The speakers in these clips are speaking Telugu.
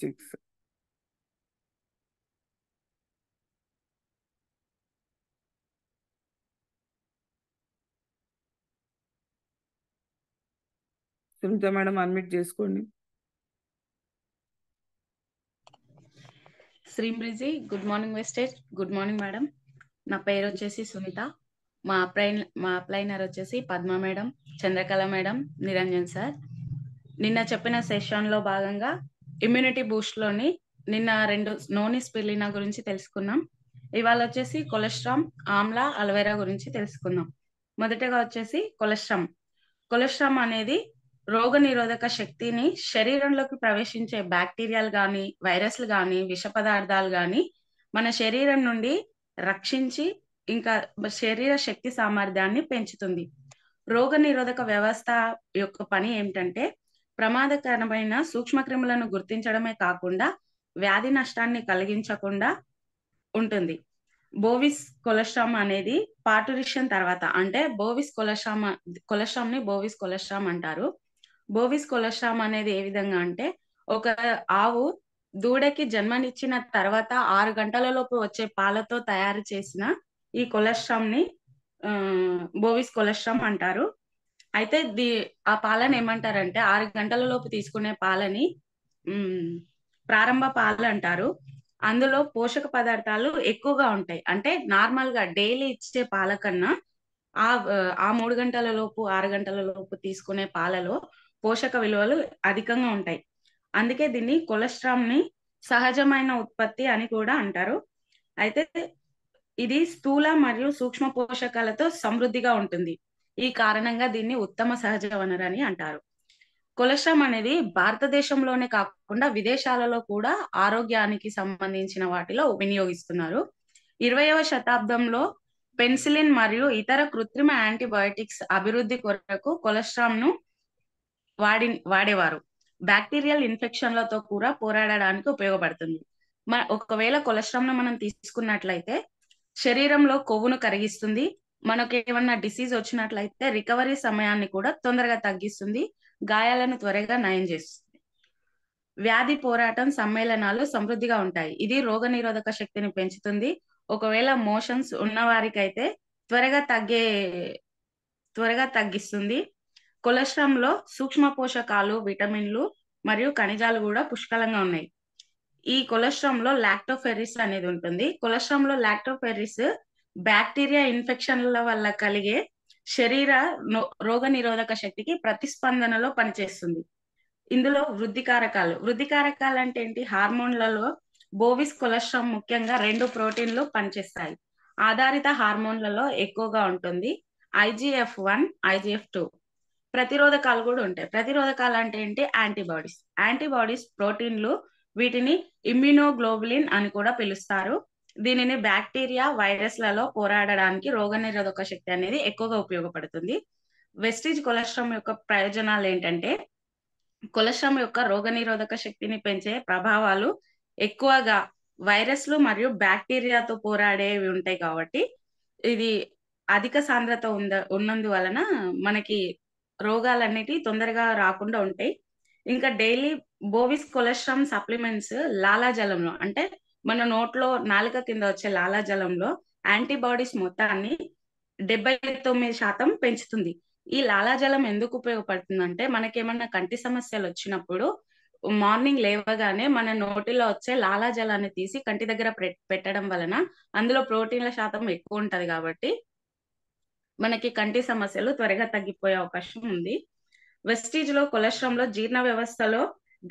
6. సునీత మేడం అన్మిట్ చేసుకోండి. శ్రీమ్రిజి, good morning Vestige. Good morning madam. నా పేరు వచ్చేసి సునీత. మా అప్లైనర్ వచ్చేసి Padma madam, Chandrakala madam, Niranjan sir. నిన్న చెప్పిన సెషన్లో భాగంగా ఇమ్యూనిటీ బూస్ట్లోని నిన్న 2 నోని స్పిరులినా గురించి తెలుసుకున్నాం. ఇవాళ వచ్చేసి కొలెస్ట్రామ్, ఆమ్లా, అలోవెరా గురించి తెలుసుకుందాం. మొదటగా వచ్చేసి కొలెస్ట్రామ్ అనేది రోగ నిరోధక శక్తిని శరీరంలోకి ప్రవేశించే బ్యాక్టీరియాలు కానీ, వైరస్లు కానీ, విష పదార్థాలు కానీ మన శరీరం నుండి రక్షించి ఇంకా శరీర శక్తి సామర్థ్యాన్ని పెంచుతుంది. రోగ నిరోధక వ్యవస్థ యొక్క పని ఏమిటంటే ప్రమాదకరమైన సూక్ష్మక్రిములను గుర్తించడమే కాకుండా వ్యాధి నష్టాన్ని కలిగించకుండా ఉంటుంది. బోవిస్ కొలెస్ట్రామ్ అనేది పార్టురిషన్ తర్వాత, అంటే కొలెస్ట్రామ్ ని బోవిస్ కొలెస్ట్రామ్ అంటారు. బోవిస్ కొలెస్ట్రామ్ అనేది ఏ విధంగా అంటే ఒక ఆవు దూడకి జన్మనిచ్చిన తర్వాత 6 గంటల లోపు వచ్చే పాలతో తయారు చేసిన ఈ కొలెస్ట్రామ్ ని బోవిస్ కొలెస్ట్రామ్ అంటారు. అయితే ఆ పాలను ఏమంటారంటే 6 గంటల లోపు తీసుకునే పాలని ప్రారంభ పాలు అంటారు. అందులో పోషక పదార్థాలు ఎక్కువగా ఉంటాయి. అంటే నార్మల్ గా డైలీ ఇచ్చే పాల కన్నా ఆ 3 గంటల లోపు 6 గంటల లోపు తీసుకునే పాలలో పోషక విలువలు అధికంగా ఉంటాయి. అందుకే దీన్ని కొలెస్ట్రామ్ ని సహజమైన ఉత్పత్తి అని కూడా అంటారు. అయితే ఇది స్థూల మరియు సూక్ష్మ పోషకాలతో సమృద్ధిగా ఉంటుంది. ఈ కారణంగా దీన్ని ఉత్తమ సహజ వనరు అని అంటారు. కొలెస్ట్రామ్ అనేది భారతదేశంలోనే కాకుండా విదేశాలలో కూడా ఆరోగ్యానికి సంబంధించిన వాటిలో వినియోగిస్తున్నారు. 20వ శతాబ్దంలో పెన్సిలిన్ మరియు ఇతర కృత్రిమ యాంటీబయోటిక్స్ అభివృద్ధి కొరకు కొలెస్ట్రామ్ ను వాడేవారు. బ్యాక్టీరియల్ ఇన్ఫెక్షన్లతో కూడా పోరాడడానికి ఉపయోగపడుతుంది. ఒకవేళ కొలెస్ట్రామ్ ను మనం తీసుకున్నట్లయితే శరీరంలో కొవ్వును కరిగిస్తుంది. మనకు ఏమన్నా డిసీజ్ వచ్చినట్లయితే రికవరీ సమయాన్ని కూడా తొందరగా తగ్గిస్తుంది. గాయాలను త్వరగా నయం చేస్తుంది. వ్యాధి పోరాటం సమ్మేళనాలు సమృద్ధిగా ఉంటాయి. ఇది రోగ నిరోధక శక్తిని పెంచుతుంది. ఒకవేళ మోషన్స్ ఉన్న వారికైతే త్వరగా తగ్గిస్తుంది. కొలెస్ట్రామ్ లో సూక్ష్మ పోషకాలు, విటమిన్లు మరియు ఖనిజాలు కూడా పుష్కలంగా ఉన్నాయి. ఈ కొలెస్ట్రామ్ లో లాక్టోఫెరిస్ అనేది ఉంటుంది. కొలెస్ట్రామ్ లో లాక్టోఫెరిస్ బ్యాక్టీరియా ఇన్ఫెక్షన్ల వల్ల కలిగే శరీర రోగ నిరోధక శక్తికి ప్రతిస్పందనలో పనిచేస్తుంది. ఇందులో వృద్ధి కారకాలు అంటే ఏంటి? హార్మోన్లలో బోవిస్ కొలెస్ట్రామ్ ముఖ్యంగా 2 ప్రోటీన్లు పనిచేస్తాయి. ఆధారిత హార్మోన్లలో ఎక్కువగా ఉంటుంది. IGF-1, IGF-2. ప్రతిరోధకాలు కూడా ఉంటాయి. ప్రతిరోధకాలు అంటే ఏంటి? యాంటీబాడీస్ ప్రోటీన్లు. వీటిని ఇమ్యూనోగ్లోబులిన్ అని కూడా పిలుస్తారు. దీనిని బ్యాక్టీరియా, వైరస్లలో పోరాడడానికి రోగనిరోధక శక్తి అనేది ఎక్కువగా ఉపయోగపడుతుంది. వెస్టిజ్ కొలెస్ట్రామ్ యొక్క ప్రయోజనాలు ఏంటంటే కొలెస్ట్రామ్ యొక్క రోగనిరోధక శక్తిని పెంచే ప్రభావాలు ఎక్కువగా వైరస్లు మరియు బ్యాక్టీరియాతో పోరాడేవి ఉంటాయి. కాబట్టి ఇది అధిక సాంద్రత ఉన్నందువలన మనకి రోగాలన్నిటి తొందరగా రాకుండా ఉంటాయి. ఇంకా డైలీ బోవిస్ కొలెస్ట్రామ్ సప్లిమెంట్స్ లాలాజలంలో, అంటే మన నోట్లో నాలుక కింద వచ్చే లాలాజలంలో యాంటీబాడీస్ మొత్తాన్ని 79% పెంచుతుంది. ఈ లాలాజలం ఎందుకు ఉపయోగపడుతుంది అంటే మనకేమన్నా కంటి సమస్యలు వచ్చినప్పుడు మార్నింగ్ లేవగానే మన నోటిలో వచ్చే లాలాజలాన్ని తీసి కంటి దగ్గర పెట్టడం వలన అందులో ప్రోటీన్ల శాతం ఎక్కువ ఉంటది. కాబట్టి మనకి కంటి సమస్యలు త్వరగా తగ్గిపోయే అవకాశం ఉంది. వెస్టీజ్ లో కొలెస్ట్రామ్ లో జీర్ణ వ్యవస్థలో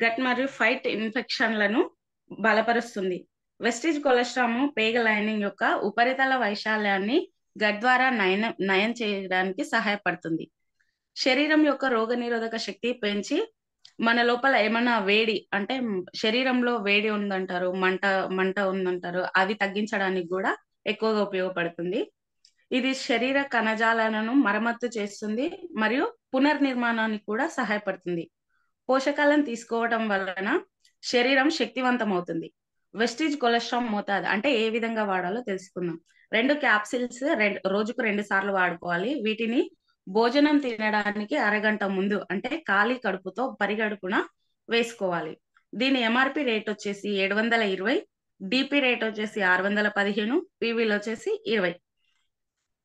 గట్ మరియు ఫైట్ ఇన్ఫెక్షన్లను బలపరుస్తుంది. వెస్టీజ్ కొలెస్ట్రామ్ పేగ లైనింగ్ యొక్క ఉపరితల వైశాల్యాన్ని గట్ ద్వారా నయం చేయడానికి సహాయపడుతుంది. శరీరం యొక్క రోగ నిరోధక శక్తి పెంచి మన లోపల ఏమన్నా వేడి, అంటే శరీరంలో వేడి ఉందంటారు, మంట ఉందంటారు, అది తగ్గించడానికి కూడా ఎక్కువగా ఉపయోగపడుతుంది. ఇది శరీర కణజాలాలను మరమ్మత్తు చేస్తుంది మరియు పునర్నిర్మాణానికి కూడా సహాయపడుతుంది. పోషకాలను తీసుకోవడం వలన శరీరం శక్తివంతం అవుతుంది. వెస్టీజ్ కొలెస్ట్రామ్ మోతాదు అంటే ఏ విధంగా వాడాలో తెలుసుకుందాం. 2 క్యాప్సిల్స్ రోజుకు 2 సార్లు వాడుకోవాలి. వీటిని భోజనం తినడానికి అరగంట ముందు, అంటే ఖాళీ కడుపుతో పరిగడుపున వేసుకోవాలి. దీని ఎంఆర్పి రేట్ వచ్చేసి 720, డిపి రేట్ వచ్చేసి 615, పీవీలు వచ్చేసి 20.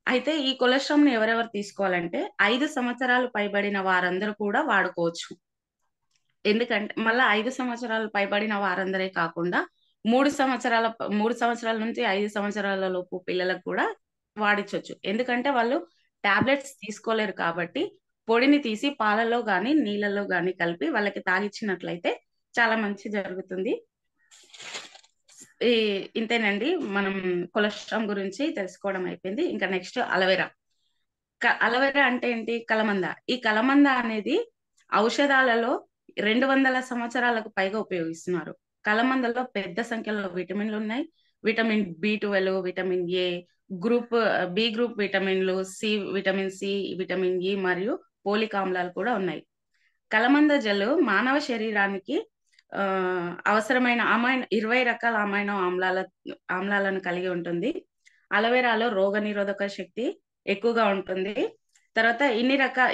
అయితే ఈ కొలెస్ట్రామ్ ని ఎవరెవరు తీసుకోవాలంటే 5 సంవత్సరాలు పైబడిన వారందరూ కూడా వాడుకోవచ్చు. ఎందుకంటే మళ్ళా 5 సంవత్సరాలు పైబడిన వారందరే కాకుండా 3 సంవత్సరాల నుంచి 5 సంవత్సరాల లోపు పిల్లలకు కూడా వాడించవచ్చు. ఎందుకంటే వాళ్ళు టాబ్లెట్స్ తీసుకోలేరు కాబట్టి పొడిని తీసి పాలలో గాని నీళ్ళలో గాని కలిపి వాళ్ళకి తాగిచ్చినట్లయితే చాలా మంచి జరుగుతుంది. ఇంతేనండి, మనం కొలెస్ట్రామ్ గురించి తెలుసుకోవడం అయిపోయింది. ఇంకా నెక్స్ట్ అలవేరా. అలవేరా అంటే ఏంటి? కలమంద. ఈ కలమంద అనేది ఔషధాలలో 200 సంవత్సరాలకు పైగా ఉపయోగిస్తున్నారు. కలమందలో పెద్ద సంఖ్యలో విటమిన్లు ఉన్నాయి. Vitamin B12, vitamin A, B group విటమిన్లు, విటమిన్ సి, విటమిన్ ఇ మరియు పోలిక్ ఆమ్లాలు కూడా ఉన్నాయి. కలమంద జెల్లు మానవ శరీరానికి అవసరమైన 20 రకాల అమైనో ఆమ్లాలను కలిగి ఉంటుంది. అలోవెరాలో రోగ నిరోధక శక్తి ఎక్కువగా ఉంటుంది. తర్వాత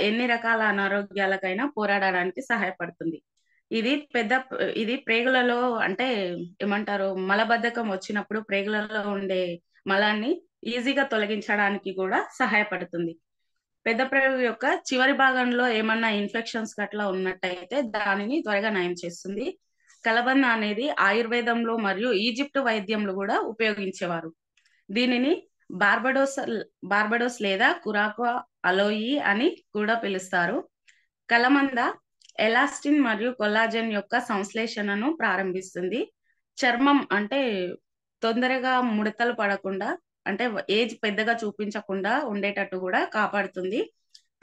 ఎన్ని రకాల అనారోగ్యాలకైనా పోరాడడానికి సహాయపడుతుంది. ఇది ప్రేగులలో అంటే ఏమంటారు, మలబద్ధకం వచ్చినప్పుడు ప్రేగులలో ఉండే మలాన్ని ఈజీగా తొలగించడానికి కూడా సహాయపడుతుంది. పెద్ద ప్రేగు యొక్క చివరి భాగంలో ఏమన్నా ఇన్ఫెక్షన్స్ అట్లా ఉన్నట్టయితే దానిని త్వరగా నయం చేస్తుంది. కలబంద అనేది ఆయుర్వేదంలో మరియు ఈజిప్ట్ వైద్యంలో కూడా ఉపయోగించేవారు. దీనిని బార్బడోస్ లేదా కురాకో అలోయి అని కూడా పిలుస్తారు. కలమంద ఎలాస్టిన్ మరియు కొల్లాజెన్ యొక్క సంశ్లేషణను ప్రారంభిస్తుంది. చర్మం అంటే తొందరగా ముడతలు పడకుండా, అంటే ఏజ్ పెద్దగా చూపించకుండా ఉండేటట్టు కూడా కాపాడుతుంది.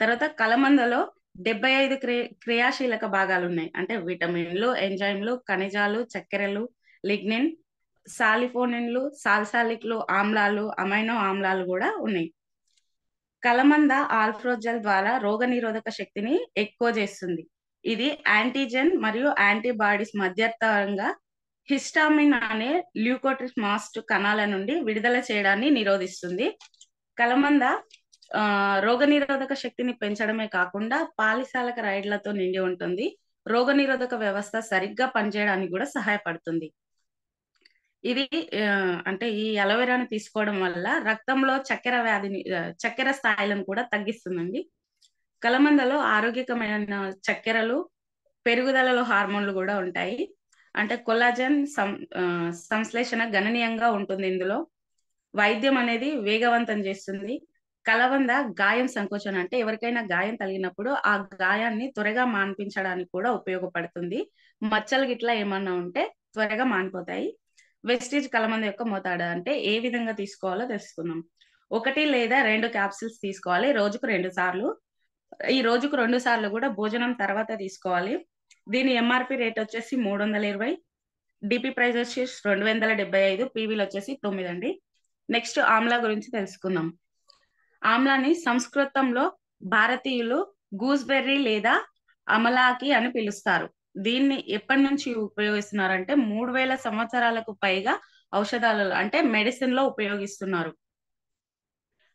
తర్వాత కలమందలో 75 క్రియాశీలక భాగాలు ఉన్నాయి. అంటే విటమిన్లు, ఎంజైమ్లు, ఖనిజాలు, చక్కెరలు, లిగ్నిన్, సాలిఫోనిన్లు, సాల్సాలిక్లు, ఆమ్లాలు, అమైనో ఆమ్లాలు కూడా ఉన్నాయి. కలమంద ఆల్ఫ్రోజల్ ద్వారా రోగ నిరోధక శక్తిని ఎక్కువ చేస్తుంది. ఇది యాంటీజెన్ మరియు యాంటీబాడీస్ మధ్యస్థంగా హిస్టామిన్ అనే ల్యూకోట్రిస్ మాస్ట్ కణాల నుండి విడుదల చేయడాన్ని నిరోధిస్తుంది. కలమంద రోగ నిరోధక శక్తిని పెంచడమే కాకుండా పాలిసాలక రైడ్లతో నిండి ఉంటుంది. రోగ నిరోధక వ్యవస్థ సరిగ్గా పనిచేయడానికి కూడా సహాయపడుతుంది. ఇది అంటే ఈ అలోవెరాని తీసుకోవడం వల్ల రక్తంలో చక్కెర స్థాయిలను కూడా తగ్గిస్తుందండి. కలమందలో ఆరోగ్యకరమైన చక్కెరలు, పెరుగుదలలో హార్మోన్లు కూడా ఉంటాయి. అంటే కొల్లాజెన్ సంశ్లేషణ గణనీయంగా ఉంటుంది. ఇందులో వైద్యం అనేది వేగవంతం చేస్తుంది. కలబంద గాయం సంకోచన, అంటే ఎవరికైనా గాయం తగిలినప్పుడు ఆ గాయాన్ని త్వరగా మాన్పించడానికి కూడా ఉపయోగపడుతుంది. మచ్చలు గిట్లా ఏమన్నా ఉంటే త్వరగా మానిపోతాయి. వెస్టీజ్ కలమంద యొక్క మోతాదు అంటే ఏ విధంగా తీసుకోవాలో తెలుసుకుందాం. 1 లేదా 2 క్యాప్సిల్స్ తీసుకోవాలి రోజుకు 2 సార్లు. ఈ రోజుకు 2 సార్లు కూడా భోజనం తర్వాత తీసుకోవాలి. దీని ఎంఆర్పి రేట్ వచ్చేసి 320, డిపి ప్రైస్ వచ్చేసి 275, పీవీలు వచ్చేసి 9 అండి. నెక్స్ట్ ఆమ్లా గురించి తెలుసుకుందాం. ఆమ్లాని సంస్కృతంలో భారతీయులు గూస్బెర్రీ లేదా అమలాకి అని పిలుస్తారు. దీన్ని ఎప్పటి నుంచి ఉపయోగిస్తున్నారంటే 3000 సంవత్సరాలకు పైగా ఔషధాలలో అంటే మెడిసిన్ లో ఉపయోగిస్తున్నారు.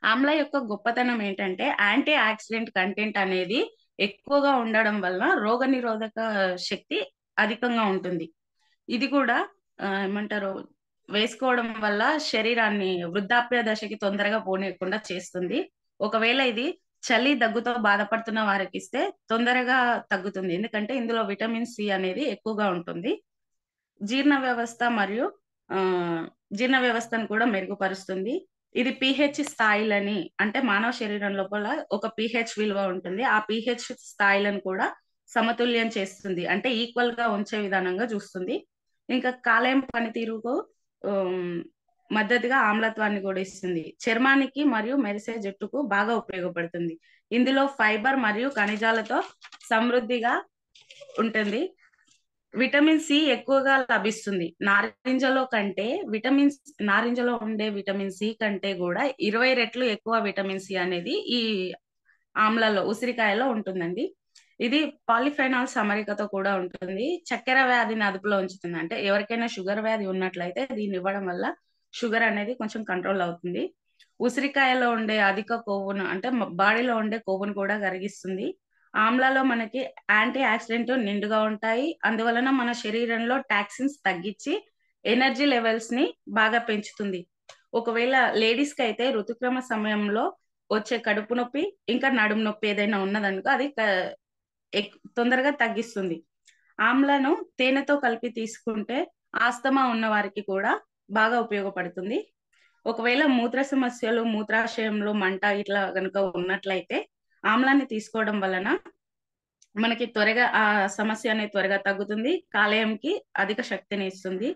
ఆమ్లా యొక్క గొప్పతనం ఏంటంటే యాంటీ ఆక్సిడెంట్ కంటెంట్ అనేది ఎక్కువగా ఉండడం వల్ల రోగ నిరోధక శక్తి అధికంగా ఉంటుంది. ఇది కూడా ఏమంటారు, వేసుకోవడం వల్ల శరీరాన్ని వృద్ధాప్య దశకి తొందరగా పోనీయకుండా చేస్తుంది. ఒకవేళ ఇది చలి దగ్గుతో బాధపడుతున్న వారికి ఇస్తే తొందరగా తగ్గుతుంది. ఎందుకంటే ఇందులో విటమిన్ సి అనేది ఎక్కువగా ఉంటుంది. జీర్ణ వ్యవస్థను కూడా మెరుగుపరుస్తుంది. ఇది pH స్థాయిలని, అంటే మానవ శరీరం లోపల ఒక pH విలువ ఉంటుంది. ఆ pH స్థాయిలను కూడా సమతుల్యం చేస్తుంది, అంటే ఈక్వల్ గా ఉంచే విధానంగా చూస్తుంది. ఇంకా కాలేయం పనితీరుకు మద్దతుగా ఆమ్లత్వాన్ని కూడా ఇస్తుంది. చర్మానికి మరియు మెరిసే జుట్టుకు బాగా ఉపయోగపడుతుంది. ఇందులో ఫైబర్ మరియు ఖనిజాలతో సమృద్ధిగా ఉంటుంది. విటమిన్ సి ఎక్కువగా లభిస్తుంది. నారింజలో ఉండే విటమిన్ సి కంటే కూడా 20 రెట్లు ఎక్కువ విటమిన్ సి అనేది ఈ ఆమ్లలో, ఉసిరికాయలో ఉంటుందండి. ఇది పాలిఫెనాల్స్ అమరికతో కూడా ఉంటుంది. చక్కెర వ్యాధిని అదుపులో ఉంచుతుంది. అంటే ఎవరికైనా షుగర్ వ్యాధి ఉన్నట్లయితే దీన్ని ఇవ్వడం వల్ల షుగర్ అనేది కొంచెం కంట్రోల్ అవుతుంది. ఉసిరికాయలో ఉండే అధిక కొవ్వును, అంటే బాడీలో ఉండే కొవ్వును కూడా కరిగిస్తుంది. ఆమ్లాలో మనకి యాంటీ ఆక్సిడెంట్ నిండుగా ఉంటాయి. అందువలన మన శరీరంలో టాక్సిన్స్ తగ్గించి ఎనర్జీ లెవెల్స్ ని బాగా పెంచుతుంది. ఒకవేళ లేడీస్ కి అయితే ఋతుక్రమ సమయంలో వచ్చే కడుపు నొప్పి ఇంకా నడుము నొప్పి ఏదైనా ఉన్నదనుకో అది తొందరగా తగ్గిస్తుంది. ఆమ్లాను తేనెతో కలిపి తీసుకుంటే ఆస్తమా ఉన్న వారికి కూడా బాగా ఉపయోగపడుతుంది. ఒకవేళ మూత్ర సమస్యలు, మూత్రాశయంలో మంట ఇట్లా కనుక ఉన్నట్లయితే ఆమ్లాన్ని తీసుకోవడం వలన మనకి త్వరగా ఆ సమస్య అనేది త్వరగా తగ్గుతుంది. కాలేయంకి అధిక శక్తిని ఇస్తుంది.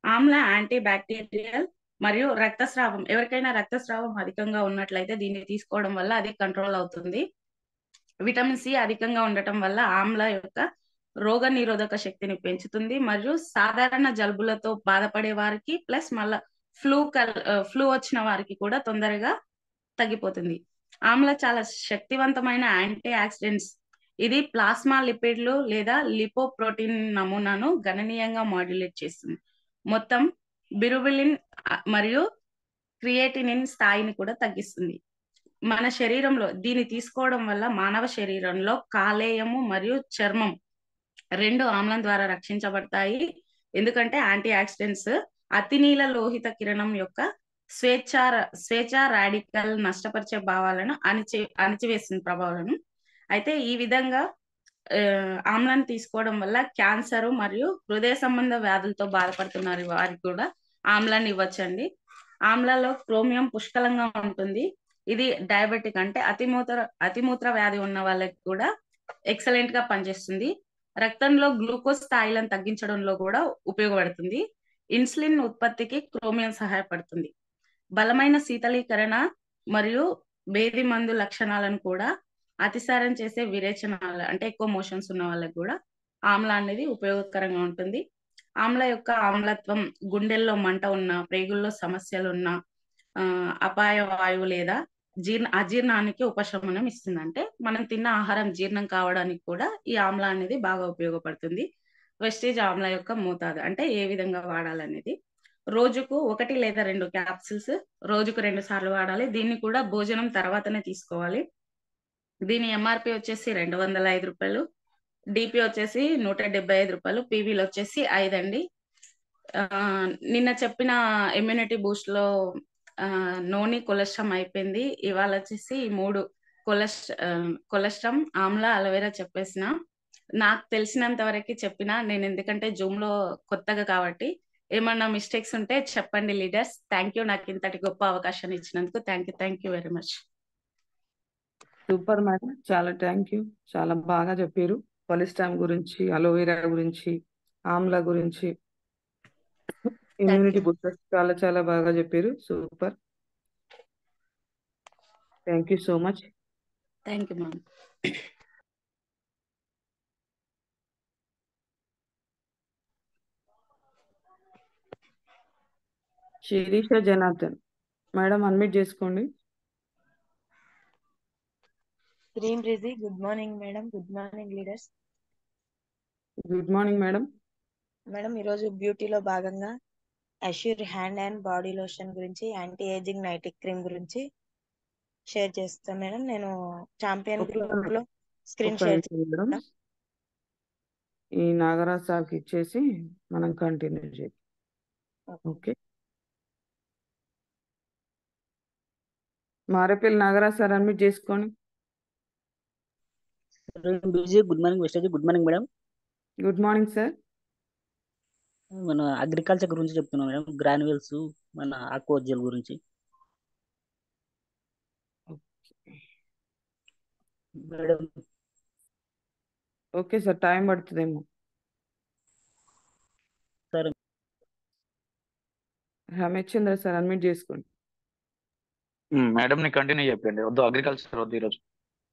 ఆమ్ల యాంటీ బ్యాక్టీరియల్ మరియు రక్తస్రావం, ఎవరికైనా రక్తస్రావం అధికంగా ఉన్నట్లయితే దీన్ని తీసుకోవడం వల్ల అది కంట్రోల్ అవుతుంది. విటమిన్ సి అధికంగా ఉండటం వల్ల ఆమ్ల యొక్క రోగ నిరోధక శక్తిని పెంచుతుంది మరియు సాధారణ జలుబులతో బాధపడే వారికి ప్లస్ మళ్ళా ఫ్లూ వచ్చిన వారికి కూడా తొందరగా తగ్గిపోతుంది. ఆమ్ల చాలా శక్తివంతమైన యాంటీ ఆక్సిడెంట్స్. ఇది ప్లాస్మా లిపిడ్లు లేదా లిపోప్రోటీన్ నమూనాను గణనీయంగా మాడ్యులేట్ చేస్తుంది. మొత్తం బిరుబిలిన్ మరియు క్రియేటినిన్ స్థాయిని కూడా తగ్గిస్తుంది. మన శరీరంలో దీన్ని తీసుకోవడం వల్ల మానవ శరీరంలో కాలేయము మరియు చర్మం రెండు ఆమ్లం ద్వారా రక్షించబడతాయి. ఎందుకంటే యాంటీ ఆక్సిడెంట్స్ అతినీల లోహిత కిరణం యొక్క స్వేచ్ఛ రాడికల్ నష్టపరిచే భావాలను అణిచివేస్తుంది ప్రభావాలను. అయితే ఈ విధంగా ఆమ్లాన్ని తీసుకోవడం వల్ల క్యాన్సర్ మరియు హృదయ సంబంధ వ్యాధులతో బాధపడుతున్నారు వారికి కూడా ఆమ్లాన్ని ఇవ్వచ్చండి. ఆమ్లాలో క్రోమియం పుష్కలంగా ఉంటుంది. ఇది డయాబెటిక్ అంటే అతిమూత్ర వ్యాధి ఉన్న వాళ్ళకి కూడా ఎక్సలెంట్ గా పనిచేస్తుంది. రక్తంలో గ్లూకోజ్ స్థాయిలను తగ్గించడంలో కూడా ఉపయోగపడుతుంది. ఇన్సులిన్ ఉత్పత్తికి క్రోమియం సహాయపడుతుంది. బలమైన శీతలీకరణ మరియు భేది మందు లక్షణాలను కూడా అతిసారం చేసే విరేచనాలు అంటే ఎక్కువ మోషన్స్ ఉన్న వాళ్ళకి కూడా ఆమ్ల అనేది ఉపయోగకరంగా ఉంటుంది. ఆమ్ల యొక్క ఆమ్లత్వం గుండెల్లో మంట ఉన్న, ప్రేగుల్లో సమస్యలు ఉన్న, అపాయ వాయువు లేదా అజీర్ణానికి ఉపశమనం ఇస్తుంది. అంటే మనం తిన్న ఆహారం జీర్ణం కావడానికి కూడా ఈ ఆమ్ల అనేది బాగా ఉపయోగపడుతుంది. వెస్టేజ్ ఆమ్ల యొక్క మోతాదు అంటే ఏ విధంగా వాడాలనేది, రోజుకు 1 లేదా 2 క్యాప్సిల్స్ రోజుకు 2 సార్లు వాడాలి. దీన్ని కూడా భోజనం తర్వాతనే తీసుకోవాలి. దీని ఎంఆర్పి వచ్చేసి 205 రూపాయలు, డిపి వచ్చేసి 175 రూపాయలు, పీవీలు వచ్చేసి 5 అండి. నిన్న చెప్పిన ఇమ్యూనిటీ బూస్ట్ లో నోని కొలెస్ట్రామ్ అయిపోయింది. ఇవాళ వచ్చేసి 3 కొలెస్ట్రామ్, ఆమ్ల, అలోవెరా చెప్పేసిన. నాకు తెలిసినంత వరకు చెప్పిన నేను, ఎందుకంటే జూమ్ లో కొత్తగా కాబట్టి ఏమన్నా మిస్టేక్స్ ఉంటే చెప్పండి లీడర్స్. థ్యాంక్ యూ, నాకు ఇంతటి గొప్ప అవకాశం ఇచ్చినందుకు. Thank you very much. Super madam, చాలా థ్యాంక్ యూ. చాలా బాగా చెప్పారు. కొలెస్ట్రామ్ గురించి, అలోవెరా గురించి, ఆమ్ల గురించి, ఇమ్యూనిటీ బూస్టర్ చాలా చాలా బాగా చెప్పారు. Super, thank you so much. Thank you ma'am. Sireesha Janardhan madam, unmute చేసుకోండి. గ్రీన్ రిజీ, good morning madam. Good morning leaders. Good morning madam. Madam, ఈరోజు బ్యూటీలో భాగంగా assure hand and body lotion గురించి, యాంటీ ఏజింగ్ నైటిక్ క్రీమ్ గురించి షేర్ చేస్తాను మేడం. నేను ఛాంపియన్ గ్రూప్ లో స్క్రీన్ షేర్ చేస్తాను. ఈ నాగరాజ్ సార్కి ఇచ్చేసి మనం కంటిన్యూ చేద్దాం. Okay, Marepalli Nagaraj sir unmute చేసుకోండి. Good morning Vestige. Good morning madam. Good morning sir. మన అగ్రికల్చర్ గురించి చెప్తున్నాం మేడం. గ్రాన్యువల్స్, మన ఆక్వాజల్ గురించి మేడం. ఓకే సార్, టైం పడుతుందేమో. సరే రమేష్ చంద్ర సార్ అన్మ్యూట్ చేసుకోండి. మేడం ని కంటిన్యూ చెప్పండి. వద్దు, అగ్రికల్చర్ వద్దు ఈరోజు.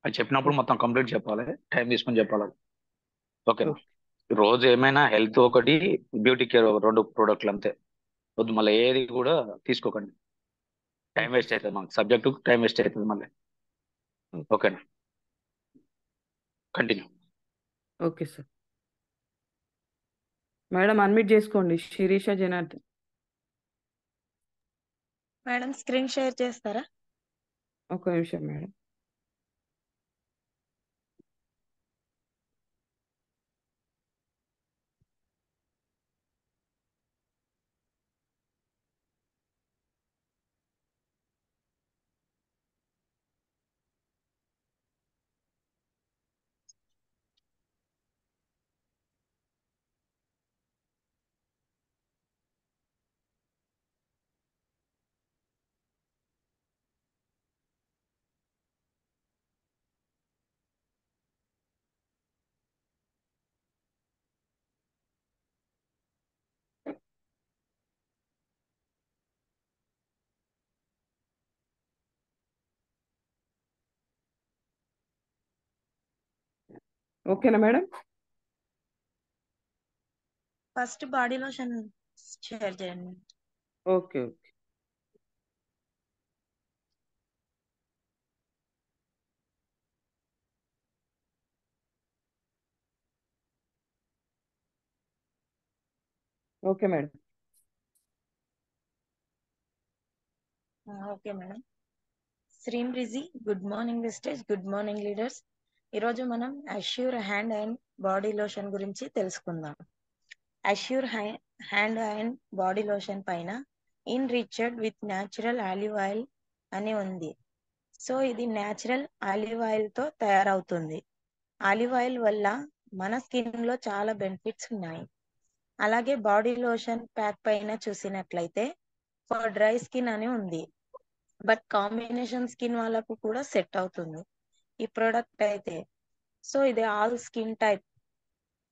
అది చెప్పినప్పుడు మొత్తం కంప్లీట్ చెప్పాలి, టైం తీసుకొని చెప్పాలి. ఓకేనా? రోజు ఏమైనా హెల్త్ ఒకటి, బ్యూటీ కేర్ 2 ప్రోడక్ట్లు అంతే. వద్దు మళ్ళీ ఏది కూడా తీసుకోకండి. టైం వేస్ట్ అవుతుంది, మనకు సబ్జెక్టు టైం వేస్ట్ అవుతుంది మళ్ళీ. ఓకేనా? Continue. Okay sir. Madam unmute చేసుకోండి. Sireesha Janardhan madam, screen share చేస్తారా? ఒక నిమిషం మేడం. ఓకేనా madam? First body lotion share చేయండి. Okay. Okay. Okay madam. Okay madam. శ్రీమ్ రిజి, good morning Vestige, good morning leaders. ఈరోజు మనం assure hand and body lotion గురించి తెలుసుకుందాం. Assure hand and body lotion పైన enriched with natural olive oil అని ఉంది. సో ఇది న్యాచురల్ ఆలివ్ ఆయిల్ తో తయారవుతుంది. ఆలివ్ ఆయిల్ వల్ల మన స్కిన్ లో చాలా బెనిఫిట్స్ ఉన్నాయి. అలాగే బాడీ లోషన్ ప్యాక్ పైన చూసినట్లయితే ఫర్ డ్రై స్కిన్ అని ఉంది, బట్ కాంబినేషన్ స్కిన్ వాళ్ళకు కూడా సెట్ అవుతుంది ఈ ప్రోడక్ట్ అయితే. సో ఇది ఆల్ స్కిన్ టైప్,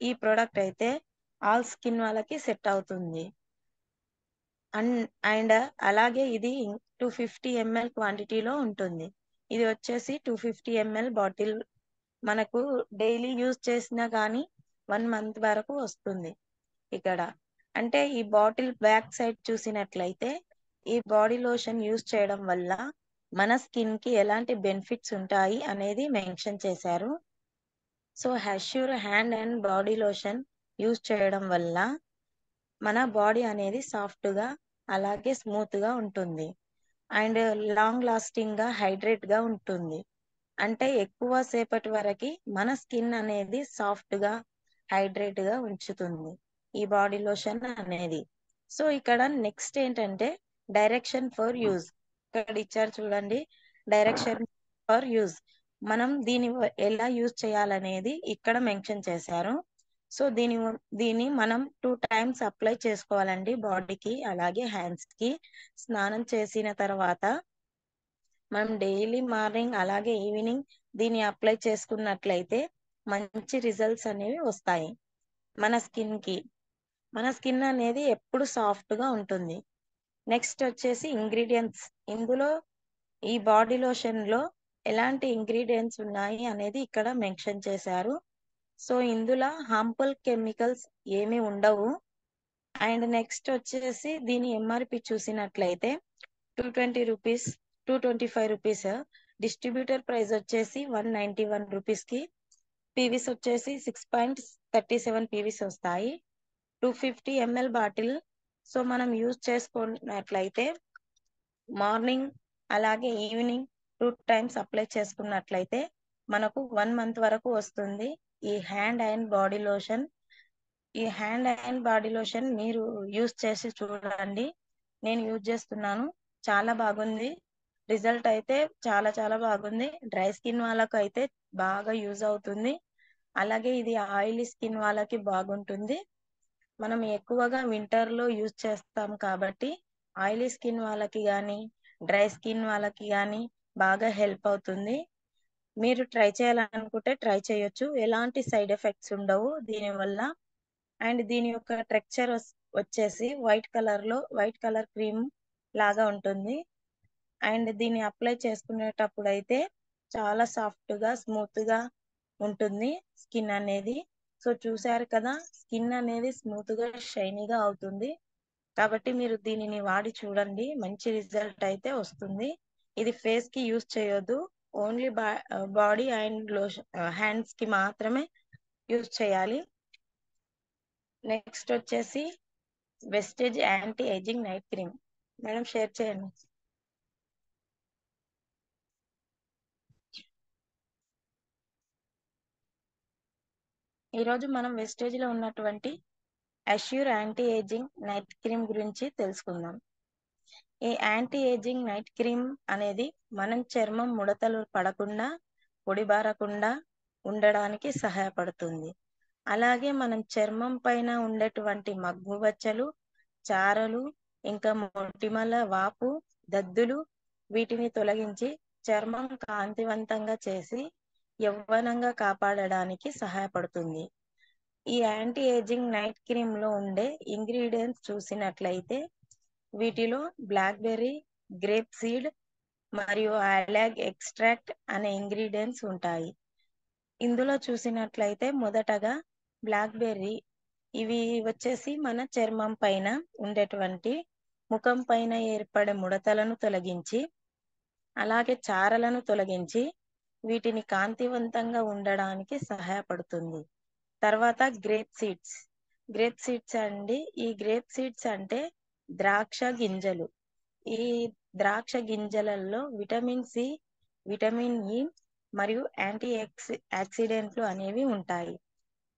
ఈ ప్రోడక్ట్ అయితే ఆల్ స్కిన్ వాళ్ళకి సెట్ అవుతుంది. అండ్ అలాగే ఇది 250 ml క్వాంటిటీలో ఉంటుంది. ఇది వచ్చేసి 250 ml బాటిల్ మనకు డైలీ యూజ్ చేసినా కానీ 1 month వరకు వస్తుంది. ఇక్కడ అంటే ఈ బాటిల్ బ్యాక్ సైడ్ చూసినట్లయితే ఈ బాడీ లోషన్ యూజ్ చేయడం వల్ల మన స్కిన్ కి ఎలాంటి బెనిఫిట్స్ ఉంటాయి అనేది మెన్షన్ చేశారు. So assure hand and body lotion use చేయడం వల్ల మన బాడీ అనేది సాఫ్ట్ గా అలాగే స్మూత్ గా ఉంటుంది. అండ్ లాంగ్ లాస్టింగ్ గా హైడ్రేట్ గా ఉంటుంది. అంటే ఎక్కువ సేపటి వరకు మన స్కిన్ అనేది సాఫ్ట్ గా హైడ్రేట్ గా ఉంచుతుంది ఈ బాడీ లోషన్ అనేది. సో ఇక్కడ నెక్స్ట్ ఏంటంటే డైరెక్షన్ ఫర్ యూజ్. ఇక్కడ ఇచ్చారు చూడండి, డైరెక్షన్ ఫర్ యూజ్. మనం దీని ఎలా యూజ్ చేయాలనేది ఇక్కడ మెన్షన్ చేశారు. సో దీన్ని మనం 2 times అప్లై చేసుకోవాలండి బాడీకి అలాగే హ్యాండ్స్ కి. స్నానం చేసిన తర్వాత మనం డైలీ మార్నింగ్ అలాగే ఈవినింగ్ దీన్ని అప్లై చేసుకున్నట్లయితే మంచి రిజల్ట్స్ అనేవి వస్తాయి మన స్కిన్ కి. మన స్కిన్ అనేది ఎప్పుడు సాఫ్ట్ గా ఉంటుంది. నెక్స్ట్ వచ్చేసి ఇంగ్రీడియంట్స్. ఇందులో ఈ బాడీ లోషన్ లో ఎలాంటి ఇంగ్రీడియంట్స్ ఉన్నాయి అనేది ఇక్కడ మెన్షన్ చేశారు. సో ఇందులో హార్మ్ఫుల్ కెమికల్స్ ఏమీ ఉండవు. అండ్ నెక్స్ట్ వచ్చేసి దీని ఎంఆర్పి చూసినట్లయితే 220 రూపీస్, 225 రూపీస్. డిస్ట్రిబ్యూటర్ ప్రైస్ వచ్చేసి 191 రూపీస్ కి. పీవీస్ వచ్చేసి 6.37 పీవీస్ వస్తాయి. 250 ml బాటిల్. సో మనం యూజ్ చేసుకున్నట్లయితే మార్నింగ్ అలాగే ఈవినింగ్ 2 times అప్లై చేసుకున్నట్లయితే మనకు 1 month వరకు వస్తుంది ఈ హ్యాండ్ అండ్ బాడీ లోషన్. ఈ హ్యాండ్ అండ్ బాడీ లోషన్ మీరు యూజ్ చేసి చూడండి. నేను యూజ్ చేస్తున్నాను, చాలా బాగుంది. రిజల్ట్ అయితే చాలా చాలా బాగుంది. డ్రై స్కిన్ వాళ్ళకు అయితే బాగా యూజ్ అవుతుంది. అలాగే ఇది ఆయిలీ స్కిన్ వాళ్ళకి బాగుంటుంది. మనం ఎక్కువగా వింటర్ లో యూజ్ చేస్తాం కాబట్టి ఆయిలీ స్కిన్ వాళ్ళకి కానీ డ్రై స్కిన్ వాళ్ళకి కానీ బాగా హెల్ప్ అవుతుంది. మీరు ట్రై చేయాలనుకుంటే ట్రై చేయొచ్చు, ఎలాంటి సైడ్ ఎఫెక్ట్స్ ఉండవు దీనివల్ల. అండ్ దీని యొక్క టెక్స్చర్ వచ్చేసి వైట్ కలర్ క్రీమ్ లాగా ఉంటుంది. అండ్ దీన్ని అప్లై చేసుకునేటప్పుడు అయితే చాలా సాఫ్ట్ గా స్మూత్ గా ఉంటుంది స్కిన్ అనేది. సో చూసారు కదా, స్కిన్ అనేది స్మూత్ గా షైనీగా అవుతుంది. కాబట్టి మీరు దీనిని వాడి చూడండి, మంచి రిజల్ట్ అయితే వస్తుంది. ఇది ఫేస్ కి యూజ్ చేయొద్దు, only body and lotion hands కి మాత్రమే యూజ్ చేయాలి. నెక్స్ట్ వచ్చేసి Vestige anti aging night cream. Madam share చేయండి. ఈరోజు మనం వెస్టేజ్ లో ఉన్నటువంటి assure anti aging night cream గురించి తెలుసుకుందాం. ఈ యాంటీ ఏజింగ్ నైట్ క్రీమ్ అనేది మనం చర్మం ముడతలు పడకుండా పొడిబారకుండా ఉండడానికి సహాయపడుతుంది. అలాగే మనం చర్మం పైన ఉండేటువంటి మగ్గుబచ్చలు, చారలు, ఇంకా మొటిమల వాపు, దద్దులు వీటిని తొలగించి చర్మం కాంతివంతంగా చేసి యవ్వనంగా కాపాడడానికి సహాయపడుతుంది. ఈ యాంటీ ఏజింగ్ నైట్ క్రీమ్ లో ఉండే ఇంగ్రీడియంట్స్ చూసినట్లయితే వీటిలో బ్లాక్బెర్రీ, గ్రేప్ సీడ్ మరియు అలాగ్ ఎక్స్ట్రాక్ట్ అనే ఇంగ్రీడియంట్స్ ఉంటాయి. ఇందులో చూసినట్లయితే మొదటగా బ్లాక్బెర్రీ, ఇవి వచ్చేసి మన చర్మం పైన ఉండేటువంటి ముఖం పైన ఏర్పడే ముడతలను తొలగించి, అలాగే చారలను తొలగించి వీటిని కాంతివంతంగా ఉండడానికి సహాయపడుతుంది. తర్వాత గ్రేప్ సీడ్స్. గ్రేప్ సీడ్స్ అండి, ఈ గ్రేప్ సీడ్స్ అంటే ద్రాక్ష గింజలు. ఈ ద్రాక్ష గింజలలో విటమిన్ సి, విటమిన్ ఇ మరియు ఆక్సిడెంట్లు అనేవి ఉంటాయి.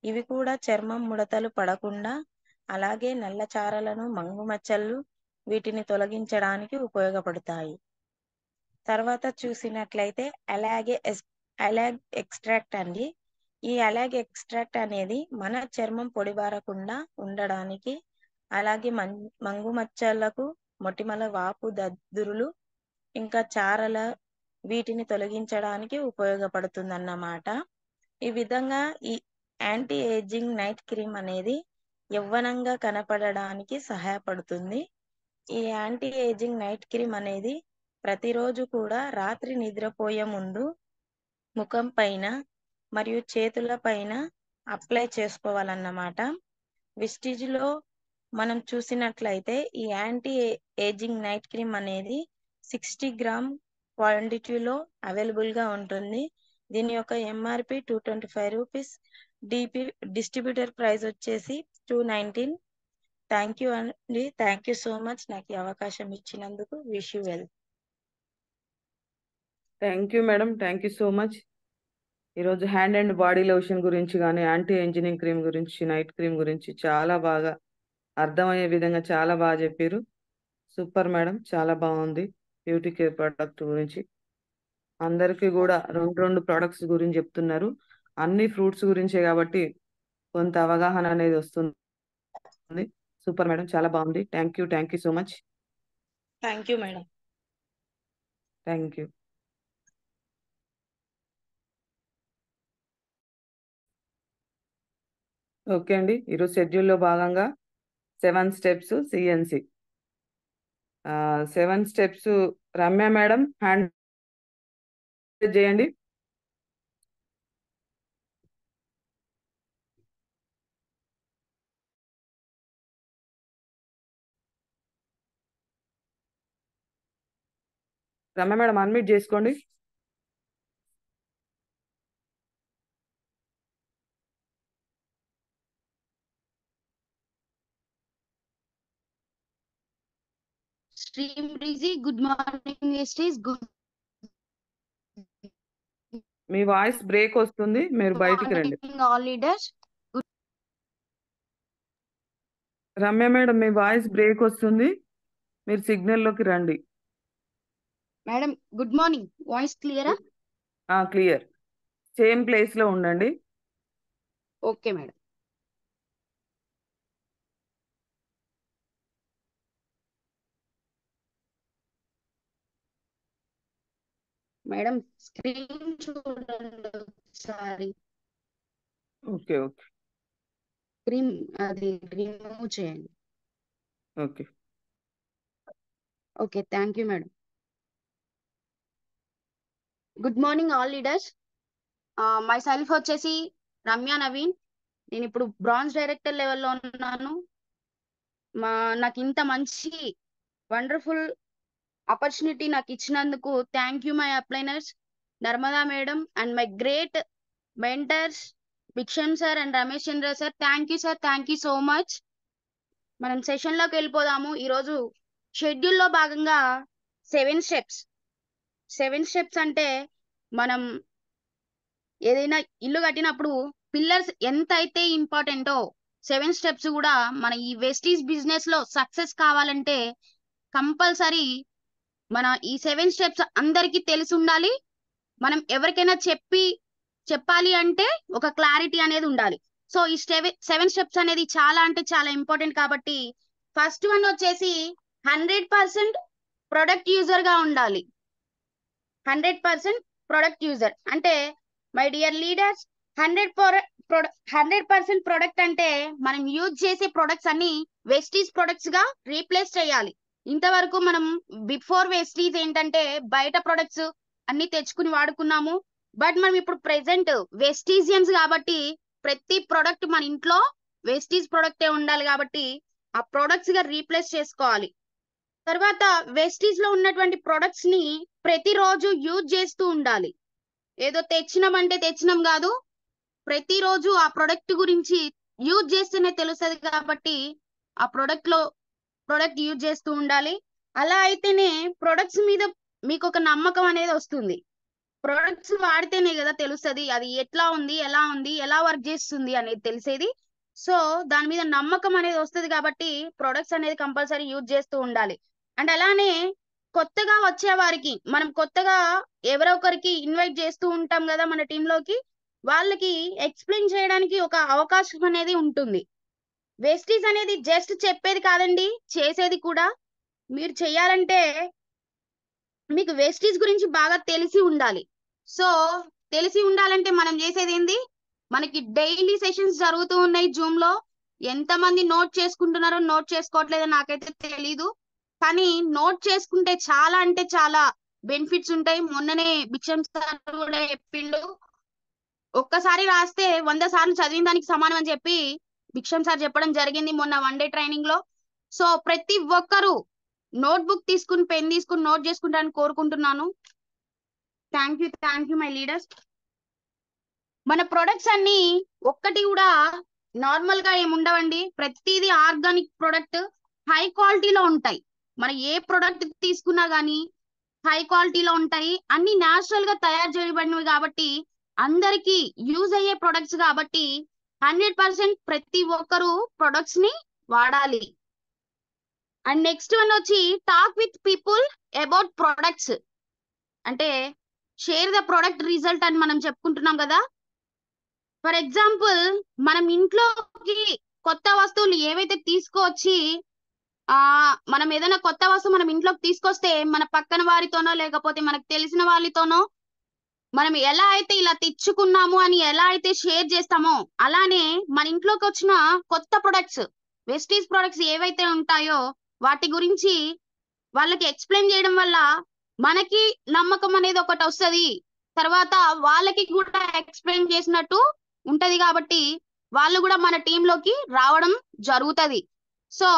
ఇవి కూడా చర్మం ముడతలు పడకుండా, అలాగే నల్ల చారలను, మంగు మచ్చలు వీటిని తొలగించడానికి ఉపయోగపడతాయి. తర్వాత చూసినట్లయితే అలాగ్ ఎక్స్ట్రాక్ట్ అండి. ఈ అలాగ్ ఎక్స్ట్రాక్ట్ అనేది మన చర్మం పొడిబారకుండా ఉండడానికి, అలాగే మంగు మచ్చలకు, మొటిమల, వాపు, దద్దురులు, ఇంకా చారల వీటిని తొలగించడానికి ఉపయోగపడుతుందన్నమాట. ఈ విధంగా ఈ యాంటీ ఏజింగ్ నైట్ క్రీమ్ అనేది యవ్వనంగా కనపడడానికి సహాయపడుతుంది. ఈ యాంటీ ఏజింగ్ నైట్ క్రీమ్ అనేది ప్రతిరోజు కూడా రాత్రి నిద్రపోయే ముందు ముఖం పైన మరియు చేతుల పైన అప్లై చేసుకోవాలన్నమాట. విస్టిజ్లో మనం చూసినట్లయితే ఈ యాంటీ ఏజింగ్ నైట్ క్రీమ్ అనేది 60 గ్రామ్ క్వాంటిటీలో అవైలబుల్గా ఉంటుంది. దీని యొక్క ఎంఆర్పి 225 రూపీస్, డిస్ట్రిబ్యూటర్ ప్రైస్ వచ్చేసి 219. థ్యాంక్ యూ అండి. థ్యాంక్ యూ సో మచ్ నాకు ఈ అవకాశం ఇచ్చినందుకు. Wish you well. Thank you madam, thank you so much. ఈరోజు హ్యాండ్ అండ్ బాడీ లోషన్ గురించి కానీ, యాంటీ ఏజింగ్ క్రీమ్ గురించి, నైట్ క్రీమ్ గురించి చాలా బాగా అర్థమయ్యే విధంగా చాలా బాగా చెప్పారు. సూపర్ మేడం, చాలా బాగుంది. బ్యూటీ కేర్ ప్రోడక్ట్ గురించి అందరికీ కూడా రెండు ప్రోడక్ట్స్ గురించి చెప్తున్నారు. అన్ని ఫ్రూట్స్ గురించే కాబట్టి కొంత అవగాహన అనేది వస్తుంది. సూపర్ మేడం, చాలా బాగుంది. Thank you so much. Thank you madam. Thank you. Okay అండి, ఈరోజు షెడ్యూల్లో భాగంగా 7 steps CNC. 7 steps Ramya madam hand చేయండి. రమ్య మేడం అన్మ్యూట్ చేసుకోండి. Stream Breezy, good morning, Estes. Good మీ వాయిస్ బ్రేక్ వస్తుంది, మీరు బయటికి రండి. morning, all leaders. Ramya madam మీ వాయిస్ బ్రేక్ వస్తుంది, మీరు సిగ్నల్లోకి రండి. Madam, good morning. Voice clear? Clear. Same place లో ఉండండి. Okay, madam. Madam, screen చూడండి ఒకసారి. ఓకే స్క్రీన్ అది రిమూవ్ చేయండి. Okay okay, thank you madam. Good morning all leaders. My self వచ్చేసి రమ్య నవీన్. నేను ఇప్పుడు బ్రాంజ్ డైరెక్టర్ లెవెల్లో ఉన్నాను. నాకు ఇంత మంచి వండర్ఫుల్ ఆపర్చునిటీ నాకు ఇచ్చినందుకు thank you my upliners, Narmada madam and my great mentors Bhiksham sir and Ramesh Chandra sir. Thank you sir, thank you so much. మనం సెషన్ లోకి వెళ్ళిపోదాము. ఈరోజు షెడ్యూల్లో భాగంగా 7 స్టెప్స్ అంటే మనం ఏదైనా ఇల్లు కట్టినప్పుడు పిల్లర్స్ ఎంత అయితే ఇంపార్టెంటో 7 స్టెప్స్ కూడా మన ఈ వెస్టీజ్ బిజినెస్ లో సక్సెస్ కావాలంటే కంపల్సరీ మన ఈ 7 స్టెప్స్ అందరికీ తెలిసి ఉండాలి. మనం ఎవరికైనా చెప్పాలి అంటే ఒక క్లారిటీ అనేది ఉండాలి. సో ఈ 7 స్టెప్స్ అనేది చాలా అంటే చాలా ఇంపార్టెంట్. కాబట్టి ఫస్ట్ వన్ వచ్చేసి 100% ప్రొడక్ట్ యూజర్ గా ఉండాలి. 100% ప్రొడక్ట్ యూజర్ అంటే మై డియర్ లీడర్స్, 100% ప్రొడక్ట్ అంటే మనం యూజ్ చేసే ప్రొడక్ట్స్ అన్ని వెస్టీజ్ ప్రొడక్ట్స్ గా రీప్లేస్ చేయాలి. ఇంతవరకు మనం బిఫోర్ వెస్టీజ్ ఏంటంటే బయట ప్రొడక్ట్స్ అన్ని తెచ్చుకుని వాడుకున్నాము. బట్ మనం ఇప్పుడు ప్రెసెంట్ వెస్టీజియన్స్ కాబట్టి ప్రతి ప్రొడక్ట్ మన ఇంట్లో వెస్టీజ్ ప్రొడక్టే ఉండాలి కాబట్టి ఆ ప్రొడక్ట్స్ గా రీప్లేస్ చేసుకోవాలి. తర్వాత వెస్టీజ్ లో ఉన్నటువంటి ప్రొడక్ట్స్ ని ప్రతిరోజు యూజ్ చేస్తూ ఉండాలి. ఏదో తెచ్చినామంటే తెచ్చినాం కాదు, ప్రతిరోజు ఆ ప్రొడక్ట్ గురించి యూజ్ చేస్తేనే తెలుస్తుంది కాబట్టి ఆ ప్రొడక్ట్ యూజ్ చేస్తూ ఉండాలి. అలా అయితేనే ప్రొడక్ట్స్ మీద మీకు ఒక నమ్మకం అనేది వస్తుంది. ప్రొడక్ట్స్ వాడితేనే కదా తెలుస్తుంది అది ఎట్లా ఉంది, ఎలా వర్క్ చేస్తుంది అనేది తెలిసేది. సో దాని మీద నమ్మకం అనేది వస్తుంది కాబట్టి ప్రొడక్ట్స్ అనేది కంపల్సరీ యూజ్ చేస్తూ ఉండాలి. అండ్ అలానే కొత్తగా వచ్చే వారికి మనం కొత్తగా ఎవరో ఒకరికి ఇన్వైట్ చేస్తూ ఉంటాం కదా మన టీంలోకి, వాళ్ళకి ఎక్స్ప్లెయిన్ చేయడానికి ఒక అవకాశం అనేది ఉంటుంది. వెస్టీజ్ అనేది జస్ట్ చెప్పేది కాదండి, చేసేది కూడా. మీరు చెయ్యాలంటే మీకు వెస్టీజ్ గురించి బాగా తెలిసి ఉండాలి. సో తెలిసి ఉండాలంటే మనం చేసేది ఏంది, మనకి డైలీ సెషన్స్ జరుగుతూ ఉన్నాయి జూమ్ లో. ఎంతమంది నోట్ చేసుకుంటున్నారో నోట్ చేసుకోవట్లేదో నాకైతే తెలీదు, కానీ నోట్ చేసుకుంటే చాలా అంటే చాలా బెనిఫిట్స్ ఉంటాయి. మొన్ననే బిక్షం సార్ కూడా చెప్పిండు, ఒక్కసారి రాస్తే 100 సార్లు చదివిన దానికి సమానం అని చెప్పి బిక్షం సార్ చెప్పడం జరిగింది మొన్న 1 డే ట్రైనింగ్ లో. సో ప్రతి ఒక్కరు నోట్ బుక్ తీసుకుని పెన్ తీసుకుని నోట్ చేసుకుంటారని కోరుకుంటున్నాను. Thank you my leaders. మన ప్రొడక్ట్స్ అన్ని ఒక్కటి కూడా నార్మల్ గా ఏముండవండి, ప్రతిదీ ఆర్గానిక్ ప్రొడక్ట్ హై క్వాలిటీలో ఉంటాయి. మన ఏ ప్రొడక్ట్ తీసుకున్నా గానీ హై క్వాలిటీలో ఉంటాయి. అన్ని న్యాచురల్ గా తయారు చేయబడినవి కాబట్టి అందరికి యూజ్ అయ్యే ప్రొడక్ట్స్ కాబట్టి 100% ప్రతి ఒక్కరు ప్రొడక్ట్స్ ని వాడాలి. అండ్ నెక్స్ట్ వన్ వచ్చి talk with people about products. అంటే షేర్ ద ప్రొడక్ట్ రిజల్ట్ అని మనం చెప్పుకుంటున్నాం కదా. ఫర్ ఎగ్జాంపుల్ మనం ఇంట్లోకి కొత్త వస్తువులు ఏవైతే తీసుకొచ్చి మనం ఏదైనా కొత్త వస్తువు మనం ఇంట్లోకి తీసుకొస్తే మన పక్కన వారితోనో లేకపోతే మనకు తెలిసిన వాళ్ళతోనో మనం ఎలా అయితే ఇలా తెచ్చుకున్నాము అని ఎలా అయితే షేర్ చేస్తామో, అలానే మన ఇంట్లోకి వచ్చిన కొత్త ప్రొడక్ట్స్ వెస్టీజ్ ప్రొడక్ట్స్ ఏవైతే ఉంటాయో వాటి గురించి వాళ్ళకి ఎక్స్ప్లెయిన్ చేయడం వల్ల మనకి నమ్మకం అనేది ఒకటి వస్తుంది. తర్వాత వాళ్ళకి కూడా ఎక్స్ప్లెయిన్ చేసినట్టు ఉంటది కాబట్టి వాళ్ళు కూడా మన టీంలోకి రావడం జరుగుతుంది. So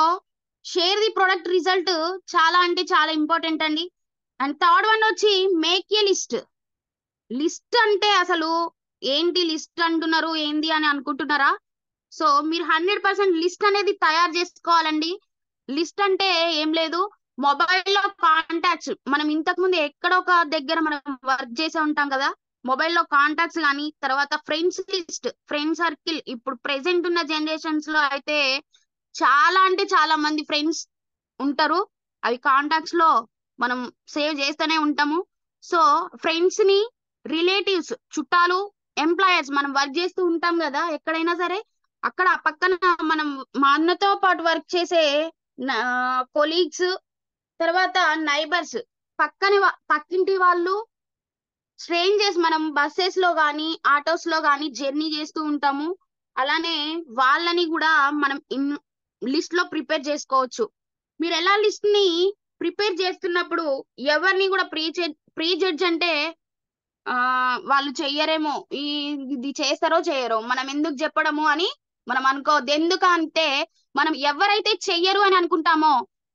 share the product result చాలా అంటే చాలా ఇంపార్టెంట్ అండి. అండ్ థర్డ్ వన్ వచ్చి మేక్ ఏ లిస్ట్. లిస్ట్ అంటే అసలు ఏంటి లిస్ట్ అంటున్నారు ఏంది అని అనుకుంటున్నారా? సో మీరు 100% లిస్ట్ అనేది తయారు చేసుకోవాలండి. లిస్ట్ అంటే ఏం లేదు, మొబైల్లో కాంటాక్ట్స్ మనం ఇంతకు ముందు ఎక్కడో ఒక దగ్గర మనం వర్క్ చేసే ఉంటాం కదా, మొబైల్లో కాంటాక్ట్స్ కానీ, తర్వాత ఫ్రెండ్స్ లిస్ట్, ఫ్రెండ్ సర్కిల్. ఇప్పుడు ప్రెసెంట్ ఉన్న జనరేషన్స్ లో అయితే చాలా అంటే చాలా మంది ఫ్రెండ్స్ ఉంటారు, అవి కాంటాక్ట్స్ లో మనం సేవ్ చేస్తూనే ఉంటాము. సో ఫ్రెండ్స్ ని, రిలేటివ్స్, చుట్టాలు, ఎంప్లాయర్స్, మనం వర్క్ చేస్తూ ఉంటాం కదా ఎక్కడైనా సరే, అక్కడ పక్కన మనం మనతో పాటు వర్క్ చేసే కొలీగ్స్, తర్వాత నైబర్స్, పక్కింటి వాళ్ళు, స్ట్రేంజర్స్, మనం బస్సెస్ లో కానీ ఆటోస్ లో కానీ జర్నీ చేస్తూ ఉంటాము. అలానే వాళ్ళని కూడా మనం లిస్ట్ లో ప్రిపేర్ చేసుకోవచ్చు. మీరు ఎలా లిస్ట్ ని ప్రిపేర్ చేస్తున్నప్పుడు ఎవరిని కూడా ప్రీ జడ్జ్ అంటే వాళ్ళు చెయ్యరేమో, ఇది చేస్తారో చేయరో మనం ఎందుకు చెప్పడము అని మనం అనుకోవద్దు. ఎందుకంటే మనం ఎవరైతే చెయ్యరు అని అనుకుంటామో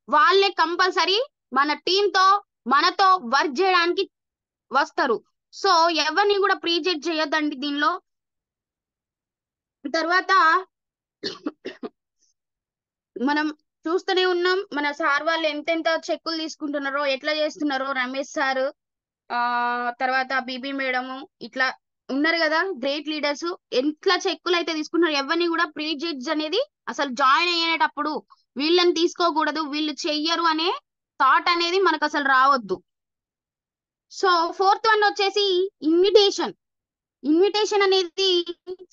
వాళ్ళే కంపల్సరీ మన టీంతో మనతో వర్క్ చేయడానికి వస్తారు. సో ఎవరిని కూడా ప్రీ జడ్జ్ చేయొద్దండి దీనిలో. తర్వాత మనం చూస్తూనే ఉన్నాం మన సార్ వాళ్ళు ఎంతెంత చెక్కులు తీసుకుంటున్నారో, ఎట్లా చేస్తున్నారో. రమేష్ సార్, తర్వాత బీబీ మేడము, ఇట్లా ఉన్నారు కదా గ్రేట్ లీడర్స్, ఎట్లా చెక్కులు అయితే తీసుకుంటున్నారు. ఎవరిని కూడా ప్రీ జడ్జ్ అనేది అసలు జాయిన్ అయ్యేటప్పుడు వీళ్ళని తీసుకోకూడదు, వీళ్ళు చెయ్యరు అనే థాట్ అనేది మనకు అసలు రావద్దు. సో ఫోర్త్ వన్ వచ్చేసి ఇన్విటేషన్. ఇన్విటేషన్ అనేది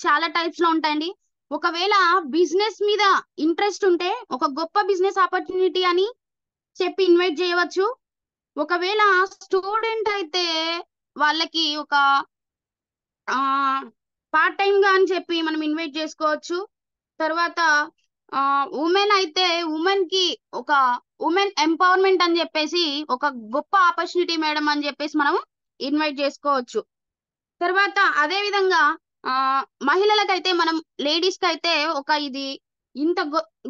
చాలా టైప్స్ లో ఉంటాయండి. ఒకవేళ బిజినెస్ మీద ఇంట్రెస్ట్ ఉంటే ఒక గొప్ప బిజినెస్ ఆపర్చునిటీ అని చెప్పి ఇన్వైట్ చేయవచ్చు. ఒకవేళ స్టూడెంట్ అయితే వాళ్ళకి ఒక పార్ట్ టైం గా అని చెప్పి మనం ఇన్వైట్ చేసుకోవచ్చు. తర్వాత ఉమెన్ అయితే ఉమెన్ కి ఒక ఉమెన్ ఎంపవర్మెంట్ అని చెప్పేసి ఒక గొప్ప ఆపర్చునిటీ మేడం అని చెప్పేసి మనం ఇన్వైట్ చేసుకోవచ్చు. తర్వాత అదే విధంగా మహిళలకైతే మనం లేడీస్ కి అయితే ఒక ఇది ఇంత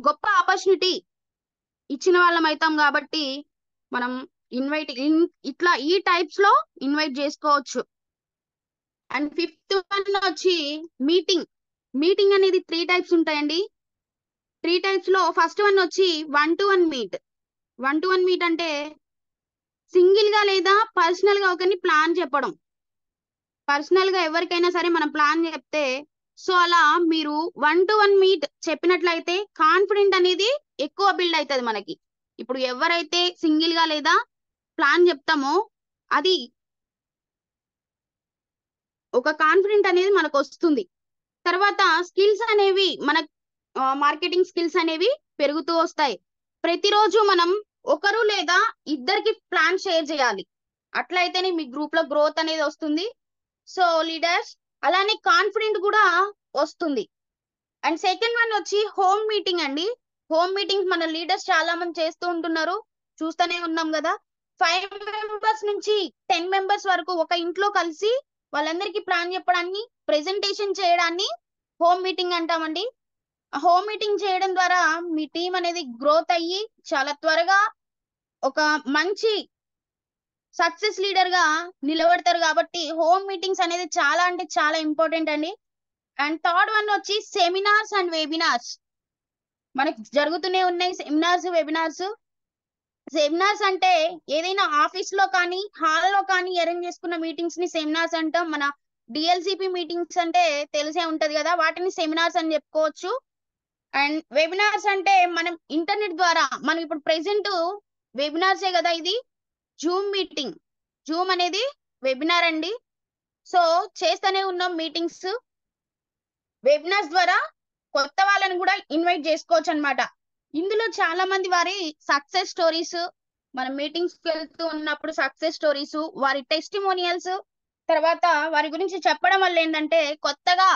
గొప్ప ఆపర్చునిటీ ఇచ్చిన వాళ్ళం అవుతాం కాబట్టి మనం ఇట్లా ఈ టైప్స్ లో ఇన్వైట్ చేసుకోవచ్చు. అండ్ 5th వన్ వచ్చి మీటింగ్ అనేది 3 టైప్స్ ఉంటాయండి. 3 టైప్స్ లో ఫస్ట్ వన్ వచ్చి 1-to-1 మీట్. 1-to-1 మీట్ అంటే సింగిల్ గా లేదా పర్సనల్ గా ఒకరిని ప్లాన్ చెప్పడం. పర్సనల్ గా ఎవరికైనా సరే మనం ప్లాన్ చెప్తే సో అలా మీరు 1-to-1 మీట్ చెప్పినట్లయితే కాన్ఫిడెంట్ అనేది ఎక్కువ బిల్డ్ అవుతుంది మనకి. ఇప్పుడు ఎవరైతే సింగిల్ గా లేదా ప్లాన్ చెప్తామో అది ఒక కాన్ఫిడెంట్ అనేది మనకు వస్తుంది. తర్వాత స్కిల్స్ అనేవి మన మార్కెటింగ్ స్కిల్స్ అనేవి పెరుగుతూ వస్తాయి. ప్రతిరోజు మనం ఒకరు లేదా ఇద్దరికి ప్లాన్ షేర్ చేయాలి. అట్లయితేనే మీ గ్రూప్ లో గ్రోత్ అనేది వస్తుంది. సో లీడర్స్ అలానే కాన్ఫిడెంట్ కూడా వస్తుంది. అండ్ సెకండ్ వన్ వచ్చి హోమ్ మీటింగ్ అండి. హోమ్ మీటింగ్ మన లీడర్స్ చాలా మంది చేస్తూ ఉంటున్నారు, చూస్తూనే ఉన్నాం కదా. 5 మెంబర్స్ నుంచి 10 మెంబర్స్ వరకు ఒక ఇంట్లో కలిసి వాళ్ళందరికీ ప్లాన్ చెప్పడాన్ని ప్రెజెంటేషన్ చేయడాన్ని హోమ్ మీటింగ్ అంటామండి. హోమ్ మీటింగ్ చేయడం ద్వారా మీ టీం అనేది గ్రోత్ అయ్యి చాలా త్వరగా ఒక మంచి సక్సెస్ లీడర్ గా నిలబడతారు. కాబట్టి హోమ్ మీటింగ్స్ అనేది చాలా అంటే చాలా ఇంపార్టెంట్ అండి. అండ్ థర్డ్ వన్ వచ్చి సెమినార్స్ అండ్ వెబినార్స్. మనకి జరుగుతూనే ఉన్నాయి సెమినార్స్ వెబినార్స్. సెమినార్స్ అంటే ఏదైనా ఆఫీస్ లో కానీ హాల్లో కానీ అరేంజ్ చేసుకున్న మీటింగ్స్ ని సెమినార్స్ అంటాం. మన డిఎల్సిపి మీటింగ్స్ అంటే తెలిసే ఉంటది కదా, వాటిని సెమినార్స్ అని చెప్పుకోవచ్చు. అండ్ వెబినార్స్ అంటే మనం ఇంటర్నెట్ ద్వారా మనం ఇప్పుడు ప్రెసెంట్ వెబినార్సే కదా, ఇది జూమ్ మీటింగ్. జూమ్ అనేది వెబినార్ అండి. సో చేస్తూనే ఉన్నాం మీటింగ్స్. వెబినార్స్ ద్వారా కొత్త వాళ్ళని కూడా ఇన్వైట్ చేసుకోవచ్చు అన్నమాట. ఇందులో చాలా మంది వారి సక్సెస్ స్టోరీస్, మనం మీటింగ్స్ కి వెళ్తూ ఉన్నప్పుడు సక్సెస్ స్టోరీస్, వారి టెస్టిమోనియల్స్, తర్వాత వారి గురించి చెప్పడం వల్ల ఏంటంటే కొత్తగా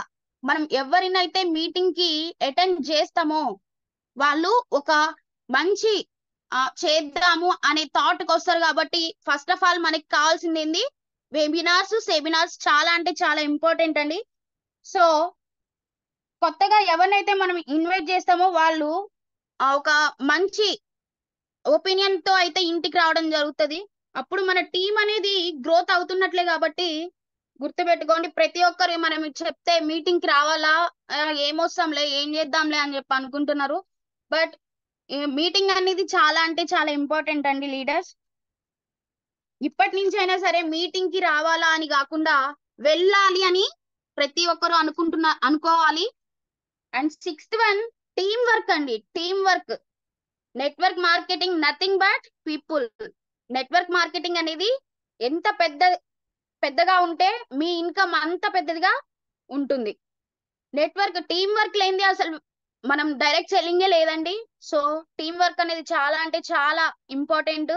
మనం ఎవరినైతే మీటింగ్ కి అటెండ్ చేస్తామో వాళ్ళు ఒక మంచి చేద్దాము అనే థాట్ కి వస్తారు. కాబట్టి ఫస్ట్ ఆఫ్ ఆల్ మనకి కావాల్సింది ఏంది, వెబినార్స్ సెమినార్స్ చాలా అంటే చాలా ఇంపార్టెంట్ అండి. సో కొత్తగా ఎవరినైతే మనం ఇన్వైట్ చేస్తామో వాళ్ళు ఒక మంచి ఒపీనియన్ తో అయితే ఇంటికి రావడం జరుగుతుంది. అప్పుడు మన టీం అనేది గ్రోత్ అవుతున్నట్లే. కాబట్టి గుర్తుపెట్టుకోండి, ప్రతి ఒక్కరు మనం చెప్తే మీటింగ్ కి రావాలా, ఏమొస్తాంలే ఏం చేద్దాంలే అని చెప్పి అనుకుంటున్నారు. బట్ మీటింగ్ అనేది చాలా అంటే చాలా ఇంపార్టెంట్ అండి లీడర్స్. ఇప్పటి నుంచి అయినా సరే మీటింగ్ కి రావాలా అని కాకుండా వెళ్ళాలి అని ప్రతి ఒక్కరు అనుకోవాలి. And 6th one team work అండి. Team work, network marketing nothing but people. Network marketing అనేది ఎంత పెద్దగా ఉంటే మీ ఇన్కమ్ అంత పెద్దదిగా ఉంటుంది. నెట్వర్క్ టీమ్ వర్క్ లేనిది అసలు మనం డైరెక్ట్ సెల్లింగే లేదండి. సో టీమ్ వర్క్ అనేది చాలా అంటే చాలా ఇంపార్టెంట్.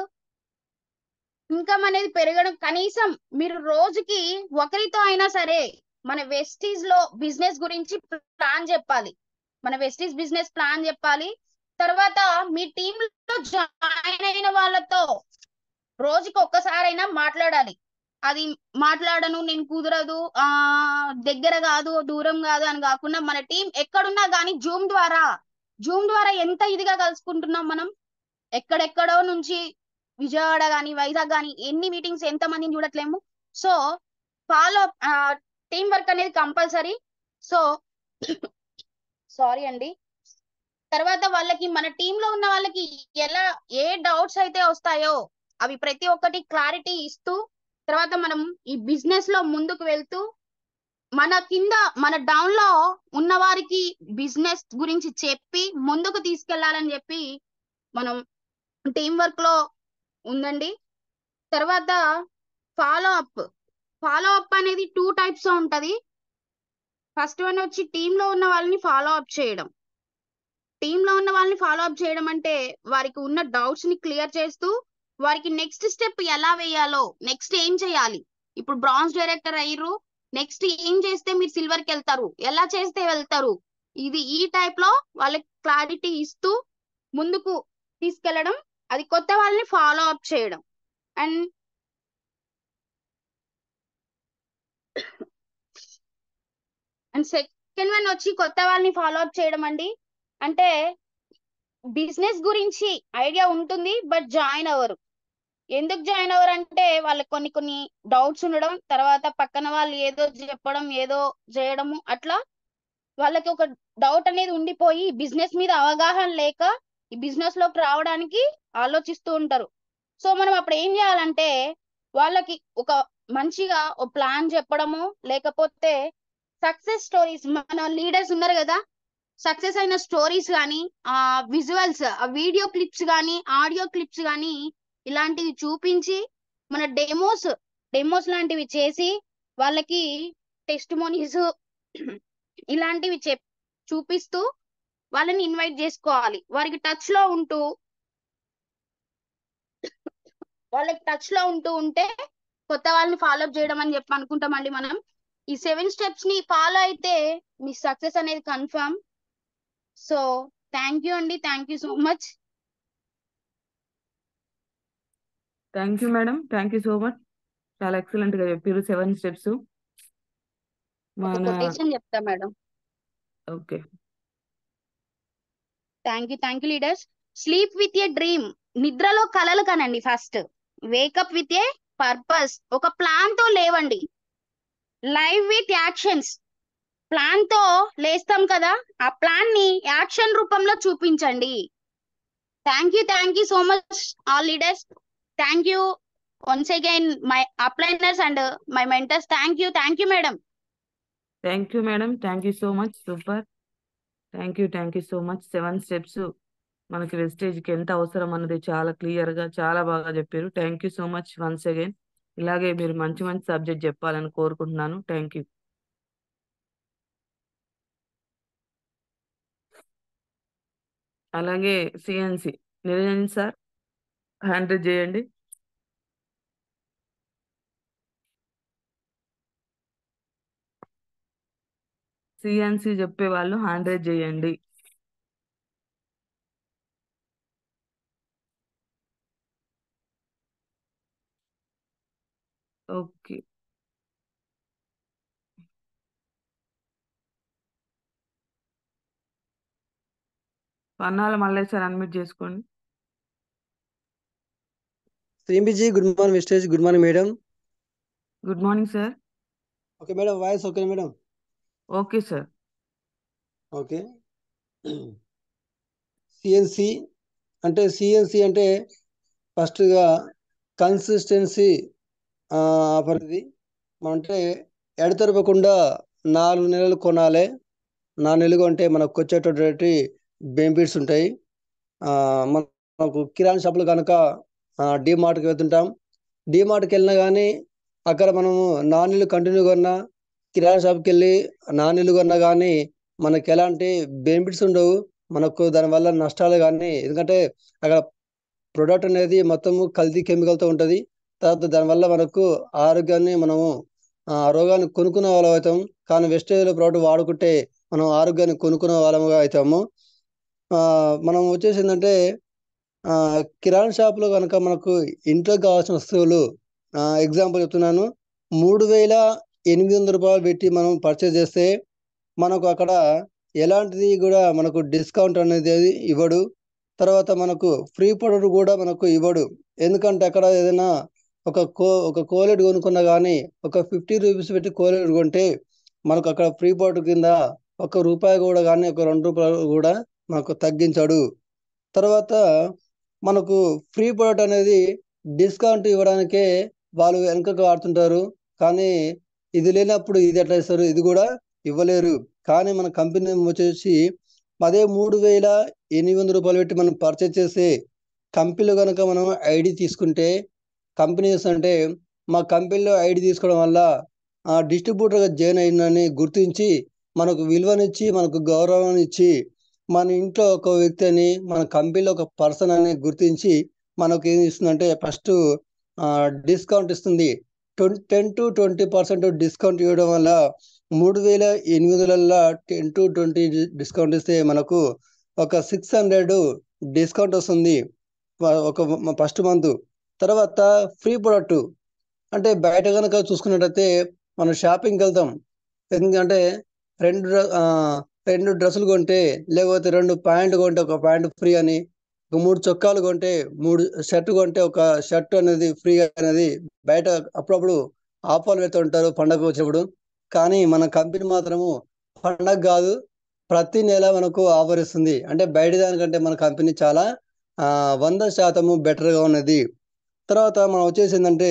ఇన్కమ్ అనేది పెరగడం, కనీసం మీరు రోజుకి ఒకరితో అయినా సరే మన వెస్టీజ్ లో బిజినెస్ గురించి ప్లాన్ చెప్పాలి. మన వెస్టీజ్ బిజినెస్ ప్లాన్ చెప్పాలి. తర్వాత మీ టీమ్ లో జాయిన్ అయిన వాళ్ళతో రోజుకి ఒక్కసారైనా మాట్లాడాలి. అది మాట్లాడను, నేను కుదరదు, దగ్గర కాదు దూరం కాదు అని కాకుండా మన టీం ఎక్కడున్నా కానీ జూమ్ ద్వారా ఎంత ఇదిగా కలుసుకుంటున్నాం మనం. ఎక్కడెక్కడో నుంచి విజయవాడ కానీ వైజాగ్ కానీ ఎన్ని మీటింగ్స్ ఎంత మందిని చూడట్లేము. సో ఫాలో టీం వర్క్ అనేది కంపల్సరీ. సో సారీ అండి. తర్వాత వాళ్ళకి మన టీంలో ఉన్న వాళ్ళకి ఏ డౌట్స్ అయితే వస్తాయో అవి ప్రతి ఒక్కటి క్లారిటీ ఇస్తూ, తర్వాత మనం ఈ బిజినెస్ లో ముందుకు వెళ్తూ మన కింద మన డౌన్ లో ఉన్న వారికి బిజినెస్ గురించి చెప్పి ముందుకు తీసుకెళ్లాలని చెప్పి మనం టీం వర్క్ లో ఉందండి. తర్వాత ఫాలో అప్ అనేది 2 టైప్స్ ఉంటది. ఫస్ట్ వన్ వచ్చి టీమ్ లో ఉన్న వాళ్ళని ఫాలో అప్ చేయడం. అంటే వారికి ఉన్న డౌట్స్ ని క్లియర్ చేస్తూ వారికి నెక్స్ట్ స్టెప్ ఎలా వేయాలో, నెక్స్ట్ ఏం చేయాలి, ఇప్పుడు బ్రాంజ్ డైరెక్టర్ అయ్యారు, నెక్స్ట్ ఏం చేస్తే మీరు సిల్వర్ కి వెళ్తారు, ఎలా చేస్తే వెళ్తారు, ఇది ఈ టైప్ లో వాళ్ళకి క్లారిటీ ఇస్తూ ముందుకు తీసుకెళ్లడం, అది కొత్త వాళ్ళని ఫాలో అప్ చేయడం. అండ్ అండ్ సెకండ్ వన్ వచ్చి కొత్త వాళ్ళని ఫాలో అప్ చేయడం అండి. అంటే బిజినెస్ గురించి ఐడియా ఉంటుంది బట్ జాయిన్ అవ్వరు. ఎందుకు జాయిన్ అవ్వరు అంటే వాళ్ళకి కొన్ని డౌట్స్ ఉండడం, తర్వాత పక్కన వాళ్ళు ఏదో చెప్పడం, ఏదో చేయడము, అట్లా వాళ్ళకి ఒక డౌట్ అనేది ఉండిపోయి బిజినెస్ మీద అవగాహన లేక ఈ బిజినెస్ లోకి రావడానికి ఆలోచిస్తూ ఉంటారు. సో మనం అప్పుడు ఏం చేయాలంటే వాళ్ళకి ఒక మంచిగా ఒక ప్లాన్ చెప్పడము, లేకపోతే సక్సెస్ స్టోరీస్, మన లీడర్స్ ఉన్నారు కదా, సక్సెస్ అయిన స్టోరీస్ కానీ, ఆ విజువల్స్, ఆ వీడియో క్లిప్స్ కానీ, ఆడియో క్లిప్స్ కానీ ఇలాంటివి చూపించి మన డెమోస్ లాంటివి చేసి వాళ్ళకి టెస్టిమోనీస్ ఇలాంటివి చూపిస్తూ వాళ్ళని ఇన్వైట్ చేసుకోవాలి. వారికి టచ్ లో ఉంటూ ఉంటే కొత్త వాళ్ళని ఫాలో అప్ చేయడం అని చెప్పి అనుకుంటామండి. మనం ఈ 7 స్టెప్స్ ని ఫాలో అయితే మీ సక్సెస్ అనేది కన్ఫర్మ్. సో థ్యాంక్ యూ అండి, thank you so much. Thank you madam, thank you so much. చాలా ఎక్సలెంట్ గా చెప్పారు 7 స్టెప్స్. ఒక మన కొటేషన్ చెప్తా madam. Okay, thank you leaders. Sleep with a dream, నిద్రలో కలలు కనండి. First wake up with a purpose, ఒక ప్లాన్ తో లేవండి. లైవ్ విత్ యాక్షన్స్, ప్లాన్ తో లేస్తాం కదా, ఆ ప్లాన్ ని యాక్షన్ రూపంలో చూపించండి. Thank you so much all leaders. Thank you once again my upliners and my mentors. Thank you madam. Thank you madam, thank you so much. Super, thank you so much. 7 steps మనకి వెస్టేజ్కి ఎంత అవసరం అన్నది చాలా క్లియర్ గా చాలా బాగా చెప్పారు. Thank you so much once again. ఇలాగే మీరు మంచి సబ్జెక్ట్ చెప్పాలని కోరుకుంటున్నాను. Thank you. అలాగే CNC Niranjan sir hand raise చేయండి. సిఎన్సి చెప్పే వాళ్ళు హ్యాండ్ రైజ్ చేయండి. Okay, Pannala Mallaiah sir unmute చేసుకోండి. శ్రీంబిజీ good morning Vestige. Good morning madam. Good morning sir. Okay madam, voice okay madam? Okay sir. Okay. CNC అంటే ఫస్ట్గా కన్సిస్టెన్సీ ఆఫర్ ఇది. అంటే ఎడతెరపకుండా 4 నెలలు కొనాలి. 4 నెలలు అంటే మనకు వచ్చేటటువంటి బెనిఫిట్స్ ఉంటాయి. మనకు కిరాణా షాపులు కనుక డీమార్ట్కి వెళ్తుంటాం. డీమార్ట్కి వెళ్ళినా కానీ అక్కడ మనము 4 నెలలు కంటిన్యూ కొన్నా, కిరాణా షాప్కి వెళ్ళి 4 నెలలు కొన్నా కానీ మనకు ఎలాంటి బెనిఫిట్స్ ఉండవు. మనకు దానివల్ల నష్టాలు కానీ, ఎందుకంటే అక్కడ ప్రొడక్ట్ అనేది మొత్తము కల్తీ కెమికల్తో ఉంటుంది. తర్వాత దానివల్ల మనకు ఆరోగ్యాన్ని మనము రోగాన్ని కొనుక్కునే వాళ్ళం అవుతాం. కానీ వెస్టేజ్లో ప్రోడక్ట్ వాడుకుంటే మనం ఆరోగ్యాన్ని కొనుక్కునే వాళ్ళముగా అవుతాము. మనం వచ్చేసి ఏంటంటే కిరాణా షాప్లో కనుక మనకు ఇంట్లో కావాల్సిన వస్తువులు, ఎగ్జాంపుల్ చెప్తున్నాను, 3,800 రూపాయలు పెట్టి మనం పర్చేజ్ చేస్తే మనకు అక్కడ ఎలాంటిది కూడా మనకు డిస్కౌంట్ అనేది ఇవ్వడు. తర్వాత మనకు ఫ్రీ ప్రొడక్ట్ కూడా మనకు ఇవ్వడు. ఎందుకంటే అక్కడ ఏదైనా ఒక కోలెట్ కొనుక్కున్నా కానీ ఒక 50 రూపీస్ పెట్టి కోలెట్ కొంటే మనకు అక్కడ ఫ్రీ ప్రొడక్ట్ కింద ₹1 కూడా కానీ ₹2 కూడా మనకు తగ్గించాడు. తర్వాత మనకు ఫ్రీ ప్రొడక్ట్ అనేది డిస్కౌంట్ ఇవ్వడానికే వాళ్ళు వెనుకకు ఆడుతుంటారు. కానీ ఇది లేనప్పుడు ఇది ఎట్లా ఇస్తారు? ఇది కూడా ఇవ్వలేరు. కానీ మన కంపెనీ వచ్చేసి అదే 3,800 రూపాయలు పెట్టి మనం పర్చేజ్ చేసే కంపెనీలో కనుక మనం ఐడి తీసుకుంటే, కంపెనీస్ అంటే మా కంపెనీలో ఐడి తీసుకోవడం వల్ల డిస్ట్రిబ్యూటర్గా జాయిన్ అయిందని గుర్తించి మనకు విలువనిచ్చి, మనకు గౌరవాన్ని ఇచ్చి, మన ఇంట్లో ఒక వ్యక్తి అని, మన కంపెనీలో ఒక పర్సన్ అని గుర్తించి మనకు ఏం ఇస్తుందంటే ఫస్ట్ డిస్కౌంట్ ఇస్తుంది. 10 to 20% డిస్కౌంట్ ఇవ్వడం వల్ల 3,800లలో 10 to 20 డిస్కౌంట్ ఇస్తే మనకు ఒక 600 డిస్కౌంట్ వస్తుంది ఒక ఫస్ట్ మంత్. తర్వాత ఫ్రీ ప్రొడక్ట్ అంటే బయట కనుక చూసుకున్నట్టయితే మనం షాపింగ్కి వెళ్తాం. ఎందుకంటే రెండు డ్ర- ఆ, 2 డ్రెస్సులు కొంటే, లేకపోతే 2 ప్యాంట్లు కొంటే ఒక ప్యాంట్ ఫ్రీ అని, ఒక 3 చొక్కాలు కొంటే 3 షర్ట్ కొంటే ఒక షర్ట్ అనేది ఫ్రీ అనేది బయట అప్పుడప్పుడు ఆఫర్లు పెడుతుంటారు పండగ వచ్చినప్పుడు. కానీ మన కంపెనీ మాత్రము పండగ కాదు, ప్రతి నెల మనకు ఆఫర్ ఇస్తుంది. అంటే బయట దానికంటే మన కంపెనీ చాలా 100% బెటర్గా ఉన్నది. తర్వాత మనం వచ్చేసి ఏంటంటే,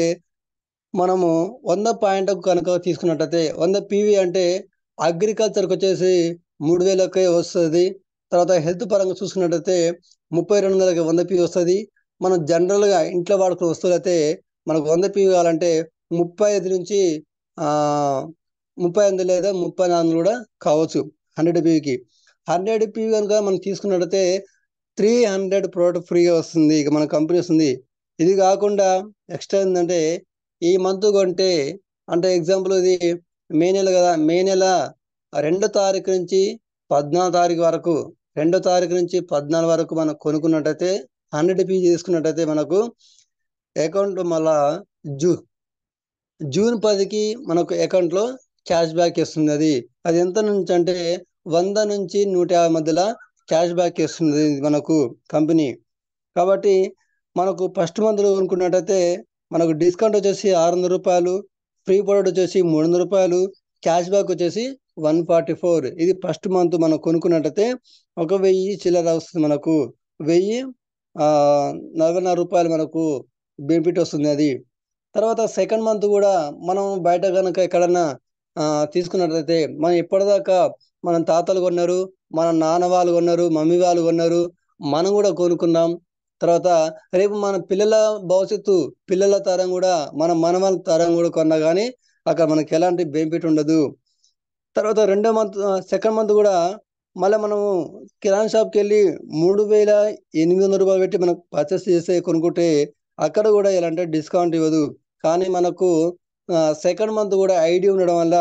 మనము 100 పాయింట్ కనుక తీసుకున్నట్టయితే 100 పీవీ అంటే అగ్రికల్చర్కి వచ్చేసి 3000కే వస్తుంది. తర్వాత హెల్త్ పరంగా చూసుకున్నట్టయితే 3200కి 100 పీవీ వస్తుంది. మనం జనరల్గా ఇంట్లో వాడుకునే వస్తువులు అయితే మనకు 100 పీవీ కావాలంటే 35 నుంచి 38 లేదా 34 కూడా కావచ్చు 100 పీవీకి. 100 పీవీ కనుక మనం తీసుకున్నట్టయితే 300 ప్రోడక్ట్ ఫ్రీగా వస్తుంది, ఇక మన కంపెనీ వస్తుంది. ఇది కాకుండా ఎక్స్ట్రా ఏంటంటే, ఈ మంత్ కొంటే, అంటే ఎగ్జాంపుల్ ఇది మే నెల కదా, మే నెల 2 తారీఖు నుంచి 14 తారీఖు వరకు, 2 తారీఖు నుంచి 14 వరకు మనం కొనుక్కున్నట్టయితే 100 పీవీ తీసుకున్నట్టయితే మనకు అకౌంట్ మళ్ళా జూన్ 10కి మనకు అకౌంట్లో క్యాష్ బ్యాక్ ఇస్తుంది. అది ఎంత నుంచి అంటే 100 నుంచి 150 మధ్యలో క్యాష్ బ్యాక్ ఇస్తుంది మనకు కంపెనీ. కాబట్టి మనకు ఫస్ట్ మంత్ కొనుక్కున్నట్టయితే మనకు డిస్కౌంట్ వచ్చేసి 600 రూపాయలు, ఫ్రీ ప్రోడక్ట్ వచ్చేసి 300 రూపాయలు, క్యాష్ బ్యాక్ వచ్చేసి 144. ఇది ఫస్ట్ మంత్ మనం కొనుక్కున్నట్టయితే 1000 చిల్లర వస్తుంది మనకు. 1044 రూపాయలు మనకు బెనిఫిట్ వస్తుంది. తర్వాత సెకండ్ మంత్ కూడా మనం బయట కనుక ఎక్కడన్నా తీసుకున్నట్లయితే, మనం ఇప్పటిదాకా మన తాతలు కొన్నారు, మన నాన్న వాళ్ళు కొన్నారు, మమ్మీ వాళ్ళు కొన్నారు, మనం కూడా కొనుక్కున్నాం. తర్వాత రేపు మన పిల్లల భవిష్యత్తు, పిల్లల తరం కూడా, మన మనవల తరం కూడా కొన్నా కానీ అక్కడ మనకి ఎలాంటి బెనిఫిట్ ఉండదు. తర్వాత సెకండ్ మంత్ కూడా మళ్ళీ మనము కిరాణా షాప్కి వెళ్ళి 3800 రూపాయలు పెట్టి మనం పర్చేస్ చేసే కొనుక్కుంటే అక్కడ కూడా ఎలాంటి డిస్కౌంట్ ఇవ్వదు. కానీ మనకు సెకండ్ మంత్ కూడా ఐడి ఉండడం వల్ల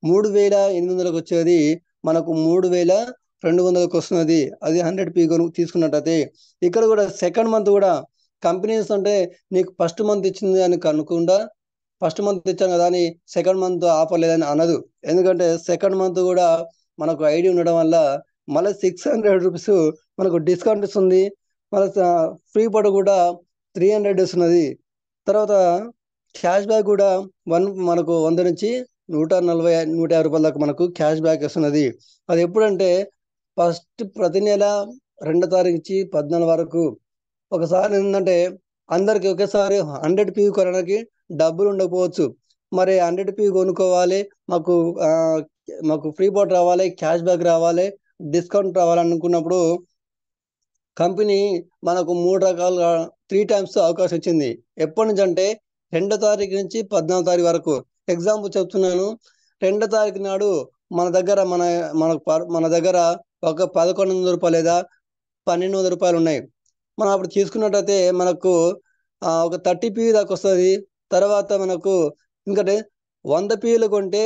3800కి వచ్చేది మనకు 3200కి వస్తున్నది. అది 100 పీ తీసుకున్నట్టయితే. ఇక్కడ కూడా సెకండ్ మంత్ కూడా కంపెనీస్ అంటే నీకు ఫస్ట్ మంత్ ఇచ్చింది అని కనుక్కుండా, ఫస్ట్ మంత్ ఇచ్చాను కదా అని సెకండ్ మంత్ ఆఫర్ లేదని అనదు. ఎందుకంటే సెకండ్ మంత్ కూడా మనకు ఐడి ఉండడం వల్ల మళ్ళీ 600 రూపీస్ మనకు డిస్కౌంట్ ఇస్తుంది. మళ్ళీ ఫ్రీ ప్రొడక్ట్ కూడా 300 ఇస్తున్నది. తర్వాత క్యాష్ బ్యాక్ కూడా మనకు 100 నుంచి 140 150 రూపాయల దాకా మనకు క్యాష్ బ్యాక్ వస్తున్నది. అది ఎప్పుడంటే ఫస్ట్ ప్రతి నెల 2 తారీఖు నుంచి 14 వరకు. ఒకసారి ఏంటంటే అందరికి ఒకేసారి 100 పీ కొనడానికి డబ్బులు ఉండకపోవచ్చు. మరి 100 పీ కొనుక్కోవాలి, మాకు ఫ్రీ బోట్ రావాలి, క్యాష్ బ్యాక్ రావాలి, డిస్కౌంట్ రావాలనుకున్నప్పుడు కంపెనీ మనకు 3 రకాలుగా 3 టైమ్స్ అవకాశం ఇచ్చింది. ఎప్పటి నుంచి అంటే 2 తారీఖు నుంచి 14 తారీఖు వరకు. ఎగ్జాంపుల్ చెప్తున్నాను. 2 తారీఖు నాడు మన దగ్గర మన దగ్గర ఒక 1100 రూపాయలు లేదా 1200 రూపాయలు ఉన్నాయి. మనం అప్పుడు తీసుకున్నట్టయితే మనకు ఒక 30 పీ దాకా వస్తుంది. తర్వాత మనకు ఎందుకంటే 100 పీలు కొంటే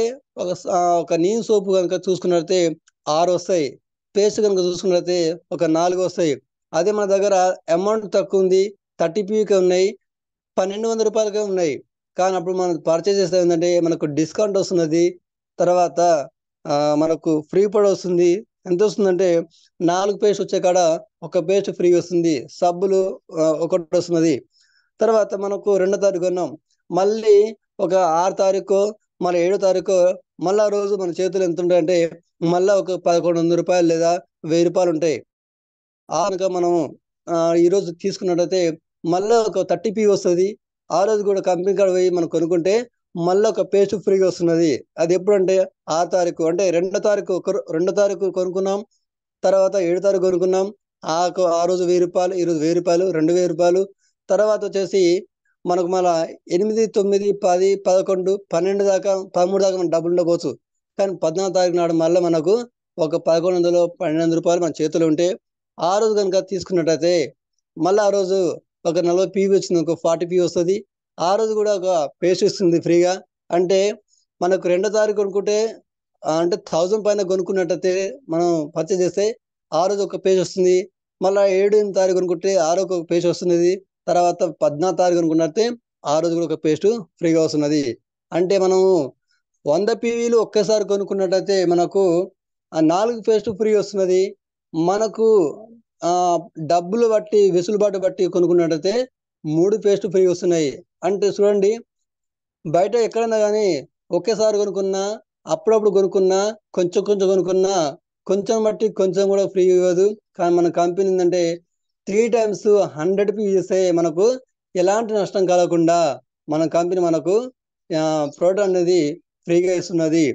ఒక నీమ్ సోపు కనుక చూసుకున్నట్టయితే 6 వస్తాయి, పేస్ట్ కనుక చూసుకున్నట్టయితే ఒక 4 వస్తాయి. అదే మన దగ్గర అమౌంట్ తక్కువ ఉంది, 30 పీకే ఉన్నాయి, 1200 రూపాయలకే ఉన్నాయి. కానీ అప్పుడు మనం పర్చేజ్ చేస్తే ఏంటంటే మనకు డిస్కౌంట్ వస్తున్నది. తర్వాత మనకు ఫ్రీ ప్రొడక్ట్ వస్తుంది. ఎంత వస్తుందంటే 4 పేస్ట్ వచ్చే కాడ ఒక పేస్ట్ ఫ్రీ వస్తుంది, సబ్బులు ఒకటి వస్తున్నది. తర్వాత మనకు 2 తారీఖు కొన్నాం, మళ్ళీ ఒక 6 తారీఖు మళ్ళీ 7 తారీఖు మళ్ళీ ఆ రోజు మన చేతులు ఎంత ఉంటాయంటే మళ్ళీ ఒక 1100 రూపాయలు లేదా 1000 రూపాయలు ఉంటాయి. కనుక మనము ఈరోజు తీసుకున్నట్టయితే మళ్ళీ ఒక 30 పీ వస్తుంది. ఆ రోజు కూడా కంపెనీ కాడ పోయి మనం కొనుక్కుంటే మళ్ళీ ఒక పేస్ట్ ఫ్రీగా వస్తున్నది. అది ఎప్పుడంటే 6 తారీఖు అంటే 2 తారీఖు కొనుక్కున్నాం, తర్వాత 7 తారీఖు కొనుక్కున్నాం. ఆ రోజు 1000 రూపాయలు, ఈరోజు 1000 రూపాయలు, 2000 రూపాయలు. తర్వాత వచ్చేసి మనకు మళ్ళీ 8, 9, 10, 11, 12 దాకా 13 దాకా మన డబ్బులు ఉండకపోవచ్చు. కానీ 14 తారీఖు నాడు మళ్ళీ మనకు ఒక 1100, 1200 రూపాయలు మన చేతిలో ఉంటే ఆ రోజు కనుక తీసుకున్నట్టయితే మళ్ళీ ఆ రోజు ఒక 40 పీ వచ్చింది, ఒక 40 పీ వస్తుంది. ఆ రోజు కూడా ఒక పేస్ట్ ఇస్తుంది ఫ్రీగా. అంటే మనకు 2 తారీఖు కొనుక్కుంటే అంటే 1000 పైన కొనుక్కున్నట్టయితే మనం పర్చేజ్ చేస్తే ఆ రోజు ఒక పేజ్ వస్తుంది. మళ్ళీ 7, 8 తారీఖు కొనుక్కుంటే ఆ రోజు ఒక పేజ్ వస్తున్నది. తర్వాత 14 తారీఖు కొనుక్కున్నట్టే ఆ రోజు కూడా ఒక పేస్ట్ ఫ్రీగా వస్తున్నది. అంటే మనము 100 పీవీలు ఒక్కసారి కొనుక్కున్నట్టయితే మనకు ఆ 4 పేస్ట్ ఫ్రీ వస్తున్నది. మనకు డబ్బులు బట్టి వెసులుబాటు బట్టి కొనుక్కున్నట్టయితే 3 పేస్ట్ ఫ్రీ వస్తున్నాయి. అంటే చూడండి, బయట ఎక్కడన్నా కానీ ఒకేసారి కొనుక్కున్నా, అప్పుడప్పుడు కొనుక్కున్నా, కొంచెం కొంచెం కొనుక్కున్నా, కొంచెం బట్టి కొంచెం కూడా ఫ్రీ ఇవ్వదు. కానీ మన కంపెనీ ఏంటంటే 3 టైమ్స్ 100 పీ చేస్తే మనకు ఎలాంటి నష్టం కలగకుండా మన కంపెనీ మనకు ప్రోడక్ట్ అనేది ఫ్రీగా ఇస్తున్నది.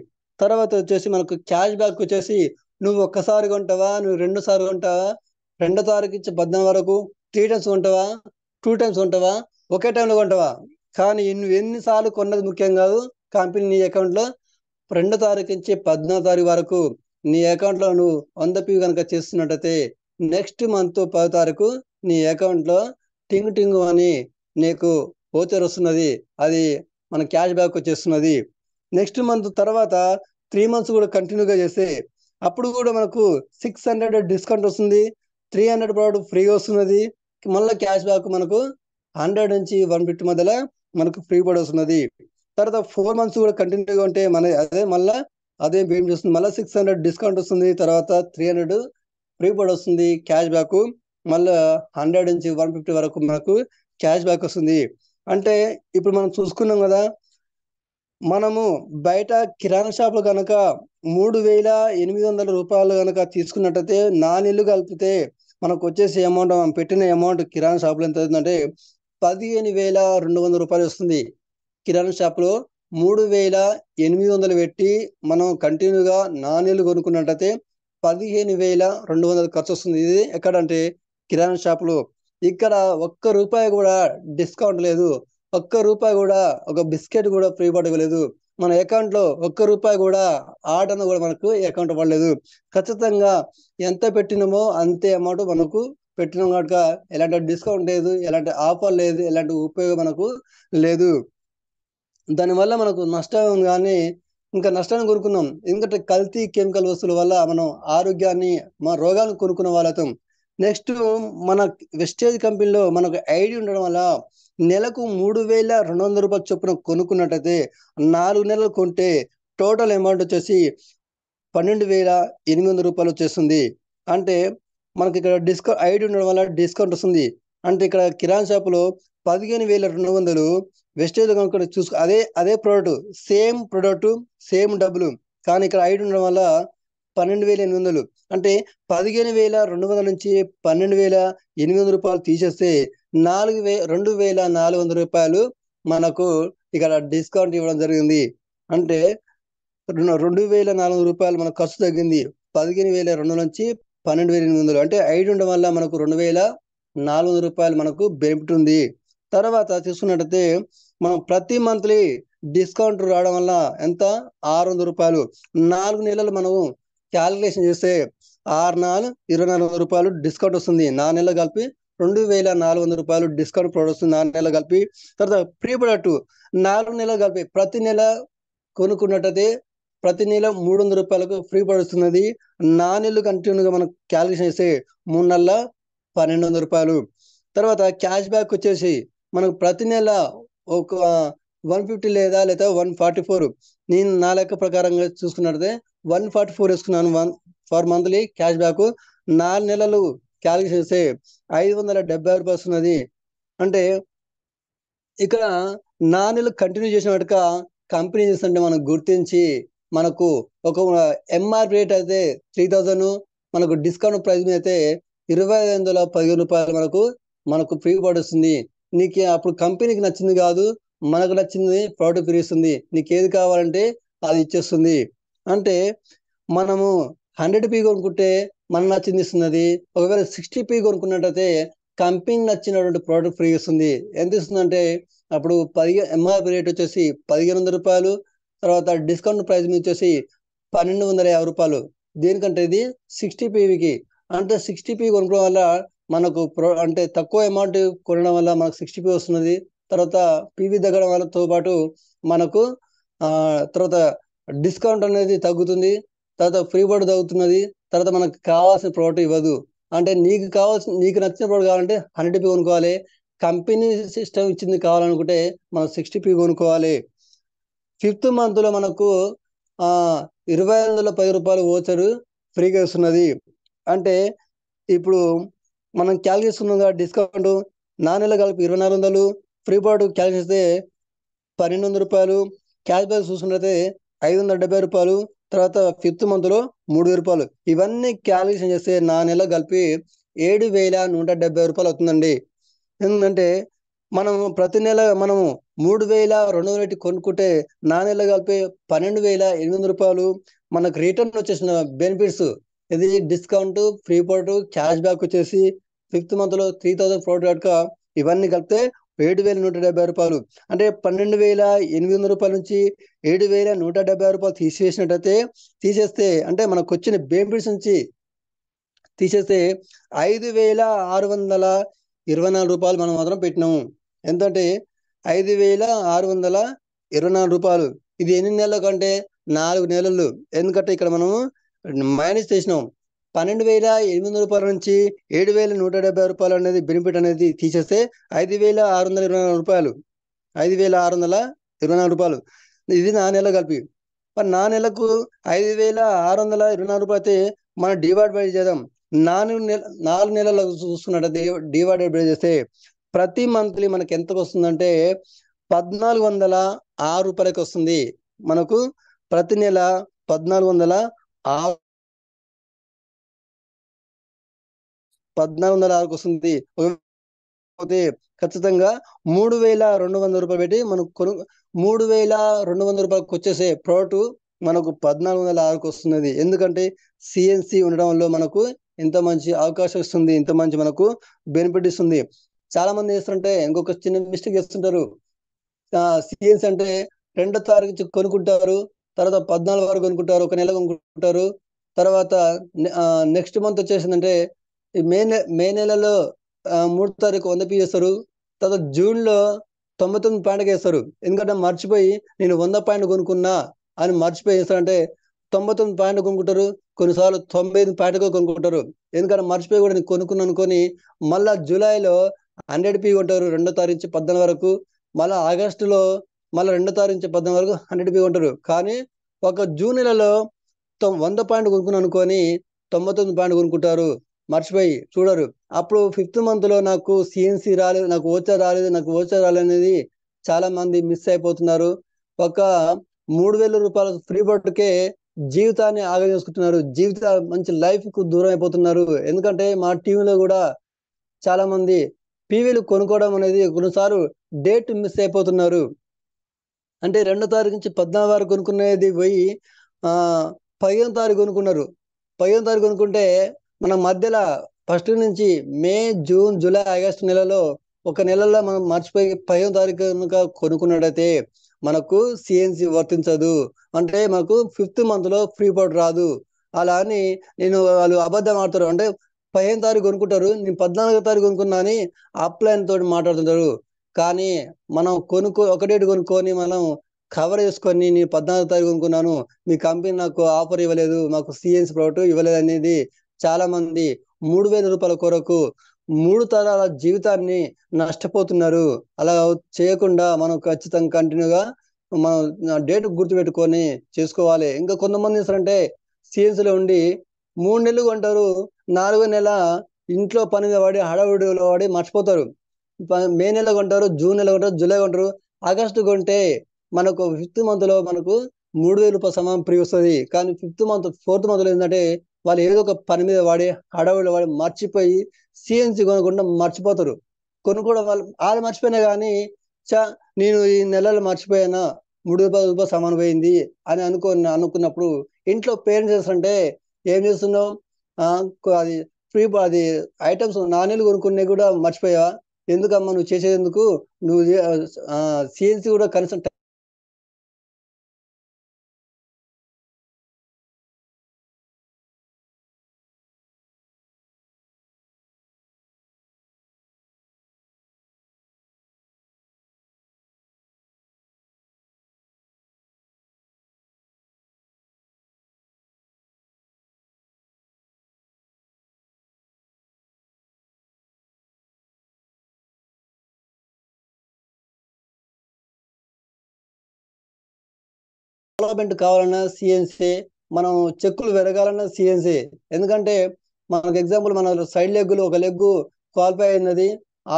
తర్వాత వచ్చేసి మనకు క్యాష్ బ్యాక్ వచ్చేసి నువ్వు ఒక్కసారి కొంటావా, నువ్వు 2 సార్లు కొంటావా, 2 తారీఖు నుంచి 14 వరకు 3 టైమ్స్ కొంటావా, 2 టైమ్స్ కొంటావా, ఒకే టైంలో కొంటావా, కానీ నువ్వు ఎన్నిసార్లు కొన్నది ముఖ్యం కాదు. కంపెనీ నీ అకౌంట్లో 2 తారీఖు నుంచి 14 తారీఖు వరకు నీ అకౌంట్లో నువ్వు 100 పీ కనుక చేస్తున్నట్టయితే నెక్స్ట్ మంత్ 10 తారీఖు నీ అకౌంట్లో టింగ్ టింగ్ అని నీకు ఓచర్ వస్తున్నది. అది మన క్యాష్ బ్యాక్ వచ్చేస్తున్నది. నెక్స్ట్ మంత్ తర్వాత 3 మంత్స్ కూడా కంటిన్యూగా చేస్తే అప్పుడు కూడా మనకు 600 డిస్కౌంట్ వస్తుంది. 300 ప్రోడక్ట్ ఫ్రీ వస్తున్నది. మళ్ళీ క్యాష్ బ్యాక్ మనకు 100 నుంచి 150 మధ్యలో మనకు ఫ్రీ కూడా వస్తున్నది. తర్వాత 4 మంత్స్ కూడా కంటిన్యూగా ఉంటే మన అదే ఏం చేస్తుంది, మళ్ళీ 600 డిస్కౌంట్ వస్తుంది. తర్వాత 300 ఫ్రీ కూడా వస్తుంది. క్యాష్ బ్యాక్ మళ్ళీ 100 నుంచి 150 వరకు మనకు క్యాష్ బ్యాక్ వస్తుంది. అంటే ఇప్పుడు మనం చూసుకున్నాం కదా, మనము బయట కిరాణా షాపులో కనుక 3,800 రూపాయలు కనుక తీసుకున్నట్టయితే 4 నెలలు కలిపితే మనకు వచ్చేసి అమౌంట్, మనం పెట్టిన అమౌంట్ కిరాణా షాపులో ఎంత అవుతుందంటే 15,200 రూపాయలు వస్తుంది. కిరాణా షాప్లో 3,800 పెట్టి మనం కంటిన్యూగా 4 నెలలు కొనుక్కున్నట్టయితే 15,200 ఖర్చు వస్తుంది. ఇది ఎక్కడంటే కిరాణా షాపులో. ఇక్కడ ఒక్క రూపాయి కూడా డిస్కౌంట్ లేదు, ఒక్క రూపాయి కూడా ఒక బిస్కెట్ కూడా ఫ్రీ పడలేదు. మన అకౌంట్ లో ఒక్క రూపాయి కూడా ఆటను కూడా మనకు అకౌంట్ పడలేదు. ఖచ్చితంగా ఎంత పెట్టినామో అంతే అమౌంట్ మనకు పెట్టినాం కనుక ఎలాంటి డిస్కౌంట్ లేదు, ఎలాంటి ఆఫర్ లేదు, ఎలాంటి ఉపయోగం మనకు లేదు. దానివల్ల మనకు నష్టం కానీ ఇంకా నష్టాన్ని కొనుక్కున్నాం. ఎందుకంటే కల్తీ కెమికల్ వస్తువుల వల్ల మనం ఆరోగ్యాన్ని, మన రోగాలను కొనుక్కున్న వాళ్ళతో. నెక్స్ట్ మన వెస్టేజ్ కంపెనీలో మనకు ఐడి ఉండడం వల్ల నెలకు 3,200 రూపాయలు చొప్పున కొనుక్కున్నట్టయితే 4 నెలలు కొంటే టోటల్ అమౌంట్ వచ్చేసి 12,800 రూపాయలు వచ్చేస్తుంది. అంటే మనకి ఇక్కడ డిస్కౌంట్ ఐడి ఉండడం వల్ల డిస్కౌంట్ వస్తుంది. అంటే ఇక్కడ కిరాణా షాపులో 15,200, వెస్టేజ్ కనుక చూసుకో అదే ప్రోడక్ట్, సేమ్ ప్రోడక్ట్, సేమ్ డబ్బులు, కానీ ఇక్కడ ఐడి ఉండడం వల్ల 12,800. అంటే 15,200 నుంచి 12,800 రూపాయలు తీసేస్తే 2,400 రూపాయలు మనకు ఇక్కడ డిస్కౌంట్ ఇవ్వడం జరిగింది. అంటే 2,400 రూపాయలు మన ఖర్చు తగ్గింది. 15,200 నుంచి 12,800. అంటే ఐడి ఉండడం వల్ల మనకు 2,400 రూపాయలు మనకు బెనిఫిట్ ఉంది. తర్వాత చూసుకున్నట్టయితే మనం ప్రతి మంత్లీ డిస్కౌంట్ రావడం వల్ల ఎంత, 600 రూపాయలు. 4 నెలలు మనము క్యాలిక్యులేషన్ చేస్తే 6,4 2,400 రూపాయలు డిస్కౌంట్ వస్తుంది. 4 నెలలు కలిపి 2,400 రూపాయలు డిస్కౌంట్ ప్రోడక్ట్ వస్తుంది 4 నెలలు కలిపి. తర్వాత ప్రీ ప్రొడక్ట్ 4 నెలలు కలిపి ప్రతి నెల కొనుక్కున్నట్టయితే ప్రతి నెల 300 రూపాయలకు ఫ్రీ పడుతున్నది. 4 నెలలు కంటిన్యూగా మనం క్యాలిక్యులేషన్ చేస్తే 3 నెలల 1,200 రూపాయలు. తర్వాత క్యాష్ బ్యాక్ వచ్చేసి మనకు ప్రతి నెల ఒక 150 లేదా 144, నేను నా లెక్క ప్రకారంగా చూసుకున్నట్టయితే 144 వేసుకున్నాను ఫర్ మంత్లీ క్యాష్ బ్యాక్. 4 నెలలు క్యాలిక్యులేషన్ చేస్తే 570 రూపాయలు వస్తున్నది. అంటే ఇక్కడ 4 నెలలు కంటిన్యూ చేసిన వాటిక కంపెనీ చేస్తుంటే మనం గుర్తించి మనకు ఒక ఎంఆర్పి రేట్ అయితే 3,000, మనకు డిస్కౌంట్ ప్రైస్ మీద అయితే 2,515 రూపాయలు మనకు ఫ్రీ పడుతుంది. నీకు అప్పుడు కంపెనీకి నచ్చింది కాదు, మనకు నచ్చింది ప్రోడక్ట్ ఫ్రీ ఇస్తుంది. నీకు ఏది కావాలంటే అది ఇచ్చేస్తుంది. అంటే మనము 100 పీ కొనుక్కుంటే మనకు నచ్చింది ఇస్తున్నది. ఒకవేళ 60 పీ కొనుక్కున్నట్టయితే కంపెనీ నచ్చినటువంటి ప్రోడక్ట్ ఫ్రీ ఇస్తుంది. ఎంత ఇస్తుందంటే అప్పుడు ఎంఆర్పి రేట్ వచ్చేసి 1,500 రూపాయలు, తర్వాత డిస్కౌంట్ ప్రైస్ మీద వచ్చేసి 1,250 రూపాయలు. దేనికంటే ఇది 60 పీవీకి. అంటే 60 పీ కొనుక్కోవడం వల్ల మనకు అంటే తక్కువ అమౌంట్ కొనడం వల్ల మనకు 60 పీ వస్తున్నది. తర్వాత పీవీ తగ్గడం వల్లతో పాటు మనకు తర్వాత డిస్కౌంట్ అనేది తగ్గుతుంది. తర్వాత ఫ్రీ బోర్డు తగ్గుతున్నది. తర్వాత మనకు కావాల్సిన ప్రోడక్ట్ ఇవ్వదు. అంటే నీకు నచ్చిన ప్రోడక్ట్ కావాలంటే 100 పీ కొనుక్కోవాలి. కంపెనీ సిస్టమ్ ఇచ్చింది కావాలనుకుంటే మనం 60 పీ కొనుక్కోవాలి. 5th మంత్లో మనకు 2,510 రూపాయలు ఓచరు ఫ్రీగా ఇస్తున్నది. అంటే ఇప్పుడు మనం క్యాల్కులేట్ చేస్తున్నాం కదా డిస్కౌంట్, 4 నెలలు కలిపి 2,400, ఫ్రీ ప్రోడక్ట్ క్యాల్కులేట్ చేస్తే 1,200 రూపాయలు, క్యాష్ బ్యాక్ చూసుకున్నట్లయితే 570 రూపాయలు, తర్వాత 5th మంత్లో 3,000 రూపాయలు. ఇవన్నీ క్యాల్కులేషన్ చేస్తే 4 నెలలు కలిపి 7,170 రూపాయలు అవుతుందండి. ఎందుకంటే మనం ప్రతి నెల మనము 3,200 పెట్టి కొనుక్కుంటే 4 నెలలు కలిపి 12,800 రూపాయలు. మనకు రిటర్న్ వచ్చేసిన బెనిఫిట్స్ ఇది discount, free product, cash back వచ్చేసి 5th మంత్లో 3,000 ప్రోడక్ట్ ఇవన్నీ కలిపితే 7,170 రూపాయలు. అంటే 12,800 రూపాయల నుంచి 7,170 రూపాయలు తీసేస్తే అంటే మనకు వచ్చిన బెనిఫిట్స్ నుంచి తీసేస్తే 5,624 రూపాయలు మనం మాత్రం పెట్టినాము. ఎంతంటే 5,624 రూపాయలు. ఇది ఎన్ని నెలల కంటే 4 నెలలు. ఎందుకంటే ఇక్కడ మనము మైనస్ చేసినాం. 12,800 రూపాయల నుంచి 7,170 రూపాయలు అనేది బెనిఫిట్ అనేది తీసేస్తే 5,624 రూపాయలు. 5,624 రూపాయలు. ఇది 4 నెలలు కలిపి. మరి 4 నెలలకు 5,624 రూపాయలు అయితే మనం డివైడ్ బై చేద్దాం. 4 నెలలకు చూసుకున్నట్టయితే డివైడెడ్ బై చేస్తే ప్రతి మంత్లీ మనకి ఎంత వస్తుందంటే 1,406 రూపాయలకి వస్తుంది. మనకు ప్రతి నెల 1,406 వస్తుంది. పోతే ఖచ్చితంగా 3,200 రూపాయలు పెట్టి మనకు 3,200 రూపాయలకు వచ్చేసే ప్రోడక్ట్ మనకు 1,406 వస్తున్నది. ఎందుకంటే సిఎన్సి ఉండడం వల్ల మనకు ఇంత మంచి అవకాశం ఇస్తుంది, ఇంత మంచి మనకు బెనిఫిట్ ఇస్తుంది. చాలా మంది చేస్తుంటే ఇంకొక చిన్న మిస్టేక్ చేస్తుంటారు. సిఎన్సి అంటే 2వ తారీఖు కొనుక్కుంటారు, తర్వాత 14 వరకు కొనుక్కుంటారు, ఒక నెల కొనుక్కుంటారు. తర్వాత నెక్స్ట్ మంత్ వచ్చేసిందంటే మే నెలలో 3వ తారీఖు 100 పీ చేస్తారు. తర్వాత జూన్లో 99 పాయింట్కి వేస్తారు. ఎందుకంటే మర్చిపోయి నేను 100 పాయింట్ కొనుక్కున్నా అని మర్చిపోయి వేస్తారంటే 99 పాయింట్ కొనుక్కుంటారు, కొన్నిసార్లు 95 పాయింట్గా కొనుక్కుంటారు. ఎందుకంటే మర్చిపోయి కూడా నేను కొనుక్కున్నాను అనుకొని మళ్ళా జూలైలో 100 పీ కొంటారు 2వ తారీఖు నుంచి 14 వరకు. మళ్ళీ ఆగస్టులో మళ్ళీ 2వ తారీఖు నుంచి 14 వరకు 100 పీ కొంటారు. కానీ ఒక జూన్ నెలలో 100 పాయింట్ కొనుక్కున్నాను అనుకొని 99 పాయింట్ కొనుక్కుంటారు మర్చిపోయి చూడరు. అప్పుడు 5th మంత్లో నాకు సిఎన్సి రాలేదు, నాకు ఓచర్ రాలేదు అనేది చాలా మంది మిస్ అయిపోతున్నారు. ఒక 3,000 రూపాయల ఫ్రీ బొట్టుకే జీవితాన్ని ఆగం చేసుకుంటున్నారు. మంచి లైఫ్ కు దూరం అయిపోతున్నారు. ఎందుకంటే మా టీంలో కూడా చాలా మంది పీవీలు కొనుక్కోవడం అనేది కొన్నిసార్లు డేట్ మిస్ అయిపోతున్నారు. అంటే 2వ తారీఖు నుంచి 14 వరకు కొనుక్కునేది పోయి 15వ తారీఖు కొనుక్కున్నారు. 15వ తారీఖు కొనుక్కుంటే మనం మధ్యలో ఫస్ట్ నుంచి మే, జూన్, జూలై, ఆగస్టు నెలలో ఒక నెలలో మనం మర్చిపోయి 15వ తారీఖు కనుక కొనుక్కున్నట్టయితే మనకు సిఎన్సి వర్తించదు. అంటే మనకు 5th మంత్లో ఫ్రీ ప్రోడక్ట్ రాదు. అలా అని వాళ్ళు అబద్ధం ఆడతారు. అంటే 15వ తారీఖు కొనుక్కుంటారు, నేను 14వ తారీఖు కొనుక్కున్నా అని అప్లైన్ తోటి మాట్లాడుతుంటారు. కానీ మనం ఒక డేట్ కొనుక్కొని మనం కవర్ చేసుకొని నేను 14వ తారీఖు కొనుక్కున్నాను, మీ కంపెనీ నాకు ఆఫర్ ఇవ్వలేదు, మాకు సిఎన్సి ప్రోడక్ట్ ఇవ్వలేదు అనేది చాలా మంది 3,000 రూపాయల కొరకు 3 తరాల జీవితాన్ని నష్టపోతున్నారు. అలా చేయకుండా మనం ఖచ్చితంగా కంటిన్యూగా మనం డేట్ గుర్తుపెట్టుకొని చేసుకోవాలి. ఇంకా కొంతమంది చేస్తారంటే సిఎన్సిలో ఉండి 3 నెలలు కొంటారు, 4వ నెల ఇంట్లో పని మీద పడి హడావుడిలో పడి మర్చిపోతారు. మే నెల కొంటారు, జూన్ నెల కొంటారు, జూలై కొంటారు, ఆగస్టు కొంటే మనకు 5th మంత్లో మనకు 3,000 రూపాయల సమానం ఫ్రీ వస్తుంది. కానీ 4th మంత్లో ఏంటంటే వాళ్ళు ఏదో ఒక పని మీద వాడి హడావుడిలో వాడి మర్చిపోయి సిఎన్సి కొనకుండా మర్చిపోతారు. కొనుక్కోవడం వాళ్ళు మర్చిపోయినా కానీ నేను ఈ నెలలో మర్చిపోయానా, 3,000 రూపాయలు సమానం పోయింది అని అనుకున్నప్పుడు ఇంట్లో పేరెంట్స్ చేస్తుంటే ఏం చేస్తున్నావు, అది అది ఐటమ్స్ 4 నెలలు కొనుక్కునే కూడా మర్చిపోయావా, ఎందుకమ్మా నువ్వు చేసేందుకు, నువ్వు సిఎన్సి కూడా కనీసం డెవలప్మెంట్ కావాలన్నా సిఎన్సీ, మనం చెక్కులు పెరగాలన్నా సిఎన్సీ. ఎందుకంటే మనకు ఎగ్జాంపుల్ మన సైడ్ లెగ్గులు ఒక లెగ్గు క్వాలిఫై అయినది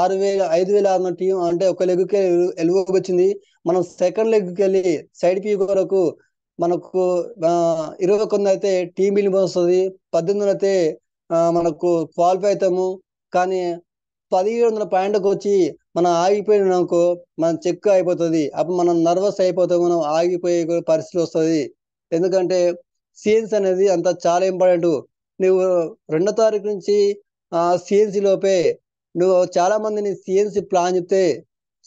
5,600 టీం అంటే ఒక లెగ్గుకి ఎలుగు వచ్చింది. మనం సెకండ్ లెగ్కి వెళ్ళి సైడ్ పీ కొరకు మనకు 21 అయితే టీం బిల్ వస్తుంది, 18 అయితే మనకు క్వాలిఫై అవుతాము. కానీ 1700 పాయింట్కి వచ్చి మనం ఆగిపోయినాం అనుకో మనం చెక్ అయిపోతుంది. అప్పుడు మనం నర్వస్ అయిపోతాం, మనం ఆగిపోయే పరిస్థితి వస్తుంది. ఎందుకంటే సిఎన్సీ అనేది అంత చాలా ఇంపార్టెంట్. నువ్వు 2వ తారీఖు నుంచి సిఎన్సీ లోపే నువ్వు చాలా మందిని సిఎన్సీ ప్లాన్ చెప్తే,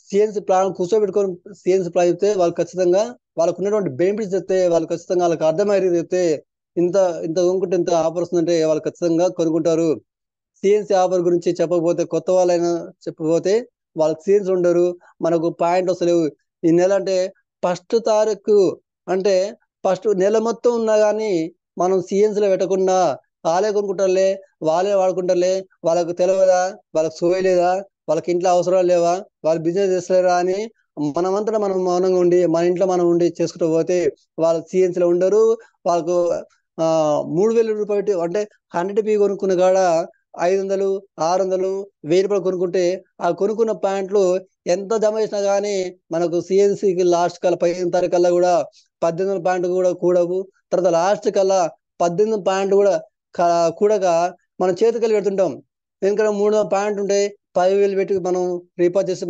సిఎన్సీ ప్లాన్ కూర్చోబెట్టుకొని సిఎన్సీ ప్లాన్ చెప్తే వాళ్ళు ఖచ్చితంగా వాళ్ళకు ఉన్నటువంటి బెనిఫిట్స్ చెప్తే వాళ్ళు ఖచ్చితంగా వాళ్ళకి అర్థమయ్యేది చెప్తే ఇంత ఇంత కొనుక్కుంటే ఇంత ఆఫర్ వస్తుందంటే వాళ్ళు ఖచ్చితంగా కొనుక్కుంటారు. సిఎన్సీ ఆఫర్ గురించి చెప్పకపోతే, కొత్త వాళ్ళైనా చెప్పకపోతే వాళ్ళకి సిఎన్సీ ఉండరు, మనకు పాయింట్ వస్తలేవు. ఈ నెల అంటే 1వ తారీఖు అంటే ఫస్ట్ నెల మొత్తం ఉన్నా కానీ మనం సిఎన్సీలో పెట్టకుండా వాళ్ళే కొనుక్కుంటారులే, వాళ్ళే వాడుకుంటారులే, వాళ్ళకు తెలియదా, వాళ్ళకి సోయలేదా, వాళ్ళకి ఇంట్లో అవసరాలు లేవా, వాళ్ళు బిజినెస్ చేస్తలేరా అని మనమంతా మనం మౌనంగా ఉండి మన ఇంట్లో మనం ఉండి చేసుకుంటూ పోతే వాళ్ళు సిఎన్సీలో ఉండరు. వాళ్ళకు 3,000 రూపాయలు అంటే 100 పీ కొనుక్కున్న కాడ 500, 600, 1000 రూపాయలు కొనుక్కుంటే ఆ కొనుక్కున్న ప్యాంట్లు ఎంత జమ చేసినా కానీ మనకు సిఎన్సీకి లాస్ట్ కల్లా 15 తారీఖు కల్లా కూడా 18 పాయింట్లు కూడా కూడవు. తర్వాత లాస్ట్ కల్లా 18 పాయింట్లు కూడా కూడక మనం చేతికెళ్ళి పెడుతుంటాం. ఎందుకంటే 300 పాయింట్ ఉంటే 10,000 పెట్టి మనం రీపాస్ చేసి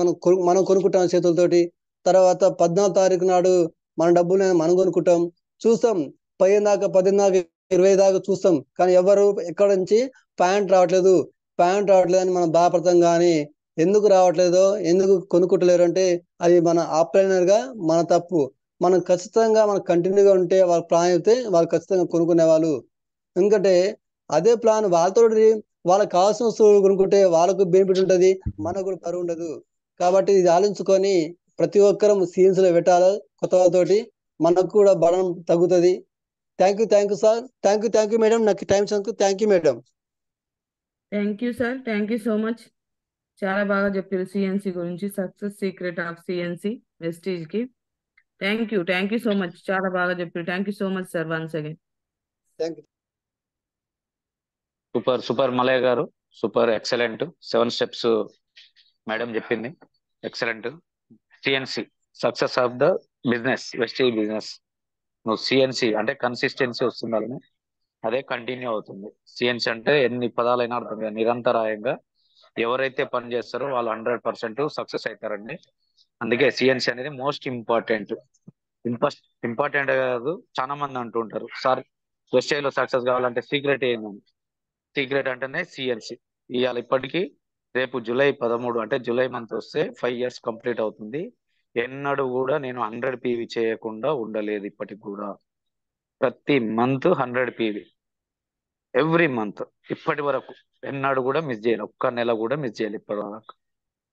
మనం కొనుక్కుంటాం చేతులతోటి. తర్వాత 14 తారీఖు నాడు మన డబ్బులు మనం కొనుక్కుంటాం, చూస్తాం 15 దాకా 18 దాకా 20 దాకా చూస్తాం. కానీ ఎవరు ఎక్కడ నుంచి ప్యాంట్ రావట్లేదు అని మనం బాధపడతాం. కానీ ఎందుకు రావట్లేదో, ఎందుకు కొనుక్కుంటలేరు అంటే అది మన ఆఫ్లైనర్ గా మన తప్పు. మనం ఖచ్చితంగా మనం కంటిన్యూగా ఉంటే వాళ్ళ ప్లాన్ అయితే వాళ్ళు ఖచ్చితంగా కొనుక్కునే వాళ్ళు. ఎందుకంటే అదే ప్లాన్ వాళ్ళతో వాళ్ళకి కావాల్సిన వస్తువులు కొనుక్కుంటే వాళ్ళకు బెనిఫిట్ ఉంటుంది, మనకు కూడా బరువు ఉండదు. కాబట్టి ఇది ఆలోచించుకొని ప్రతి ఒక్కరం సిఎన్సీలో పెట్టాలి. కొత్త వాళ్ళతోటి మనకు కూడా బలం తగ్గుతుంది. Thank you sir, thank you madam, నాకు టైం ఇచ్చినందుకు thank you madam. Thank you sir, thank you so much. చాలా బాగా చెప్పారు సిఎన్సీ గురించి, success secret of CNC Vestige కి. థ్యాంక్ యూ సో మచ్, చాలా బాగా చెప్పారు. Thank you so much sir, once again. Thank you. Super Malayya garu, super excellent. 7 steps madam చెప్పింది, excellent. CNC success of the business, Vestige business. నువ్వు సిఎన్సి అంటే కన్సిస్టెన్సీ వస్తుండాలని, అదే కంటిన్యూ అవుతుంది. సిఎన్సి అంటే ఎన్ని పదాలైనా అర్థం కాదు, నిరంతరాయంగా ఎవరైతే పని చేస్తారో వాళ్ళు 100% సక్సెస్ అవుతారండి. అందుకే సిఎన్సి అనేది మోస్ట్ ఇంపార్టెంట్. ఇంపార్టెంట్ కాదు, చాలా మంది అంటుంటారు సార్ వెస్టేజ్ లో సక్సెస్ కావాలంటే సీక్రెట్ ఏందని. సీక్రెట్ అంటేనే సిఎన్సి. ఇవాళ ఇప్పటికీ రేపు జూలై 13 అంటే జూలై మంత్ వస్తే 5 years కంప్లీట్ అవుతుంది. ఎన్నడూ కూడా నేను 100 PV చేయకుండా ఉండలేదు ఇప్పటికి కూడా. ప్రతి మంత్ 100 PV, ఎవ్రీ మంత్ ఇప్పటి వరకు ఎన్నడూ కూడా మిస్ చేయలేదు. ఒక్క నెల కూడా మిస్ చేయలేదు ఇప్పటి వరకు.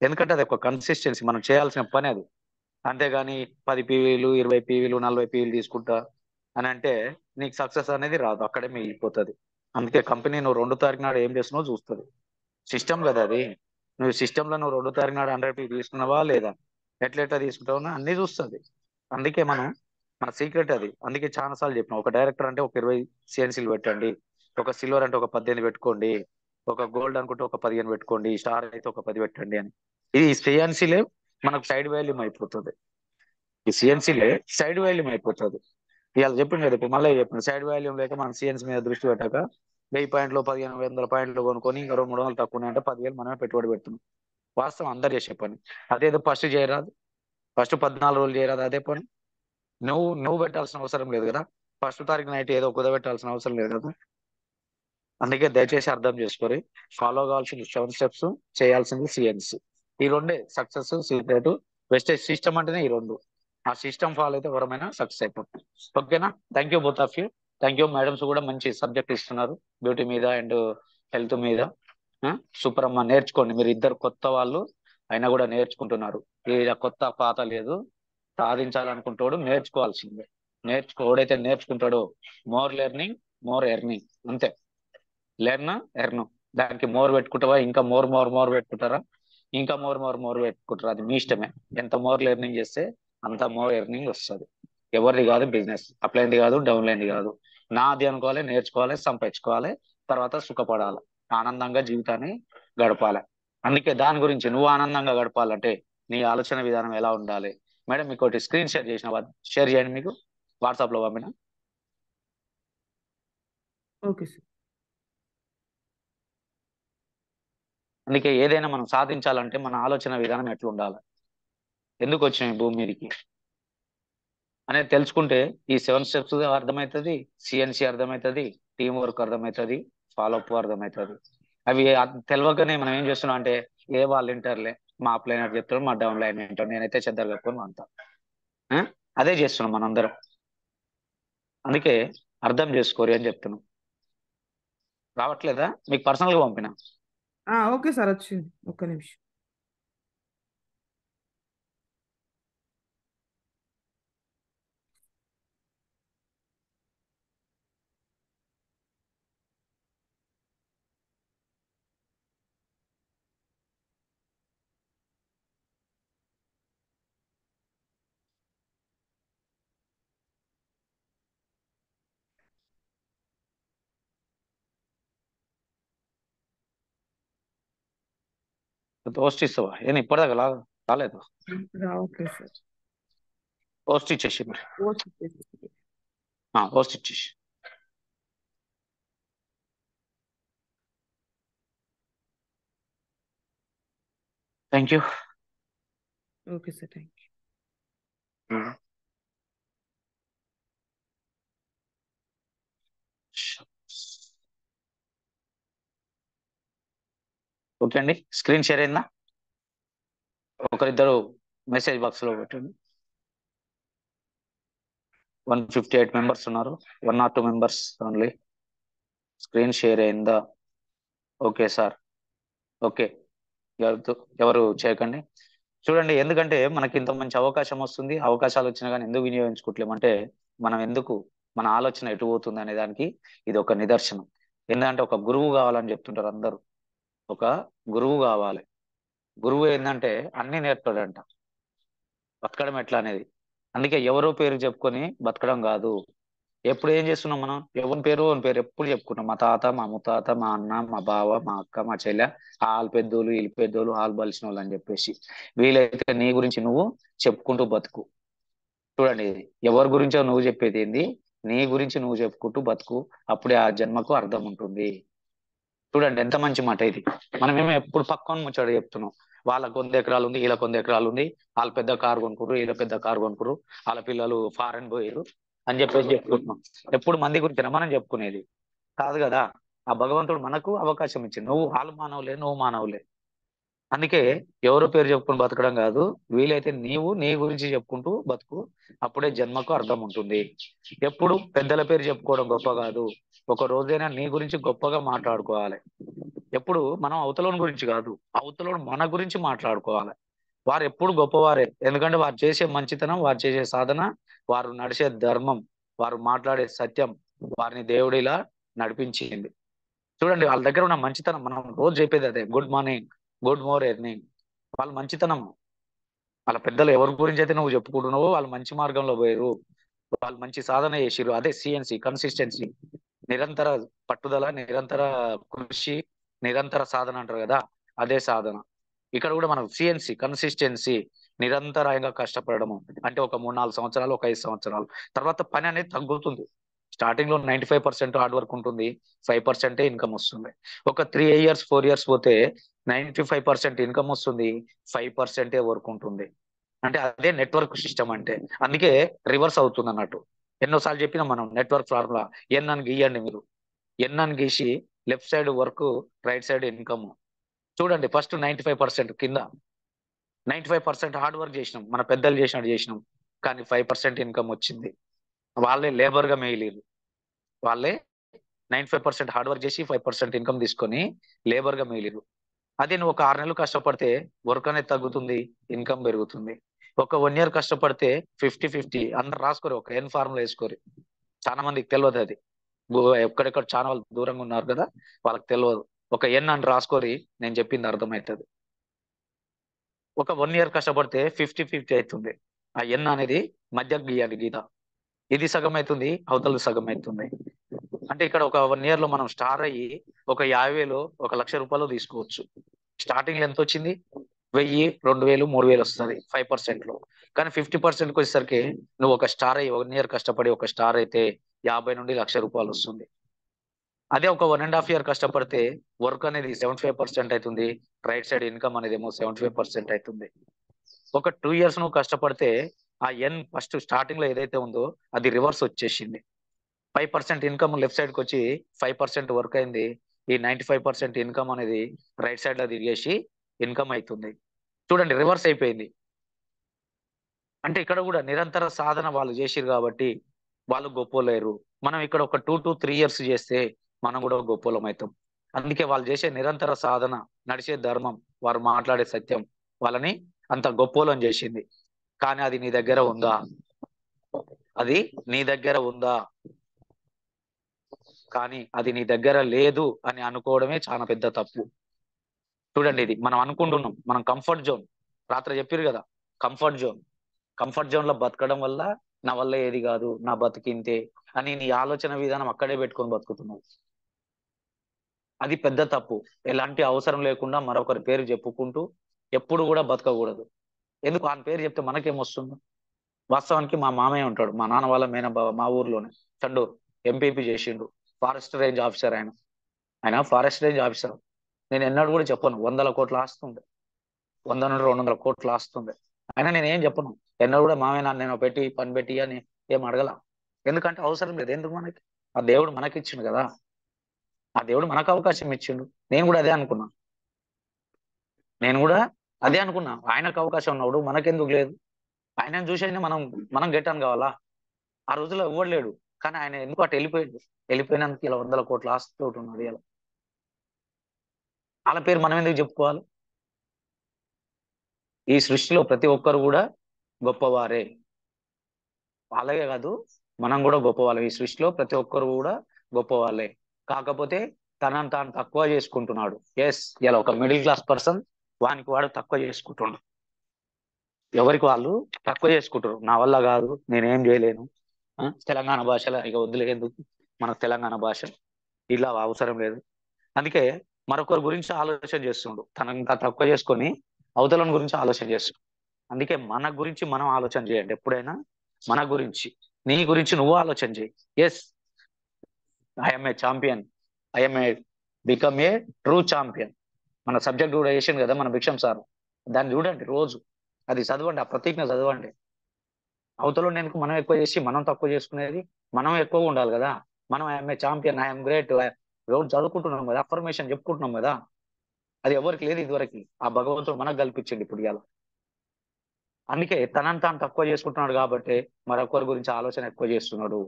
ఎందుకంటే అది ఒక కన్సిస్టెన్సీ, మనం చేయాల్సిన పని అది. అంతేగాని 10 PVలు 20 PVలు 40 PVలు తీసుకుంటా అని అంటే నీకు సక్సెస్ అనేది రాదు, అక్కడే మిగిలిపోతుంది. అందుకే కంపెనీ నువ్వు 2వ తారీఖు నాడు ఏం చేస్తున్నావు చూస్తుంది. సిస్టమ్ కదా అది. నువ్వు సిస్టమ్ లో నువ్వు 2వ తారీఖు నాడు 100 PV తీసుకున్నావా లేదా, ఎట్లా తీసుకుంటావు అన్ని చూస్తుంది. అందుకే మన సీక్రెట్ అది. అందుకే చాలా సార్లు చెప్పిన, ఒక డైరెక్టర్ అంటే ఒక 20 సిఎన్సీలు పెట్టండి, ఒక సిల్వర్ అంటే ఒక 18 పెట్టుకోండి, ఒక గోల్డ్ అనుకుంటే ఒక 15 పెట్టుకోండి, స్టార్ అయితే ఒక 10 పెట్టండి అని. ఇది సిఎన్సీలే మనకు సైడ్ వాల్యూమ్ అయిపోతుంది. ఈ సిఎన్సీలే సైడ్ వాల్యూమ్ అయిపోతుంది. ఇవాళ చెప్పింది కదా, ఇప్పుడు మళ్ళీ చెప్పింది, సైడ్ వాల్యూమ్ లేక మనం సిఎన్సీ మీద దృష్టి పెట్టాక 1000 పాయింట్లు 1500 పాయింట్లు కొనుక్కొని ఇంకా 200-300 తక్కువ అంటే 10,000 మనమే పెట్టుబడి పెడుతున్నాం. వాస్తవం అందరు చేసే పని అదేదో. ఫస్ట్ చేయరాదు, ఫస్ట్ 14 రోజులు చేయరాదు అదే పని. నువ్వు పెట్టాల్సిన అవసరం లేదు కదా, 1వ తారీఖు నైట్ ఏదో కుదబెట్టాల్సిన అవసరం లేదు కదా. అందుకే దయచేసి అర్థం చేసుకొని ఫాలో కావాల్సింది 7 స్టెప్స్, చేయాల్సింది సిఎన్సి. ఈ రెండే సక్సెస్ సీక్రెట్. వెస్టేజ్ సిస్టమ్ అంటేనే ఈ రెండు. ఆ సిస్టమ్ ఫాలో అయితే ఎవరైనా సక్సెస్ అయిపోతుంది. ఓకేనా? Thank you both of you. Thank you. Madams కూడా మంచి సబ్జెక్ట్ ఇస్తున్నారు బ్యూటీ మీద అండ్ హెల్త్ మీద. సూపర్ అమ్మా, నేర్చుకోండి. మీరు ఇద్దరు కొత్త వాళ్ళు అయినా కూడా నేర్చుకుంటున్నారు. ఇలా కొత్త పాత లేదు, సాధించాలనుకుంటాడు నేర్చుకోవాల్సిందే. ఓడైతే నేర్చుకుంటాడో మోర్ లెర్నింగ్ మోర్ ఎర్నింగ్, అంతే. లెర్న్ ఎర్న్, దానికి మోర్ పెట్టుకుంటావా, ఇంకా మోర్ పెట్టుకుంటారా, ఇంకా మోర్ పెట్టుకుంటారా, అది మీ ఇష్టమే. ఎంత మోర్ లెర్నింగ్ చేస్తే అంత మోర్ ఎర్నింగ్ వస్తుంది. ఎవరిది కాదు బిజినెస్, అప్లైన్ది కాదు, డౌన్లైన్ది కాదు, నాది అనుకోవాలి, నేర్చుకోవాలి, సంపాదించుకోవాలి, తర్వాత సుఖపడాలి, ఆనందంగా జీవితాన్ని గడపాలి. అందుకే దాని గురించి నువ్వు ఆనందంగా గడపాలంటే నీ ఆలోచన విధానం ఎలా ఉండాలి? మేడం మీకు ఒకటి స్క్రీన్ షేర్ చేసిన, షేర్ చేయండి, మీకు వాట్సాప్ లో పంపిన. Okay sir. అందుకే ఏదైనా మనం సాధించాలంటే మన ఆలోచన విధానం ఎట్లా ఉండాలి, ఎందుకు వచ్చినాయి భూమి మీదకి అనేది తెలుసుకుంటే ఈ 7 స్టెప్స్ అర్థమవుతుంది, సిఎన్సి అర్థమవుతుంది, టీం వర్క్ అర్థమవుతుంది, ఫాలోఅప్ అర్థమవుతుంది. అవి తెలియకనే మనం ఏం చేస్తున్నాం అంటే ఏ వాళ్ళు వింటారులే, మా అప్లైనర్ చెప్తారు, మా డౌన్ లైన్ వింటారు, నేనైతే చెద్దరు కప్పుకొని అంతా అదే చేస్తున్నాం మనందరం. అందుకే అర్థం చేసుకోరు అని చెప్తున్నాం. రావట్లేదా? మీకు పర్సనల్ గా పంపిన. ఓకే సార్, వచ్చింది, ఒక్క నిమిషం. పోస్ట్ ఇస్తావా? ఏం ఇప్పటిదాకా రాలేదు? రావట్లేదు సార్. పోస్ట్ ఇచ్చేసి మరి, పోస్ట్ ఇచ్చేసి. పోస్ట్ ఇచ్చేసి. Thank you. Okay sir, thank you. Okay అండి, స్క్రీన్ షేర్ అయిందా? ఒకరిద్దరు మెసేజ్ బాక్స్ లో పెట్టండి. 158 మెంబర్స్ ఉన్నారు, 1 or 2 members only. Screen share అయిందా? Okay sir, okay. ఎవరు చేయకండి. చూడండి, ఎందుకంటే మనకి ఇంత మంచి అవకాశం వస్తుంది, అవకాశాలు వచ్చినా కానీ ఎందుకు వినియోగించుకోవట్లేమంటే మనం ఎందుకు, మన ఆలోచన ఎటు పోతుంది అనే దానికి ఇది ఒక నిదర్శనం. ఏంటంటే ఒక గురువు కావాలని చెప్తుంటారు అందరూ, ఒక గురువు కావాలి. గురువు ఏంటంటే అన్ని నేర్పుతాడంట, బతకడం ఎట్లా అనేది. అందుకే ఎవరో పేరు చెప్పుకొని బతకడం కాదు. ఎప్పుడు ఏం చేస్తున్నాం మనం, ఎవరి పేరు ఎప్పుడు చెప్పుకున్నాం, మా తాత, మా ముత్తాత, మా అన్న, మా బావ, మా అక్క, మా చెల్లె, ఆల్ పెద్దోళ్ళు, వీళ్ళు పెద్దోళ్ళు, ఆల్ బలిసిన వాళ్ళు అని చెప్పేసి. వీలైతే నీ గురించి నువ్వు చెప్పుకుంటూ బతుకు. చూడండి, ఎవరి గురించో నువ్వు చెప్పేది ఏంది, నీ గురించి నువ్వు చెప్పుకుంటూ బతుకు, అప్పుడే ఆ జన్మకు అర్థం ఉంటుంది. చూడండి ఎంత మంచి మాట ఇది. మనమేమో ఎప్పుడు పక్కన ముచ్చట చెప్తున్నాం, వాళ్ళకి 100 ఎకరాలు ఉంది, వీళ్ళకి 100 ఎకరాలు ఉంది, వాళ్ళు పెద్ద కారు కొనుక్కురు, వీళ్ళ పెద్ద కారు కొనుక్కురు, వాళ్ళ పిల్లలు ఫారెన్ పోయారు అని చెప్పేసి చెప్పుకుంటున్నాం. ఎప్పుడు మంది గురించి మనం చెప్పుకునేది కాదు కదా. ఆ భగవంతుడు మనకు అవకాశం ఇచ్చింది, నువ్వు వాళ్ళు మానవులే, నువ్వు మానవులే. అందుకే ఎవరో పేరు చెప్పుకుని బతకడం కాదు, వీలైతే నీవు నీ గురించి చెప్పుకుంటూ బతుకు, అప్పుడే జన్మకు అర్థం ఉంటుంది. ఎప్పుడు పెద్దల పేరు చెప్పుకోవడం గొప్ప కాదు, ఒక రోజైనా నీ గురించి గొప్పగా మాట్లాడుకోవాలి. ఎప్పుడు మనం అవతలోని గురించి కాదు, అవతలోని మన గురించి మాట్లాడుకోవాలి. వారు ఎప్పుడు గొప్పవారే, ఎందుకంటే వారు చేసే మంచితనం, వారు చేసే సాధన, వారు నడిచే ధర్మం, వారు మాట్లాడే సత్యం వారిని దేవుడిలా నడిపించింది. చూడండి, వాళ్ళ దగ్గర ఉన్న మంచితనం మనం రోజు చెప్పేది అదే, good morning, good more earning. వాళ్ళ మంచితనం, వాళ్ళ పెద్దలు ఎవరి గురించి అయితే నువ్వు చెప్పుకుంటున్నావో వాళ్ళు మంచి మార్గంలో పోయారు, వాళ్ళు మంచి సాధన చేసిరు. అదే సిఎన్సి, కన్సిస్టెన్సీ, నిరంతర పట్టుదల, నిరంతర కృషి, నిరంతర సాధన అంటారు కదా, అదే సాధన. ఇక్కడ కూడా మనం సిఎన్సి, కన్సిస్టెన్సీ, నిరంతరాయంగా కష్టపడము. అంటే ఒక 3-4 సంవత్సరాలు, ఒక 5 సంవత్సరాలు తర్వాత పని అనేది తగ్గుతుంది. స్టార్టింగ్ లో 95% హార్డ్ వర్క్ ఉంటుంది, 5% ఇన్కమ్ వస్తుంది. ఒక 3 years 4 years పోతే 95% ఇన్కమ్ వస్తుంది, 5% వర్క్ ఉంటుంది. అంటే అదే నెట్వర్క్ సిస్టమ్ అంటే. అందుకే రివర్స్ అవుతుంది అన్నట్టు. ఎన్నోసార్లు చెప్పినా మనం నెట్వర్క్ ఫార్ములా, ఎన్ అని గీయండి మీరు, ఎన్ అని గీసి left side work, right side income. చూడండి, ఫస్ట్ 95% కింద 95% హార్డ్ వర్క్ చేసినాం, మన పెద్దలు చేసినట్టు చేసినాం, కానీ 5% ఇన్కమ్ వచ్చింది. వాళ్ళే లేబర్ గా మిగిలిరు, వాళ్ళే 95% హార్డ్ వర్క్ చేసి 5% ఇన్కమ్ తీసుకొని లేబర్ గా మిగిలిరు. అదే నువ్వు ఒక 6 నెలలు కష్టపడితే వర్క్ అనేది తగ్గుతుంది, ఇన్కమ్ పెరుగుతుంది. ఒక 1 year కష్టపడితే 50-50 అందరు రాసుకోరు, ఒక ఎన్ ఫార్ములా వేసుకోరు. చాలా మందికి తెలియదు అది, ఎక్కడెక్కడ చాలా వాళ్ళు దూరంగా ఉన్నారు కదా, వాళ్ళకి తెలియదు. ఒక ఎన్ అని రాసుకోరి, నేను చెప్పింది అర్థమవుతుంది. ఒక 1 year కష్టపడితే 50-50 అవుతుంది. ఆ ఎన్ అనేది మధ్యకు గీయాలి గీత, ఇది సగం అవుతుంది, అవతల సగం అవుతుంది. అంటే ఇక్కడ ఒక 1 year లో మనం స్టార్ అయ్యి ఒక 50,000 1,00,000 రూపాయలు తీసుకోవచ్చు. స్టార్టింగ్ ఎంత వచ్చింది? 1000, 2000, 3000 వస్తుంది 5% లో. కానీ 50%కి వచ్చేసరికి నువ్వు ఒక స్టార్ అయ్యి 1 year కష్టపడి ఒక స్టార్ అయితే 50 నుండి 1,00,000 రూపాయలు వస్తుంది. అదే ఒక 1.5 year కష్టపడితే వర్క్ అనేది 75% అవుతుంది, రైట్ సైడ్ ఇన్కమ్ అనేది ఏమో 75% అవుతుంది. ఒక 2 years నువ్వు కష్టపడితే ఆ ఫస్ట్ స్టార్టింగ్ లో ఏదైతే ఉందో అది రివర్స్ వచ్చేసింది. 5% ఇన్కమ్ లెఫ్ట్ సైడ్ కి వచ్చి 5% వర్క్ అయింది. ఈ 95% ఇన్కమ్ అనేది రైట్ సైడ్ లో తిరిగేసి ఇన్కమ్ అవుతుంది. చూడండి, రివర్స్ అయిపోయింది. అంటే ఇక్కడ కూడా నిరంతర సాధన వాళ్ళు చేసిరు కాబట్టి వాళ్ళు గొప్పోలేరు. మనం ఇక్కడ ఒక 2 to 3 years చేస్తే మనం కూడా గొప్పోలం అవుతాం. అందుకే వాళ్ళు చేసే నిరంతర సాధన, నడిచే ధర్మం, వారు మాట్లాడే సత్యం వాళ్ళని అంత గొప్పోలం చేసింది. కానీ అది నీ దగ్గర ఉందా? అది నీ దగ్గర ఉందా? కానీ అది నీ దగ్గర లేదు అని అనుకోవడమే చాలా పెద్ద తప్పు. చూడండి, ఇది మనం అనుకుంటున్నాం, మనం కంఫర్ట్ జోన్, రాత్రి చెప్పారు కదా, కంఫర్ట్ జోన్. కంఫర్ట్ జోన్ లో బతకడం వల్ల నా వల్ల ఏది కాదు, నా బతికింతే అని నీ ఆలోచన విధానం అక్కడే పెట్టుకొని బతుకుతున్నావు. అది పెద్ద తప్పు. ఎలాంటి అవసరం లేకుండా మరొకరి పేరు చెప్పుకుంటూ ఎప్పుడు కూడా బతకకూడదు. ఎందుకు? ఆయన పేరు చెప్తే మనకేమొస్తుంది? వాస్తవానికి మా మామయ్య ఉంటాడు, మా నాన్న వాళ్ళ మేనబావ, మా ఊర్లోనే చండూరు ఎంపీపీ చేసిండు. ఫారెస్ట్ రేంజ్ ఆఫీసర్ ఆయన ఫారెస్ట్ రేంజ్ ఆఫీసర్. నేను ఎన్నడూ కూడా చెప్పను 100 కోట్ల ఆస్తుంది, 100 నుండి 200 కోట్లు ఆస్తుంది. అయినా నేను ఏం చెప్పను, ఎన్నడూ కూడా మామయ్య నన్ను నేను పెట్టి పని పెట్టి అని ఏం అడగల. ఎందుకంటే అవసరం లేదు. ఎందుకు? మనకి ఆ దేవుడు మనకిచ్చిండు కదా, ఆ దేవుడు మనకు అవకాశం ఇచ్చిండు. నేను కూడా అదే అనుకున్నా, ఆయనకు అవకాశం ఉన్నప్పుడు మనకెందుకు లేదు? ఆయనను చూసేది మనం గెట్టాను కావాలా? ఆ రోజుల్లో ఇవ్వలేడు, కానీ ఆయన ఎందుకు అటు వెళ్ళిపోయాడు. వెళ్ళిపోయినందుకు ఇలా 100 కోట్ల ఆస్తితో ఉన్నాడు. ఇలా వాళ్ళ పేరు మనం ఎందుకు చెప్పుకోవాలి? ఈ సృష్టిలో ప్రతి ఒక్కరు కూడా గొప్పవారే. అలాగే కాదు, మనం కూడా గొప్పవాళ్ళం. ఈ సృష్టిలో ప్రతి ఒక్కరు కూడా గొప్పవాళ్ళే. కాకపోతే తనని తాను తక్కువ చేసుకుంటున్నాడు. ఎస్, ఇలా ఒక మిడిల్ క్లాస్ పర్సన్ వానికి వాడు తక్కువ చేసుకుంటున్నాడు. ఎవరికి వాళ్ళు తక్కువ చేసుకుంటారు. నా వల్ల కాదు, నేనేం చేయలేను. తెలంగాణ భాషలో ఇక వదిలేదు, మనకు తెలంగాణ భాష ఇలా అవసరం లేదు. అందుకే మరొకరి గురించి ఆలోచన చేస్తుండు, తనని ఇంకా తక్కువ చేసుకొని అవతలని గురించి ఆలోచన చేస్తుండు. అందుకే మన గురించి మనం ఆలోచన చేయండి ఎప్పుడైనా. మన గురించి, నీ గురించి నువ్వు ఆలోచన చేయి. Yes, I'm a champion, I'm a become a true champion. మన సబ్జెక్ట్ కూడా వేసింది కదా మన భిక్షం సార్, దాన్ని చూడండి రోజు, అది చదవండి, ఆ ప్రతిజ్ఞ చదవండి. అవతల నేను మనం ఎక్కువ చేసి మనం తక్కువ చేసుకునేది, మనం ఎక్కువగా ఉండాలి కదా. మనం I'm a champion, I'm great రోజు చదువుకుంటున్నాం కదా, అఫర్మేషన్ చెప్పుకుంటున్నాం కదా. అది ఎవరికి లేదు ఇదివరకు, ఆ భగవంతుడు మనకు కల్పించండి ఇప్పుడు ఇవాళ. అందుకే తనని తాను తక్కువ చేసుకుంటున్నాడు కాబట్టి మరొకరి గురించి ఆలోచన ఎక్కువ చేస్తున్నాడు.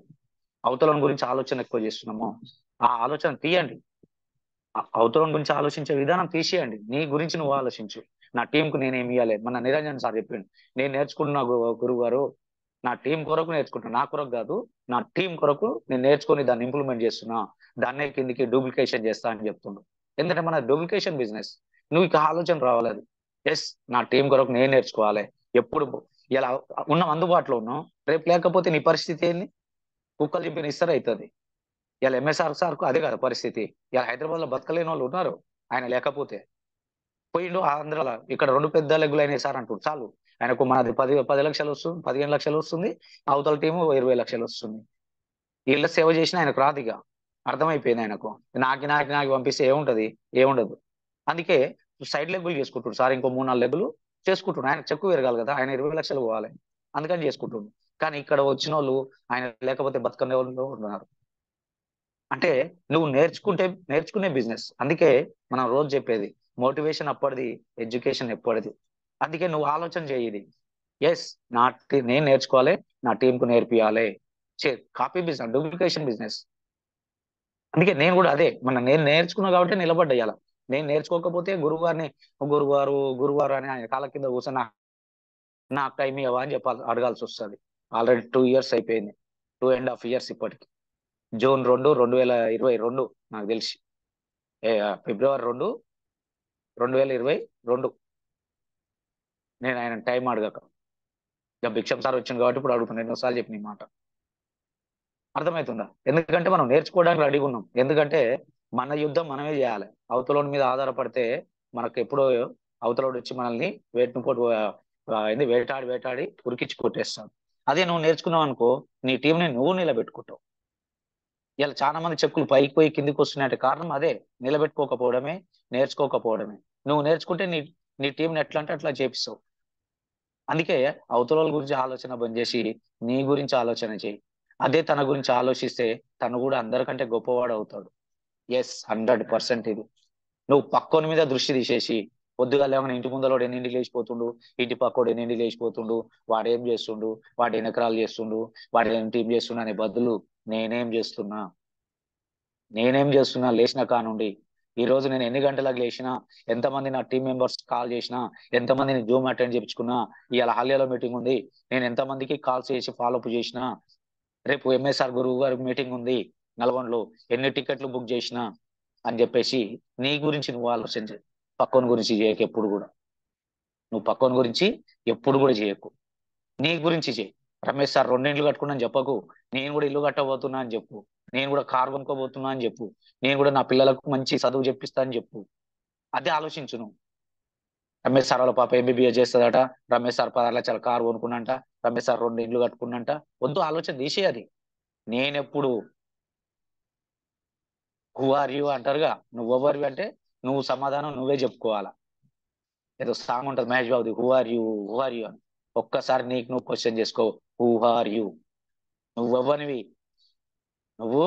అవతలం గురించి ఆలోచన ఎక్కువ చేస్తున్నాము. ఆ ఆలోచన తీయండి. అవతలం గురించి ఆలోచించే విధానం తీసేయండి. నీ గురించి నువ్వు ఆలోచించు. నా టీంకు నేనేమి ఇవ్వాలి? మన నిరంజన్ సార్ చెప్పిండు, నేను నేర్చుకుంటున్నా గురువు గారు, నా టీం కొరకు నేర్చుకుంటున్నా, నా కొరకు కాదు, నా టీం కొరకు నేను నేర్చుకొని దాన్ని ఇంప్లిమెంట్ చేస్తున్నా, దాన్నే కిందికి డూప్లికేషన్ చేస్తా అని చెప్తుండు. ఎందుకంటే మన డూప్లికేషన్ బిజినెస్. నువ్వు ఇక ఆలోచన రావాలి. ఎస్, నా టీం కొరకు నేను నేర్చుకోవాలి. ఎప్పుడు ఇలా ఉన్నాం, అందుబాటులో ఉన్నాం, రేపు లేకపోతే నీ పరిస్థితి ఏంది? కుక్కలు చెప్పిన ఇస్తారు అవుతుంది. ఇలా ఎంఎస్ఆర్ సార్కు అదే కదా పరిస్థితి. ఇలా హైదరాబాద్ లో బతకలేని వాళ్ళు ఉన్నారు, ఆయన లేకపోతే. పోయిండు ఆంధ్రాలో, ఇక్కడ 2 పెద్ద లెగ్గులు అయినాయి సార్ అంటారు చాలు. ఆయనకు మనది 10 లక్షలు వస్తుంది, 15 లక్షలు వస్తుంది, అవతల టీము 20 లక్షలు వస్తుంది. వీళ్ళ సేవ చేసిన ఆయనకు రాదిగా, అర్థమైపోయింది ఆయనకు. నాకు పంపిస్తే ఏముండదు. అందుకే సైడ్ లెగ్గులు చేసుకుంటాడు సార్, ఇంకో 3-4 లెగ్గులు చేసుకుంటున్నాడు. ఆయన చెక్కు పెరగాలి కదా, ఆయన 20 లక్షలు పోవాలి, అందుకని చేసుకుంటుండు. కానీ ఇక్కడ వచ్చిన వాళ్ళు ఆయన లేకపోతే బతుకనే వాళ్ళు ఉన్నారు. అంటే నువ్వు నేర్చుకునే బిజినెస్. అందుకే మనం రోజు చెప్పేది, మోటివేషన్ అప్పటిది, ఎడ్యుకేషన్ ఎప్పటిది. అందుకే నువ్వు ఆలోచన చేయి. ఎస్, నేను నేర్చుకోవాలి, నా టీంకు నేర్పియాలి. Copy business, duplication business. అందుకే నేను కూడా అదే, నేను నేర్చుకున్నా కాబట్టి నిలబడ్డాయాల. నేను నేర్చుకోకపోతే గురువారు అని ఆయన కాళ్ళ కింద కూర్చొని నా టైం ఇవ్వవా అని అడగాల్సి వస్తుంది. ఆల్రెడీ 2 years అయిపోయింది, 2.5 years ఇప్పటికి. జూన్ 2, 2022 నాకు తెలిసి, ఫిబ్రవరి 2, 2022 నేను ఆయన టైం అడగక. ఇక భిక్షం సార్ వచ్చింది కాబట్టి ఇప్పుడు అడుగుతున్నాను. ఎన్నోసార్లు చెప్పిన ఈ మాట. అర్థమవుతుందా? ఎందుకంటే మనం నేర్చుకోవడానికి రెడీగా ఉన్నాం. ఎందుకంటే మన యుద్ధం మనమే చేయాలి. అవతలోడి మీద ఆధారపడితే మనకు ఎప్పుడో అవతలోడు వచ్చి మనల్ని వేటుపోటు ఏంది వేటాడి వేటాడి ఉరికించి కొట్టేస్తాడు. అదే నువ్వు నేర్చుకున్నావు అనుకో, నీ టీంని నువ్వు నిలబెట్టుకుంటావు. ఇలా చాలా మంది చెక్కులు పైకి పోయి కిందికి వస్తున్నాయంటే కారణం అదే, నిలబెట్టుకోకపోవడమే, నేర్చుకోకపోవడమే. నువ్వు నేర్చుకుంటే నీ టీంని ఎట్లా అంటే అట్లా చేపిస్తావు. అందుకే అవతల గురించి ఆలోచన బంద్ చేసి నీ గురించి ఆలోచన చేయి. అదే తన గురించి ఆలోచిస్తే తను కూడా అందరికంటే గొప్పవాడు అవుతాడు. ఎస్, 100% ఇది. నువ్వు పక్కోని మీద దృష్టి తీసేసి పొద్దుగా లేవని ఇంటి ముందరోడు ఎన్నింటి లేచిపోతుండు, ఇంటి పక్కోడు ఎన్నింటి లేచిపోతుండు, వాడేం చేస్తుండు, వాడు ఎన్ని ఎకరాలు చేస్తుండు, వాడు ఏం టీం చేస్తుండు అనే బదులు నేనేం చేస్తున్నా నేనేం చేస్తున్నా లేచిన కానుండి ఈ రోజు నేను ఎన్ని గంటలకు లేచినా, ఎంతమంది నా టీం మెంబర్స్ కాల్ చేసినా, ఎంతమందిని జూమ్ అటెండ్ చేయించుకున్నా, ఇవాళ హాలియాలో మీటింగ్ ఉంది, నేను ఎంతమందికి కాల్స్ చేసి ఫాలోఅప్ చేసినా, రేపు ఎంఎస్ఆర్ గురువు గారి మీటింగ్ ఉంది నల్గొండలో, ఎన్ని టికెట్లు బుక్ చేసినా అని చెప్పేసి నీ గురించి నువ్వు ఆలోచించు. పక్కన గురించి చేయకు ఎప్పుడు కూడా. నువ్వు పక్కన గురించి ఎప్పుడు కూడా చేయకు, నీ గురించి చేయి. రమేష్ సార్ 2 ఇండ్లు కట్టుకున్నాను చెప్పకు, నేను కూడా ఇల్లు కట్టబోతున్నా అని చెప్పు. నేను కూడా కారు కొనుక్కోబోతున్నా అని చెప్పు. నేను కూడా నా పిల్లలకు మంచి చదువు చెప్పిస్తా అని చెప్పు. అదే ఆలోచించు నువ్వు. రమేష్ సార్ వాళ్ళ పాప ఎంబీబీఎస్ చేస్తుందట, రమేష్ సార్ 16 లక్షల కారు కొనుక్కున్నంట, రమేష్ సార్ 2 ఇండ్లు కట్టుకున్నంట. వద్దు, ఆలోచన తీసేయాలి. నేనెప్పుడు హూ ఆర్ యూ అంటారుగా, నువ్వెవరివి అంటే నువ్వు సమాధానం నువ్వే చెప్పుకోవాలా. ఏదో సాంగ్ ఉంటుంది మహేష్ బాబుది, హూ ఆర్ యూ అని. ఒక్కసారి నీకు నువ్వు క్వశ్చన్ చేసుకో, హూ ఆర్ యూ? నువ్వెవ్వనివి? నువ్వు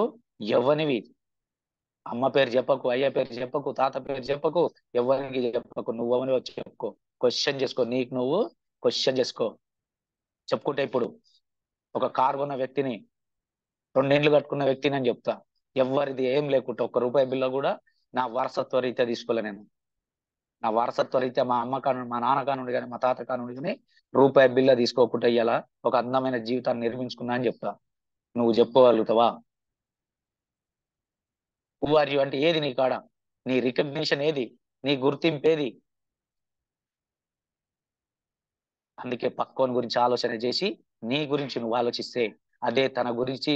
ఎవ్వనివి? అమ్మ పేరు చెప్పకు, అయ్య పేరు చెప్పకు, తాత పేరు చెప్పకు, ఎవరికి చెప్పకు. నువ్వెవనివో చెప్పుకో, క్వశ్చన్ చేసుకో. నీకు నువ్వు క్వశ్చన్ చేసుకో. చెప్పుకుంటే ఇప్పుడు ఒక కారు కొన్న వ్యక్తిని, 2 ఇండ్లు కట్టుకున్న వ్యక్తిని అని చెప్తా. ఎవరిది ఏం లేకుంటే ₹1 బిల్ల కూడా నా వారసత్వ రీత్యా తీసుకోలే నేను. నా వారసత్వ రీత్యా మా అమ్మ కానుండి, మా నాన్న కానుండి కానీ, మా తాత కానుండి కానీ ₹1 బిల్ల తీసుకోకుండా ఇయ్యాల ఒక అందమైన జీవితాన్ని నిర్మించుకున్నా అని చెప్తా. నువ్వు చెప్పుకోగలుగుతావా? హూ ఆర్ యు అంటే ఏది నీ కాడ? నీ రికగ్నిషన్ ఏది? నీ గుర్తింపు ఏది? అందుకే పక్కోని గురించి ఆలోచన చేసి నీ గురించి నువ్వు ఆలోచిస్తే, అదే తన గురించి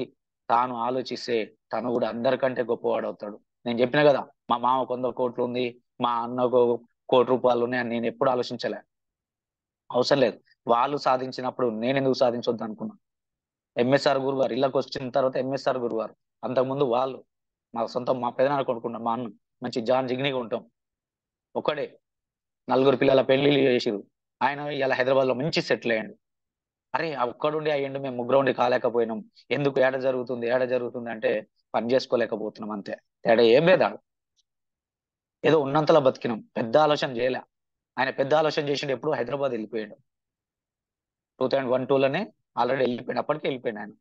తాను ఆలోచిస్తే తను కూడా అందరికంటే గొప్పవాడు అవుతాడు. నేను చెప్పిన కదా, మా మామకు 100 కోట్లు ఉంది, మా అన్నకు ₹1 కోటి ఉన్నాయి అని నేను ఎప్పుడు ఆలోచించలే. అవసరం లేదు. వాళ్ళు సాధించినప్పుడు నేను ఎందుకు సాధించొద్దు అనుకున్నా. ఎంఎస్ఆర్ గురువు గారు ఇళ్ళకి వచ్చిన తర్వాత ఎంఎస్ఆర్ గురువు గారు, అంతకుముందు వాళ్ళు మా సొంతం మా పెదనాన్న కొనుక్కున్నాం. మా అన్న మంచి జాన్ జిగ్నీగా ఉంటాం. ఒకడే 4 పిల్లల పెళ్లిళ్ళు చేసిరు. ఆయన ఇలా హైదరాబాద్ లో మంచి సెటిల్ అయ్యండు. అరే ఒక్కడుండి అయ్యండు, మేము ముగ్గురు ఉండి కాలేకపోయినాం. ఎందుకు? ఏడ జరుగుతుంది అంటే పని చేసుకోలేకపోతున్నాం అంతే. తేడా ఏం లేదా? ఏదో ఉన్నంతలో బతికినాం, పెద్ద ఆలోచన చేయలే. ఆయన పెద్ద ఆలోచన చేసిండు ఎప్పుడు? హైదరాబాద్ వెళ్ళిపోయాడు. 2001-2లోనే ఆల్రెడీ వెళ్ళిపోయాడు. అప్పటికే వెళ్ళిపోయాడు ఆయన.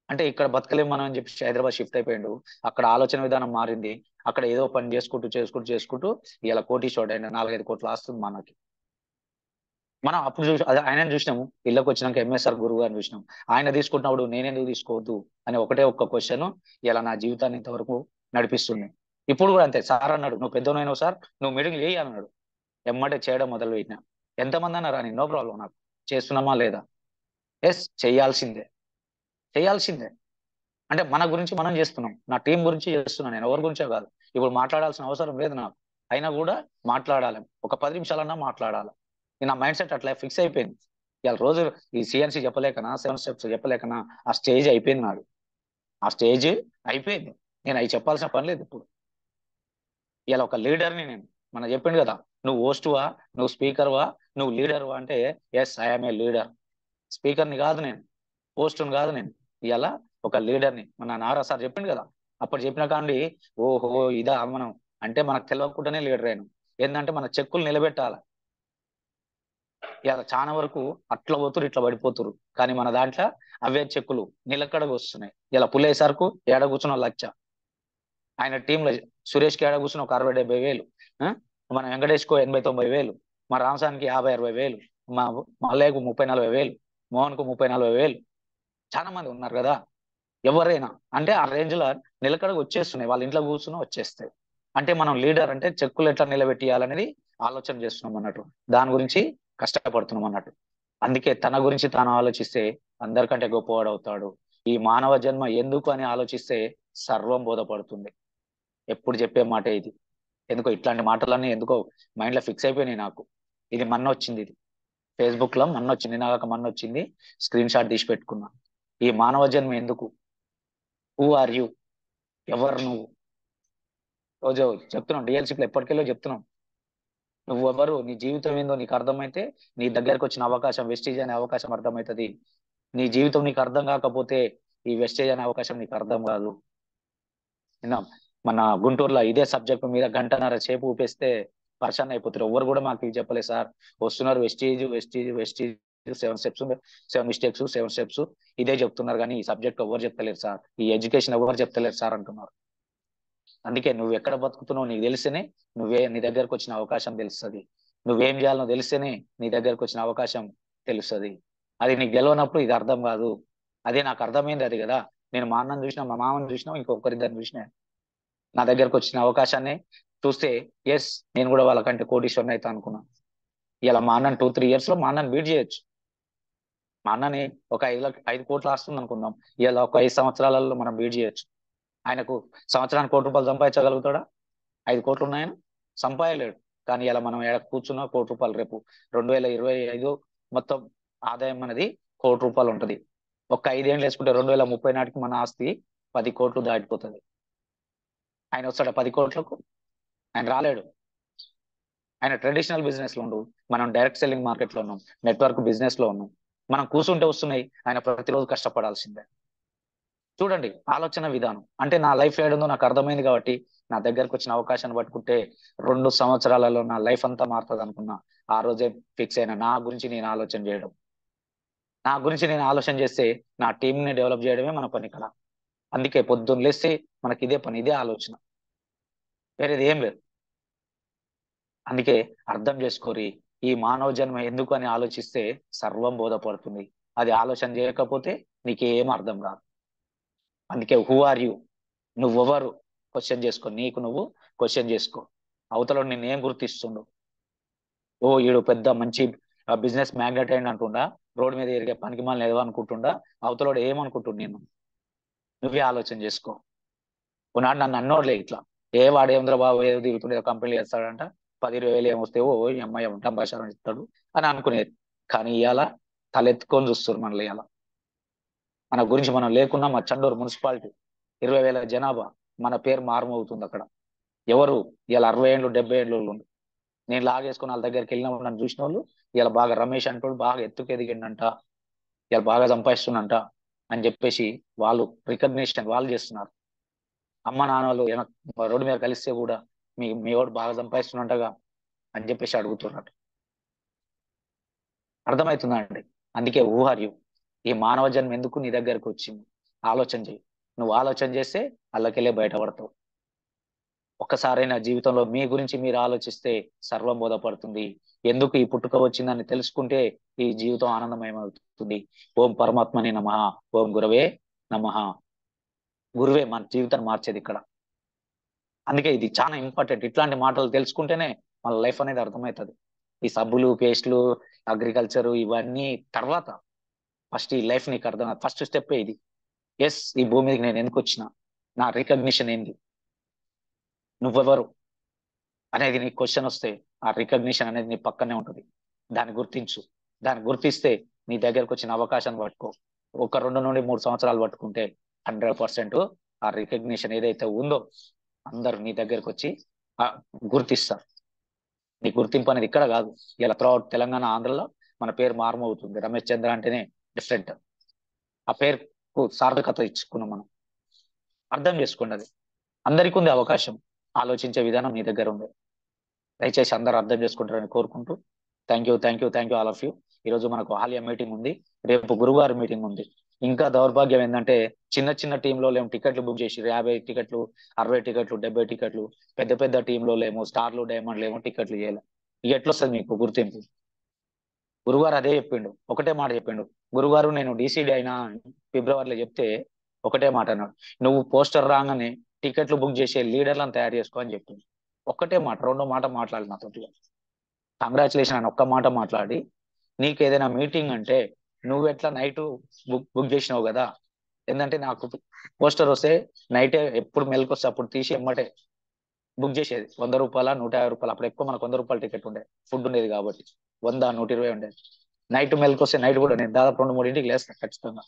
అంటే ఇక్కడ బతకలేం మనం అని చెప్పి హైదరాబాద్ షిఫ్ట్ అయిపోయాడు. అక్కడ ఆలోచన విధానం మారింది. అక్కడ ఏదో పని చేసుకుంటూ ఇలా కోటీశ్వరుడు అయిన 4-5 కోట్లు ఆస్తుంది మనకి. మనం అప్పుడు ఆయనను చూసినాము. ఇళ్ళకి వచ్చినాక ఎంఎస్ఆర్ గురువు గారిని చూసినాం. ఆయన తీసుకుంటున్నప్పుడు నేనెందుకు తీసుకోవద్దు అని ఒకటే ఒక్క క్వశ్చన్ ఇలా నా జీవితాన్ని ఇంతవరకు నడిపిస్తుంది. ఇప్పుడు కూడా అంతే. సార్ అన్నాడు, నువ్వు పెద్దోనైనావు సార్, నువ్వు మీటింగ్ చేయి అన్నాడు. ఎమ్మటే చేయడం మొదలు పెట్టినా. ఎంతమంది అన్నారా? నో ప్రాబ్లం, నాకు చేస్తున్నామా లేదా? ఎస్, చేయాల్సిందే. అంటే మన గురించి మనం చేస్తున్నాం, నా టీం గురించి చేస్తున్నాను, నేను ఎవరి గురించో కాదు. ఇప్పుడు మాట్లాడాల్సిన అవసరం లేదు నాకు, అయినా కూడా మాట్లాడాలి. ఒక 10 నిమిషాలన్నా మాట్లాడాలి. నా మైండ్ సెట్ అట్లా ఫిక్స్ అయిపోయింది. ఇవాళ రోజు ఈ సిఎన్సి చెప్పలేకనా, 7 స్టెప్స్ చెప్పలేకనా, ఆ స్టేజ్ అయిపోయింది నాది. ఆ స్టేజ్ అయిపోయింది. నేను అవి చెప్పాల్సిన పని లేదు ఇప్పుడు. ఇలా ఒక లీడర్ని నేను. మన చెప్పిండు కదా, నువ్వు హోస్ట్వా, నువ్వు స్పీకర్వా, నువ్వు లీడర్వా అంటే ఎస్, ఐఎమ్ ఏ లీడర్. స్పీకర్ని కాదు నేను, హోస్ట్ని కాదు నేను. ఇలా ఒక లీడర్ని. మన నారా సార్ చెప్పిండు కదా, అప్పుడు చెప్పిన కాండి ఓహో ఇదా మనం అంటే మనకు తెలియకుండానే లీడర్ అయినా. ఏంటంటే మన చెక్కులు నిలబెట్టాలి. ఇలా చాలా వరకు అట్లా పోతురు, ఇట్లా పడిపోతురు. కానీ మన దాంట్లో అవే చెక్కులు నిలకడగా వస్తున్నాయి. ఇలా పుల్లయ్య సార్కు ఏడ కూర్చున్న 1,00,000, ఆయన టీంలో సురేష్కి ఏడ కూర్చున్న ఒక 60-70 వేలు, మన వెంకటేష్కు 80-90 వేలు, మా రామసానికి 50-60 వేలు, మా మల్లయ్యకు 30-40 వేలు, మోహన్కు 30-40 వేలు. చాలా మంది ఉన్నారు కదా. ఎవరైనా అంటే ఆ రేంజ్ లో నిలకడగా వచ్చేస్తున్నాయి. వాళ్ళ ఇంట్లో కూర్చుని వచ్చేస్తాయి. అంటే మనం లీడర్ అంటే చెక్కులు ఎట్లా నిలబెట్టియాలనేది ఆలోచన చేస్తున్నాం అన్నట్టు. దాని గురించి కష్టపడుతున్నాం అన్నట్టు. అందుకే తన గురించి తాను ఆలోచిస్తే అందరికంటే గొప్పవాడు అవుతాడు. ఈ మానవ జన్మ ఎందుకు అని ఆలోచిస్తే సర్వం బోధపడుతుంది. ఎప్పుడు చెప్పే మాట ఇది. ఎందుకో ఇట్లాంటి మాటలన్నీ ఎందుకో మైండ్ లో ఫిక్స్ అయిపోయినాయి నాకు. ఇది మొన్న వచ్చింది, ఇది ఫేస్బుక్ లో మొన్న వచ్చింది, నాకు మొన్న వచ్చింది, స్క్రీన్ షాట్ తీసి పెట్టుకున్నా. ఈ మానవ జన్మ ఎందుకు? Who are you? ఎవరు నువ్వు? రోజు చెప్తున్నాం, డిఎల్సీలో ఎప్పటికెళ్ళో చెప్తున్నాం. నువ్వెవరు, నీ జీవితం ఏందో నీకు అర్థమైతే నీ దగ్గరకు వచ్చిన అవకాశం, వెస్టీజ్ అనే అవకాశం అర్థమవుతుంది. నీ జీవితం నీకు అర్థం కాకపోతే ఈ వెస్టేజ్ అనే అవకాశం నీకు అర్థం కాదు. విన్నాం, మన గుంటూరులో ఇదే సబ్జెక్ట్ మీద గంటన్నర సేపు ఊపేస్తే పర్షన్ అయిపోతారు. ఎవరు కూడా మాకు ఇది చెప్పలేదు సార్. వస్తున్నారు Vestige Vestige Vestige, 7 steps, 7 mistakes, 7 steps, ఇదే చెప్తున్నారు కానీ ఈ సబ్జెక్ట్ ఎవరు చెప్తలేరు సార్, ఈ ఎడ్యుకేషన్ ఎవరు చెప్తలేరు సార్ అంటున్నారు. అందుకే నువ్వు ఎక్కడ బతుకుతున్నావు నీకు తెలిస్తేనే నీ దగ్గరకు వచ్చిన అవకాశం తెలుస్తుంది. నువ్వేం చేయాలనో తెలిస్తేనే నీ దగ్గరకు వచ్చిన అవకాశం తెలుస్తుంది. అది నీకు గెలవనప్పుడు ఇది అర్థం కాదు. అదే నాకు అర్థమైంది అది కదా. నేను మా అన్నను చూసినా, మా మామని చూసినా, ఇంకొకరిద్దరిని చూసినా, నా దగ్గరకు వచ్చిన అవకాశాన్ని చూస్తే ఎస్ నేను కూడా వాళ్ళకంటే కోటీశ్వరుని అయితే అనుకున్నా. ఇలా మా అన్నని 2-3 years లో మా అన్నని బీట్ చేయొచ్చు. మా అన్నని ఒక 5 కోట్లు వస్తుంది అనుకుందాం, ఇలా ఒక 5 సంవత్సరాలలో మనం బీట్ చేయొచ్చు. ఆయనకు సంవత్సరానికి 1 కోటి రూపాయలు సంపాదించగలుగుతాడా? 5 కోట్లు ఉన్నాయని సంపాదలేడు. కానీ ఇలా మనం ఏడ కూర్చున్నా 1 కోటి రూపాయలు, రేపు 2025 మొత్తం ఆదాయం అనేది 1 కోటి రూపాయలు ఉంటది. ఒక 5 ఏళ్ళు వేసుకుంటే 2030 నాటికి మన ఆస్తి 10 కోట్లు దాటిపోతుంది. ఆయన వస్తాడా 10 కోట్లకు? ఆయన రాలేడు. ఆయన ట్రెడిషనల్ బిజినెస్ లో ఉండు, మనం డైరెక్ట్ సెల్లింగ్ మార్కెట్ లో ఉన్నాం, నెట్వర్క్ బిజినెస్ లో ఉన్నాం. మనం కూర్చుంటే వస్తున్నాయి, ఆయన ప్రతిరోజు కష్టపడాల్సిందే. చూడండి ఆలోచన విధానం. అంటే నా లైఫ్ ఏడుందో నాకు అర్థమైంది కాబట్టి నా దగ్గరకు వచ్చిన అవకాశాన్ని పట్టుకుంటే 2 సంవత్సరాలలో నా లైఫ్ అంతా మారుతుంది అనుకున్నా. ఆ రోజే ఫిక్స్ అయినా నా గురించి నేను ఆలోచన చేయడం. నా గురించి నేను ఆలోచన చేస్తే నా టీంని డెవలప్ చేయడమే మన పని ఇక్కడ. అందుకే పొద్దున్న లేస్తే మనకి ఇదే పని, ఇదే ఆలోచన, వేరేది ఏం లేదు. అందుకే అర్థం చేసుకోరి, ఈ మానవ జన్మ ఎందుకు అని ఆలోచిస్తే సర్వం బోధపడుతుంది. అది ఆలోచన చేయకపోతే నీకేం అర్థం కాదు. అందుకే హూ ఆర్ యూ, నువ్వెవరు క్వశ్చన్ చేసుకో. నీకు నువ్వు క్వశ్చన్ చేసుకో. అవతల నిన్నేం గుర్తిస్తుండు? ఓ ఈడు పెద్ద మంచి బిజినెస్ మ్యాగ్నెట్ అయిన అంటుండా, రోడ్డు మీద ఎరిగే పనికి మళ్ళీ ఏదో అనుకుంటుండా, అవతలోడు ఏమనుకుంటుండు నేను? నువ్వే ఆలోచన చేసుకో. ఉన్నాడు నన్ను అన్నోడులే ఇట్లా, వాడేంద్ర బాబు ఏదో తిరుగుతుండే కంపెనీలు చేస్తాడంట, 10-20 ఏమొస్తే ఓ ఈ అమ్మాయి ఉంటాం భాషను ఇస్తాడు అని అనుకునేది. కానీ ఇవాళ తలెత్తుకొని చూస్తారు మనల్ని. ఇవాళ మన గురించి మనం లేకున్నా మా చండూరు మున్సిపాలిటీ 20,000 జనాభా, మన పేరు మారుమవుతుంది అక్కడ. ఎవరు ఇలా 60 ఏళ్ళు 70 ఏళ్ళు ఉండు. నేను లాగేసుకుని వాళ్ళ దగ్గరికి వెళ్ళినప్పుడు నన్ను చూసిన వాళ్ళు ఇలా బాగా రమేష్ అంటూ బాగా ఎత్తుకెదిగిండంట, ఇలా బాగా సంపాదిస్తున్నంట అని చెప్పేసి వాళ్ళు రికగ్నిషన్ వాళ్ళు చేస్తున్నారు. అమ్మ నాన్నలు రోడ్డు మీద కలిస్తే కూడా మీ వాడు బాగా సంపాదిస్తున్నట్టుగా అని చెప్పేసి అడుగుతున్నట్టు. అర్థమవుతుందా అండి? అందుకే ఊహార్యు, ఈ మానవ జన్మ ఎందుకు నీ దగ్గరకు వచ్చింది ఆలోచన చేయి. నువ్వు ఆలోచన చేస్తే అల్లకెళ్ళే బయటపడతావు. ఒక్కసారైనా జీవితంలో మీ గురించి మీరు ఆలోచిస్తే సర్వం బోధపడుతుంది. ఎందుకు ఈ పుట్టుక వచ్చిందని తెలుసుకుంటే ఈ జీవితం ఆనందమయమవుతుంది. ఓం పరమాత్మనే నమః, ఓం గురవే నమః. గురువే మన జీవితాన్ని మార్చేది ఇక్కడ. అందుకే ఇది చాలా ఇంపార్టెంట్. ఇట్లాంటి మాటలు తెలుసుకుంటేనే మన లైఫ్ అనేది అర్థమవుతుంది. ఈ సబ్బులు, పేస్ట్లు, అగ్రికల్చర్ ఇవన్నీ తర్వాత, ఫస్ట్ ఈ లైఫ్ నీకు అర్థం. ఫస్ట్ స్టెప్ ఇది. ఎస్ ఈ భూమి మీదకి నేను ఎందుకు వచ్చిన, నా రికగ్నిషన్ ఏంది, నువ్వెవరు అనేది నీకు క్వశ్చన్ వస్తే ఆ రికగ్నిషన్ అనేది నీ పక్కనే ఉంటుంది. దాన్ని గుర్తించు. దాన్ని గుర్తిస్తే నీ దగ్గరకు వచ్చిన అవకాశాన్ని పట్టుకో. 1, 2 నుండి 3 సంవత్సరాలు పట్టుకుంటే 100% ఆ రికగ్నిషన్ ఏదైతే ఉందో అందరూ నీ దగ్గరకు వచ్చి గుర్తిస్తారు. నీ గుర్తింపు అనేది ఇక్కడ కాదు, ఇలా త్రూఅవుట్ తెలంగాణ, ఆంధ్రలో మన పేరు మారుమవుతుంది. రమేష్ చంద్ర అంటేనే డిఫరెంట్. ఆ పేరుకు సార్థకత ఇచ్చుకున్నాం మనం. అర్థం చేసుకోండి, అది అందరికీ ఉంది అవకాశం. ఆలోచించే విధానం నీ దగ్గర ఉంది. దయచేసి అందరూ అర్థం చేసుకుంటారని కోరుకుంటూ thank you all of you. ఈరోజు మనకు ఆలయ మీటింగ్ ఉంది, రేపు గురువారం మీటింగ్ ఉంది. ఇంకా దౌర్భాగ్యం ఏంటంటే చిన్న టీంలో లేము టికెట్లు బుక్ చేసి 50 టికెట్లు, 60 టికెట్లు, 70 టికెట్లు, పెద్ద టీంలో లేము, స్టార్లు డైమండ్లు ఏమో టికెట్లు చేయలే. ఎట్లొస్తుంది మీకు గుర్తింపు? గురువారు అదే చెప్పిండు, ఒకటే మాట చెప్పిండు. గురువారు నేను డీసీడీ అయినా ఫిబ్రవరిలో చెప్తే ఒకటే మాట అన్నాడు, నువ్వు పోస్టర్ రాగానే టికెట్లు బుక్ చేసే లీడర్లను తయారు చేసుకో అని చెప్పింది. ఒక్కటే మాట, 2 మాట మాట్లాడి నాతో. కంగ్రాచులేషన్ అని ఒక్క మాట మాట్లాడి, నీకు ఏదైనా మీటింగ్ అంటే నువ్వు ఎట్లా నైట్ బుక్ చేసినావు కదా, ఏంటంటే నాకు పోస్టర్ వస్తే నైటే ఎప్పుడు మెలకు వస్తే అప్పుడు తీసి ఎమ్మటే బుక్ చేసేది. 100 రూపాయల 150 రూపాయలు, అప్పుడు ఎక్కువ మనకు 100 రూపాయల టికెట్ ఉండేది, ఫుడ్ ఉండేది కాబట్టి 100 120 ఉండేది. నైట్ మెలకు వస్తే నైట్ కూడా నేను దాదాపు 2-3 లేస్తాను ఖచ్చితంగా.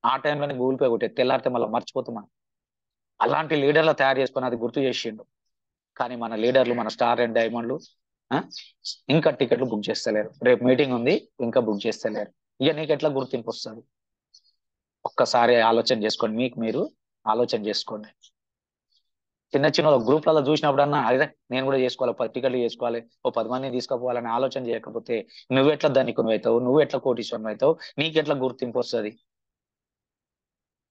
ఆ టైంలోనే గూగుల్ పే కొట్టేది, తెల్లారితే మళ్ళీ మర్చిపోతున్నాను. అలాంటి లీడర్లు తయారు చేసుకుని అది గుర్తు చేసిండు. కానీ మన లీడర్లు, మన స్టార్ అండ్ డైమండ్లు ఇంకా టికెట్లు బుక్ చేస్తలేరు. రేపు మీటింగ్ ఉంది ఇంకా బుక్ చేస్తలేరు. ఇక నీకు ఎట్లా గుర్తింపు వస్తుంది? ఒక్కసారి ఆలోచన చేసుకోండి, మీకు మీరు ఆలోచన చేసుకోండి. చిన్న చిన్న గ్రూప్లలో చూసినప్పుడన్నా అదే నేను కూడా చేసుకోవాలి, 10 టికెట్లు చేసుకోవాలి, ఓ 10 మందిని తీసుకుపోవాలని ఆలోచన చేయకపోతే నువ్వెట్లా ధనికుని అవుతావు, నువ్వెట్లా కోటీశ్వరుని అవుతావు, నీకెట్లా గుర్తింపు వస్తుంది?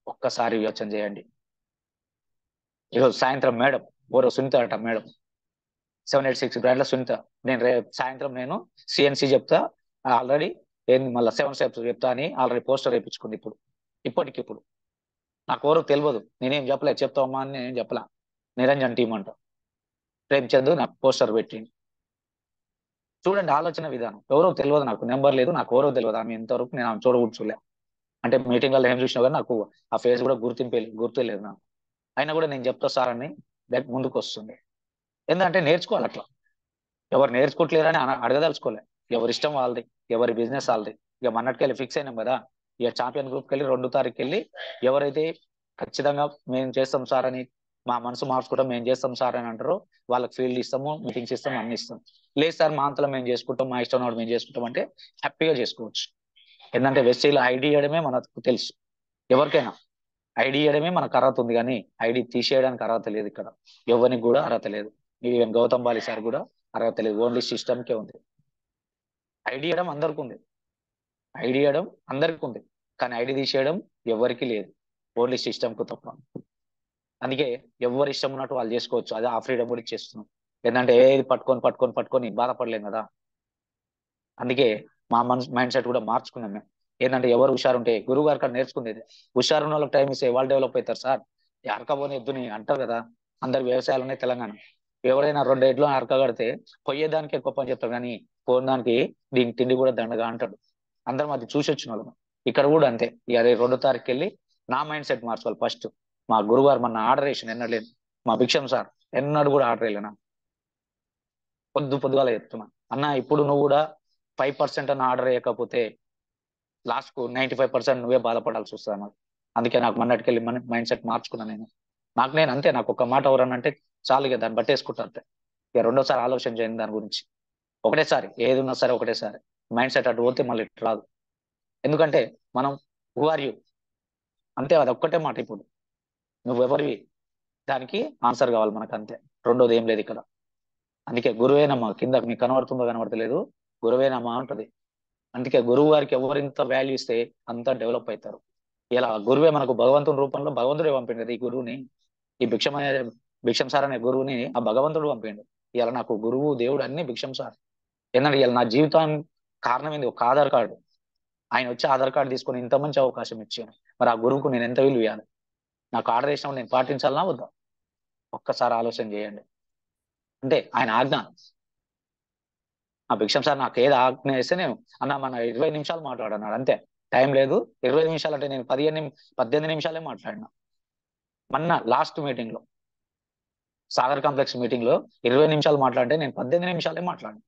ఒక్కసారి యోచన చేయండి. ఈరోజు సాయంత్రం మేడం ఓరో సునీత అట, మేడం 786 బ్రాండ్ల సునీత, నేను రేపు సాయంత్రం నేను సిఎన్సి చెప్తా, ఆల్రెడీ ఏంది మళ్ళీ 7 స్టెప్స్ చెప్తా అని ఆల్రెడీ పోస్టర్ వేయించుకుంది. ఇప్పటికిప్పుడు నాకు ఎవరు తెలియదు, నేనేం చెప్పలే, చెప్తామా అని నేనేం చెప్పలా. నిరంజన్ టీం అంట రేపు చందు నాకు పోస్టర్ పెట్టింది. చూడండి ఆలోచన విధానం. ఎవరో తెలియదు, నాకు నెంబర్ లేదు, నాకు ఎవరో తెలియదు. ఆమె ఇంతవరకు నేను ఆమె చూడకూర్చోలే. అంటే మీటింగ్ వల్ల ఏం చూసినా కానీ నాకు ఆ ఫేస్ కూడా గుర్తులేదు నాకు. అయినా కూడా నేను చెప్తా సార్ అని ముందుకు వస్తుంది. ఎందుకంటే నేర్చుకోవాలి అట్లా. ఎవరు నేర్చుకోవట్లేరని అడగదలుచుకోలే. ఎవరి ఇష్టం వాళ్ళది, ఎవరి బిజినెస్ వాళ్ళది. ఇక మన్నటికెళ్ళి ఫిక్స్ అయినాం కదా, ఇక ఛాంపియన్ గ్రూప్కి వెళ్ళి 2వ తారీఖుకి వెళ్ళి ఎవరైతే ఖచ్చితంగా మేము చేస్తాం సార్ అని, మా మనసు మార్చుకుంటాం, మేము చేస్తాం సార్ అని అంటారో వాళ్ళకి ఫీల్డ్ ఇస్తాము, మీటింగ్స్ ఇస్తాం, అన్ని ఇస్తాం. లేదు సార్ మా అంతలో మేము చేసుకుంటాం, మా ఇష్టం మేము చేసుకుంటాం అంటే హ్యాపీగా చేసుకోవచ్చు. ఏంటంటే వెస్టీలో ఐడి ఇవ్వడమే మనకు తెలుసు. ఎవరికైనా ఐడి ఇవ్వడమే మనకు అర్హత ఉంది, కానీ ఐడి తీసేయడానికి అర్హత లేదు ఇక్కడ. ఎవరికి కూడా అర్హత లేదు. ఈవెన్ గౌతమ్ బాలి సార్ కూడా అర్హత లేదు, ఓన్లీ సిస్టమ్కే ఉంది. ఐడి ఇవ్వడం అందరికి ఉంది, ఐడి ఇవ్వడం అందరికి ఉంది, కానీ ఐడి తీసేయడం ఎవరికి లేదు, ఓన్లీ సిస్టమ్కు తప్ప. అందుకే ఎవరు ఇష్టం ఉన్నట్టు వాళ్ళు చేసుకోవచ్చు. అదే ఆ ఫ్రీడమ్ కూడా ఇచ్చేస్తున్నాం. ఏంటంటే ఏది పట్టుకొని బాధపడలేం కదా. అందుకే మా మైండ్ సెట్ కూడా మార్చుకున్నాం మేము. ఏంటంటే ఎవరు హుషారుంటే గురువు గారి కాడ నేర్చుకునేది, హుషారున్న వాళ్ళకి టైం ఇస్తే వాళ్ళు డెవలప్ అవుతారు సార్. అరకపోని ఎద్దుని అంటారు కదా, అందరు వ్యవసాయాలు ఉన్నాయి తెలంగాణ. ఎవరైనా 2 ఎడ్లు అరక కడితే పోయేదానికి ఎక్కువ పని చెప్తారు, కానీ పోయేదానికి దీనికి తిండి కూడా దండగా అంటాడు. అందరం అది చూసి వచ్చిన వాళ్ళం. ఇక్కడ కూడా అంతే. ఇక అదే 2వ తారీఖుకి వెళ్ళి నా మైండ్ సెట్ మార్చుకోవాలి ఫస్ట్. మా గురుగారు మన ఆర్డర్ వేసిన ఎన్నడూ లేదు, మా భిక్షం సార్ ఎన్నడూ కూడా ఆర్డర్ వేయలేనా. పొద్దుగాల చెప్తున్నా, అన్న ఇప్పుడు నువ్వు కూడా 5% అన్న ఆర్డర్ వేయకపోతే లాస్ట్ కు 95% నువ్వే బాధపడాల్సి వస్తుంది అన్నమాట. అందుకే నాకు మొన్నటికెళ్ళి మైండ్ సెట్ మార్చుకున్నా నేను. నేను అంతే, నాకు ఒక మాట ఎవరన్నా అంటే చాలు, ఇక దాన్ని బట్టేసుకుంటా అంతే. ఇక 2వ సారి ఆలోచన చేయండి దాని గురించి. ఒకటేసారి ఏది ఉన్నా సరే ఒకటేసారి మైండ్ సెట్ అటు పోతే మళ్ళీ ఇటు రాదు. ఎందుకంటే మనం హూ ఆర్ యూ అంతే, అది ఒక్కటే మాట. ఇప్పుడు నువ్వెవరివి దానికి ఆన్సర్ కావాలి మనకు, అంతే. రెండోది ఏం లేదు ఇక్కడ. అందుకే గురువేనమ్మా, కింద మీకు కనబడుతుందో కనబడతలేదు, గురువేనమ్మా ఉంటుంది. అందుకే గురువు గారికి ఎవరింత వాల్యూ ఇస్తే అంత డెవలప్ అవుతారు. ఇలా గురువే మనకు భగవంతుని రూపంలో భగవంతుడే పంపిండు ఈ గురువుని, ఈ భిక్షం సార్ అనే గురువుని ఆ భగవంతుడు పంపిండు. ఇలా నాకు గురువు దేవుడు అన్ని భిక్షం సార్. ఏంటంటే ఇలా నా జీవితం కారణం ఏంది, ఒక ఆధార్ కార్డు. ఆయన వచ్చి ఆధార్ కార్డు తీసుకొని ఇంత మంచి అవకాశం ఇచ్చాను. మరి ఆ గురువుకు నేను ఎంత విలువ ఇవ్వాలి? నాకు ఆర్డర్ చేసినప్పుడు నేను పాటించాలన్నా వద్దా? ఒక్కసారి ఆలోచన చేయండి. అంటే ఆయన ఆజ్ఞ. ఆ భిక్షం సార్ నాకు ఏది ఆజ్ఞ వేస్తే నేను అన్న మన 20 నిమిషాలు మాట్లాడన్నాడు అంతే. టైం లేదు, 20 నిమిషాలు అంటే నేను 18 నిమిషాలే మాట్లాడినా. మొన్న లాస్ట్ మీటింగ్ లో, సాగర్ కాంప్లెక్స్ మీటింగ్ లో 20 నిమిషాలు మాట్లాడితే నేను 18 నిమిషాలే మాట్లాడినా.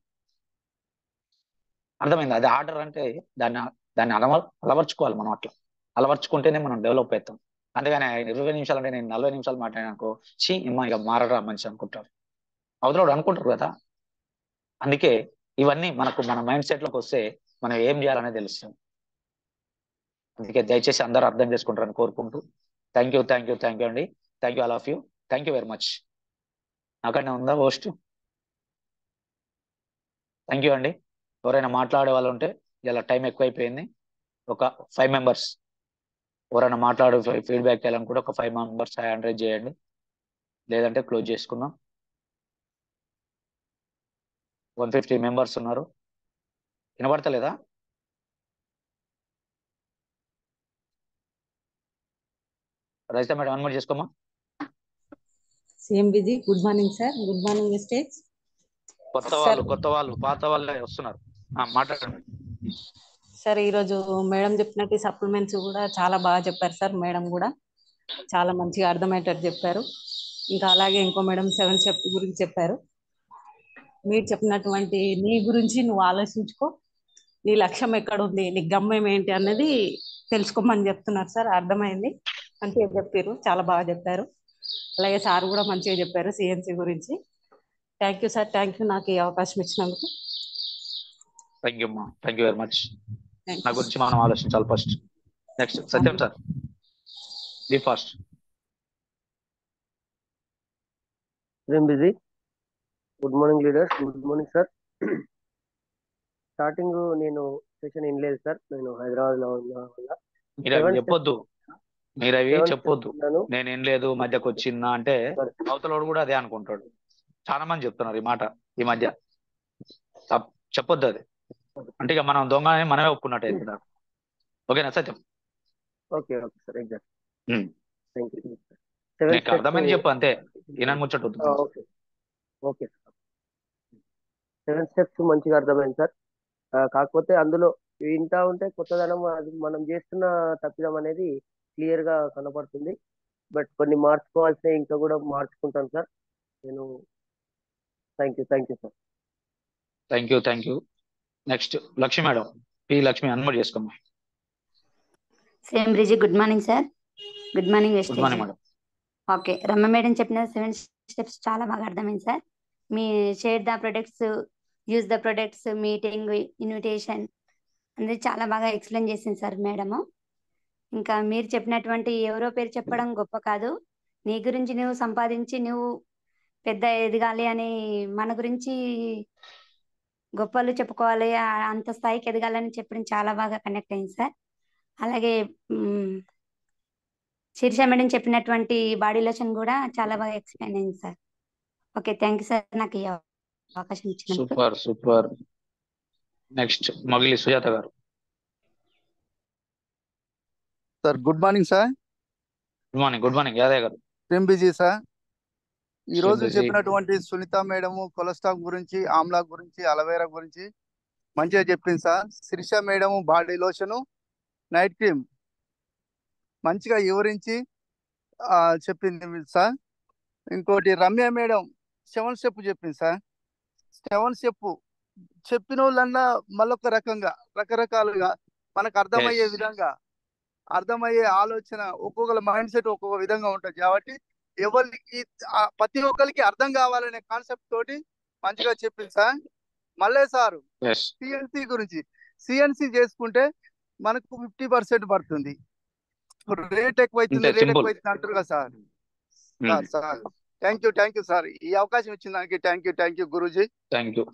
అర్థమైంది? అది ఆర్డర్ అంటే దాన్ని అలవర్చుకోవాలి మనం. అట్లా అలవర్చుకుంటేనే మనం డెవలప్ అవుతాం. అంతేగాని 20 నిమిషాలు అంటే నేను 40 నిమిషాలు మాట్లాడినాకో ఇక మారరా మనిషి అనుకుంటారు, అవతల అనుకుంటారు కదా. అందుకే ఇవన్నీ మనకు మన మైండ్ సెట్ లోకి వస్తే మనం ఏం చేయాలనేది తెలుస్తుంది. అందుకే దయచేసి అందరూ అర్థం చేసుకుంటారని కోరుకుంటూ థ్యాంక్ యూ అండి. Thank you all of you. Thank you very much. నాకన్నా ఉందా హోస్ట్? థ్యాంక్ యూ అండి. ఎవరైనా మాట్లాడే వాళ్ళు ఉంటే, ఇలా టైం ఎక్కువైపోయింది, ఒక 5 మెంబర్స్ ఎవరైనా మాట్లాడే ఫీడ్బ్యాక్ చేయాలనుకుంటే ఒక 5 మెంబర్స్ హ్యాండ్ రైజ్ చేయండి, లేదంటే క్లోజ్ చేసుకుందాం. 150 మెంబర్స్ ఉన్నారు. వినబడతలేదా? రజిత మేడం అన్మ్యూట్ చేసుకోమా. సేమ్ busy. Good morning sir. Good morning Vestige. కొత్త వాళ్ళు పాత వాళ్ళే వస్తున్నారు. మాట్లాడండి. సార్ ఈరోజు మేడం చెప్పినట్టు సప్లిమెంట్స్ కూడా చాలా బాగా చెప్పారు సార్. మేడం కూడా చాలా మంచిగా అర్థమయ్యేటట్టు చెప్పారు. ఇంకా అలాగే ఇంకో మేడం 7 స్టెప్స్ గురించి చెప్పారు. మీరు చెప్పినటువంటి నీ గురించి నువ్వు ఆలోచించుకో, నీ లక్ష్యం ఎక్కడ ఉంది, నీ గమ్యం ఏంటి అన్నది తెలుసుకోమని చెప్తున్నారు సార్. అర్థమైంది, మంచిగా చెప్పారు, చాలా బాగా చెప్పారు. అలాగే సార్ కూడా మంచిగా చెప్పారు సిఎన్సి గురించి. Thank you sir, thank you నాకు ఈ అవకాశం ఇచ్చినందుకు. థ్యాంక్ యూ అమ్మా, thank you very much. Thank నా యూ. గురించి మనం ఆలోచించాలి first. Next Satyam sir, the fast. ఏం busy. Good morning leaders, good morning sir. Starting నేను సెషన్ వినలేదు సార్, నేను హైదరాబాద్ లో ఉన్నా వల్ల. మీరు అవి 7 చెప్పొద్దు, మీరు అవి 7 చెప్పొద్దు. ఉన్నాను. నేనేం లేదు మధ్యకు వచ్చిందా అంటే అవతలోడు కూడా అదే అనుకుంటాడు. చాలా మంది చెప్తున్నారు ఈ మాట ఈ మధ్య. చెప్పొద్దు అది. అంటే ఇక మనం దొంగ అని మనమే ఒప్పుకున్నట్టు అవుతున్నారు. ఓకేనా Satyam? Okay okay sir, exact. Thank you. నీకు అర్థమైంది చెప్పు అంతే, ఈయన ముచ్చట వద్దు. Okay okay sir. 7 స్టెప్స్ మంచిగా అర్థమైంది సార్. కాకపోతే అందులో వింటా ఉంటే కొత్తదనం, అది మనం చేస్తున్న తప్పిదం అనేది క్లియర్ గా కనపడుతుంది. బట్ కొన్ని మార్చుకోవాల్సినవి ఇంకా కూడా మార్చుకుంటాను సార్ నేను. Thank you sir. Thank you. Next Lakshmi madam, P Lakshmi unmute చేసుకోమ్మా. సేమ్ బ్రిజి, good morning sir. Good morning good morning madam. Okay, Ramya madam చెప్పిన 7 స్టెప్స్ చాలా బాగా అర్థమైంది సార్. మీ share the products, use the products, meeting, invitation అనేది చాలా బాగా ఎక్స్ప్లెయిన్ చేసింది సార్ మేడము. ఇంకా మీరు చెప్పినటువంటి ఎవరో పేరు చెప్పడం గొప్ప కాదు, నీ గురించి నువ్వు సంపాదించి నువ్వు పెద్ద ఎదగాలి అని, మన గురించి గొప్పలు చెప్పుకోవాలి, అంత స్థాయికి ఎదగాలని చెప్పడం చాలా బాగా కనెక్ట్ అయింది సార్. అలాగే శిరీష మేడం చెప్పినటువంటి బాడీ లోషన్ కూడా చాలా బాగా ఎక్స్ప్లెయిన్ అయింది sir. Okay, thank you sir నాకు ఈ అవకాశం ఇచ్చినందుకు. Super. Next Mogili Sujatha garu. Sir good morning sir. Good morning Yadayya garu. ఏం బిజీ సార్. ఈ రోజు busy. చెప్పినటువంటి సునీత మేడము కొలెస్ట్రాల్ గురించి, ఆమ్లా గురించి, అలవేరా గురించి మంచిగా చెప్పింది sir. Sirisha madam body lotion, night cream మంచిగా వివరించి చెప్పింది సార్. ఇంకోటి రమ్య మేడం 7 స్టెప్ చెప్పింది సార్. 7 స్టెప్ చెప్పిన వాళ్ళన్నా మళ్ళొక రకంగా రకరకాలుగా మనకు అర్థమయ్యే విధంగా, అర్థమయ్యే ఆలోచన, ఒక్కొక్కరి మైండ్ సెట్ ఒక్కొక్క విధంగా ఉంటుంది. కాబట్టి ఎవరికి ప్రతి ఒక్కరికి అర్థం కావాలనే కాన్సెప్ట్ తోటి మంచిగా చెప్పింది సార్. మళ్ళీ సారు సిఎన్సి గురించి, సిఎన్సి చేసుకుంటే మనకు 50% పడుతుంది. రేట్ ఎక్కువైతుంది అంటారు కదా sir. Sir thank you sir, ఈ అవకాశం ఇచ్చిన దానికి thank you guruji. Thank you